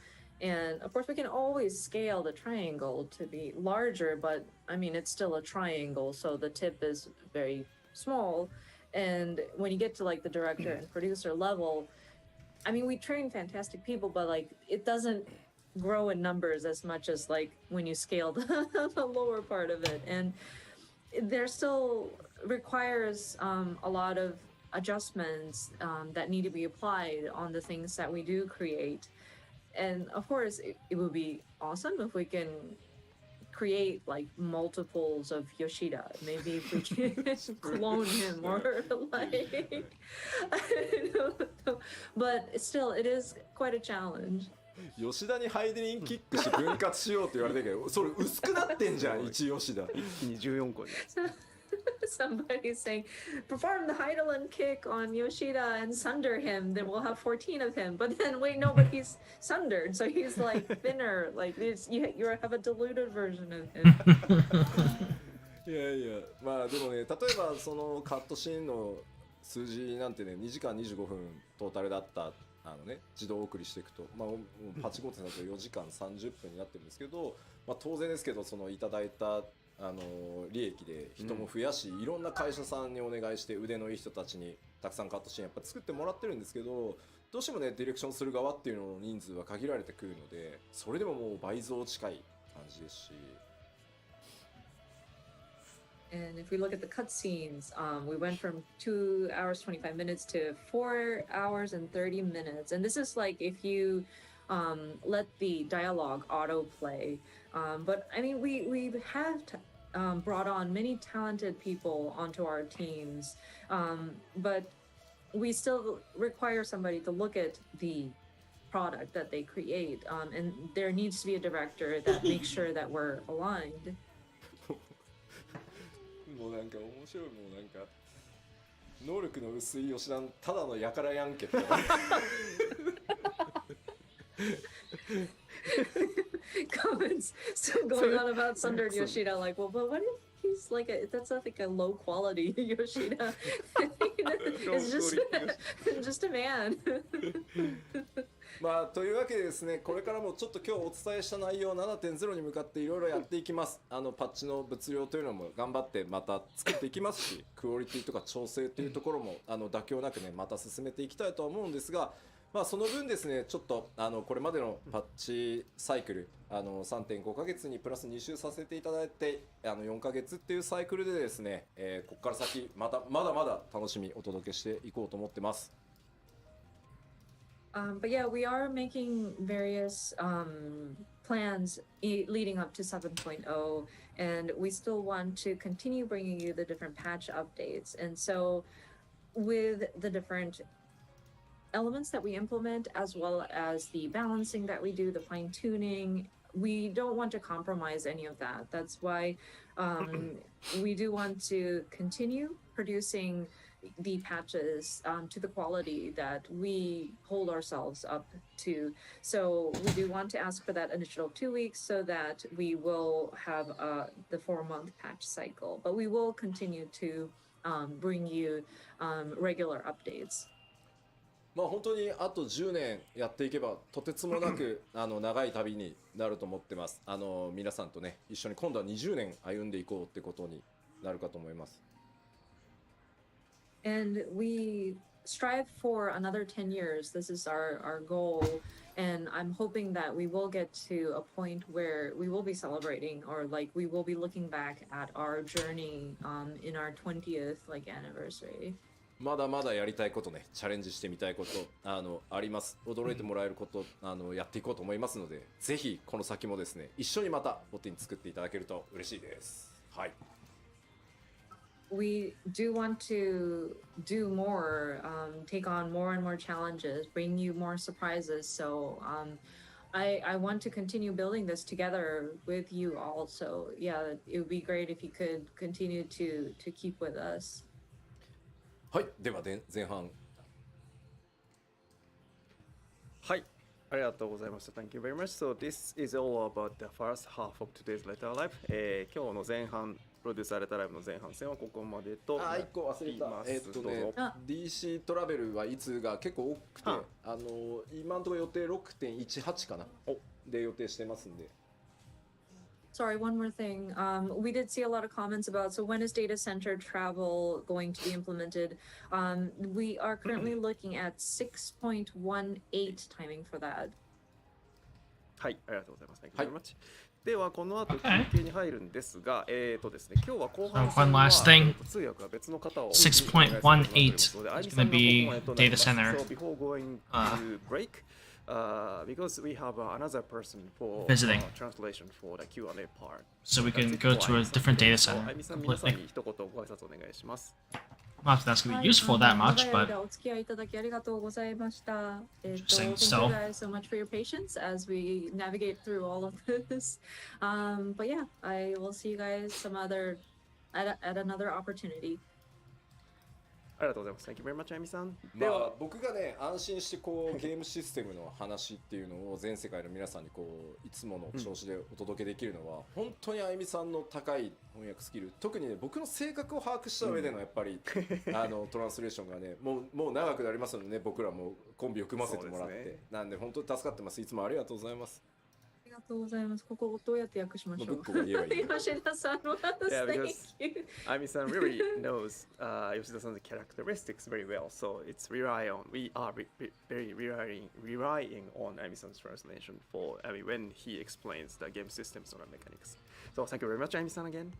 And of course we can always scale the triangle to be larger, but I mean, it's still a triangle. So the tip is very small. And when you get to like the director and producer level, I mean, we train fantastic people, but like it doesn't grow in numbers as much as like when you scale the lower part of it. And there still requires a lot of adjustments that need to be applied on the things that we do create. And of course, it would be awesome if we can create like multiples of Yoshida. Maybe if we can clone him or like, I don't know. But still, it is quite a challenge. 吉田にハイデリンキックして分割しようって言われたけど、それ薄くなってんじゃん、一吉田。一気に14個に。Somebody's saying, perform the Heidelin kick on Yoshida and sunder him, then we'll have 14 of him. But then, wait, no, but he's sundered, so he's like thinner. Like, you have a diluted version of him. いやいや、まあでもね、例えばそのカットシーンの数字なんてね、2時間25分トータルだった。自動送りしていくと、まあ、パチコンテンツだと4時間30分になってるんですけど、まあ、当然ですけどそのいただいた利益で人も増やし、いろんな会社さんにお願いして腕のいい人たちにたくさんカットシーンやっぱ作ってもらってるんですけど、どうしてもねディレクションする側っていうのの人数は限られてくるので、それでももう倍増近い感じですし。And if we look at the cutscenes, we went from 2 hours 25 minutes to 4 hours and 30 minutes. And this is like if you let the dialogue autoplay. But I mean, we have brought on many talented people onto our teams, but we still require somebody to look at the product that they create. And there needs to be a director that makes sure that we're aligned. もうなんか面白い、もうなんか能力の薄い吉田のただのやからやんけってcomments still going on about sundered Yoshida, like, well, but what if he's like that's not like a low quality Yoshida. It's just a man. まあというわけでですね、これからもちょっと今日お伝えした内容 7.0 に向かっていろいろやっていきます。パッチの物量というのも頑張ってまた作っていきますし、クオリティとか調整というところも妥協なくねまた進めていきたいとは思うんですが、まあその分ですね、ちょっとこれまでのパッチサイクル3.5 ヶ月にプラス2週させていただいて4ヶ月っていうサイクルでですね、ここから先まだまだ楽しみお届けしていこうと思ってます。But yeah, we are making various plans leading up to 7.0, and we still want to continue bringing you the different patch updates. And so, with the different elements that we implement, as well as the balancing that we do, the fine tuning, we don't want to compromise any of that. That's why we do want to continue producing the patches to the quality that we hold ourselves up to. So we do want to ask for that initial 2 weeks so that we will have the 4-month patch cycle. But we will continue to bring you regular updates. まあ本当にあと10年やっていけばとてつもなく長い旅になると思ってます。皆さんとね一緒に今度は20年歩んでいこうってことになるかと思います。And we strive for another 10 years. This is our goal. And I'm hoping that we will get to a point where we will be celebrating, or like we will be looking back at our journey in our 20th anniversary. まだまだやりたいことね、チャレンジしてみたいことあります。驚いてもらえることやっていこうと思いますので、ぜひこの先もですね、一緒にまたボッティン作っていただけると嬉しいです。はい。We do want to do more, take on more and more challenges, bring you more surprises. So I want to continue building this together with you all. So yeah, it would be great if you could continue to keep with us. はい、では前半。はい、ありがとうございました。Thank you very much. So this is all about the first half of today's letter live. 今日の前半、プロデューサーレターライブの前半戦はここまでとなっています。1個忘れた。どうぞ。DC トラベルはいつが結構多くて、今のところ予定 6.18 かなで予定してますんで。Sorry, one more thing. We did see a lot of comments about, so when is data center travel going to be implemented? We are currently looking at 6.18 timing for that. はい、ありがとうございます。Thank you very much. ではこの後休憩に入るんですが、ですね、今日は後半戦は通訳は別の方を 6.18 is going to be data center. So before going to break, because we have another person for visiting. Translation for the Q&A part. So we can go to a different data center あゆみさん、皆さん completely. に一言ご挨拶お願いします。Not that that's going to be useful that much, but お付き合いいただきありがとうございました。Interesting. Thank you guys so much for your patience as we navigate through all of this. But yeah, I will see you guys at another opportunity. ありがとうございます。Thank you very much, あゆみさん。まあ僕がね安心してこうゲームシステムの話っていうのを全世界の皆さんにこういつもの調子でお届けできるのは、本当にあゆみさんの高い翻訳スキル、特にね僕の性格を把握した上でのやっぱり、トランスレーションがねもう長くなりますのでね、僕らもコンビを組ませてもらって、なんで本当に助かってます。いつもありがとうございます。ありがとうございます。ここどうやって訳しましょう。ぶっこが言えばいい。吉田さんは Yeah, Thank because you. Ami-san really knows Yoshida-san's characteristics very well, so it's we are very relying on Ami-san's translation for when he explains the game systems or mechanics. So thank you very much, Ami-san again.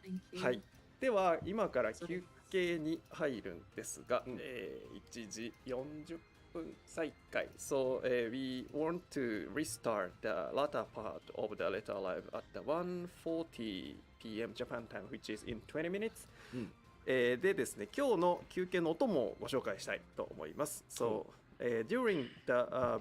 Thank you. はい。では今から休憩に入るんですが、1時40分再開。So we want to restart the latter part of the letter live at the 1:40 p.m. Japan time, which is in 20 minutes. でですね、今日の休憩の音もご紹介したいと思います。So during the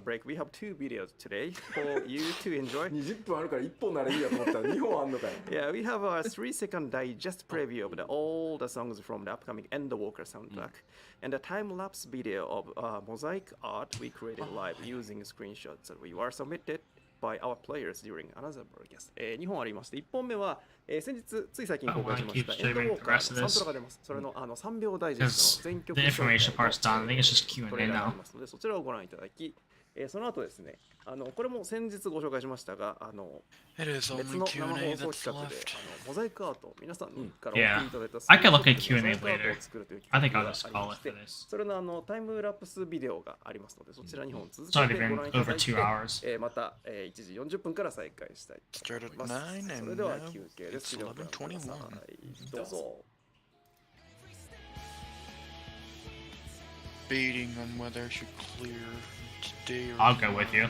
break, we have 2 videos today for you to enjoy. 20分あるから1本ならいいやと思ったら2本あんのかよ。Yeah, we have a 3-second digest preview of all the songs from the upcoming Endwalker soundtrack, and a time-lapse video of mosaic art we created live using screenshots that we were submitted by our players during another broadcast. 2本ありまして、1本目は、先日つい最近公開しました I wanna keep エンドウォーカーの streaming the rest of サン this. トラが出ます。それの3秒ダイジェス because トの全曲 the information 紹介 part's done. I think it's just ト Q&A レーラーがあ now. りますので、そちらをご覧いただき、その後ですね、これも先日ご紹介しましたが、 It is 別 only の生 Q&A 放送 that's 企画で left. モザイクアート、皆さんから Yeah. 送りいただいた I could look at スク Q&A リーンショットでモザイクアート later. を作るという I 企 think 画 I'll が just あり call ま it して for this. それのタイムラプスビデオがありますので、そちら2本続 It's け not て even ご覧いただ over い 2 hours. て、また1時40分から再開したいと Start 思い at ます。 9それ and では now 休憩です。 it's ビデオをご覧くださ 11:21. い。どうぞ。 Debating on whether I should clear today or I'll go with tomorrow. you.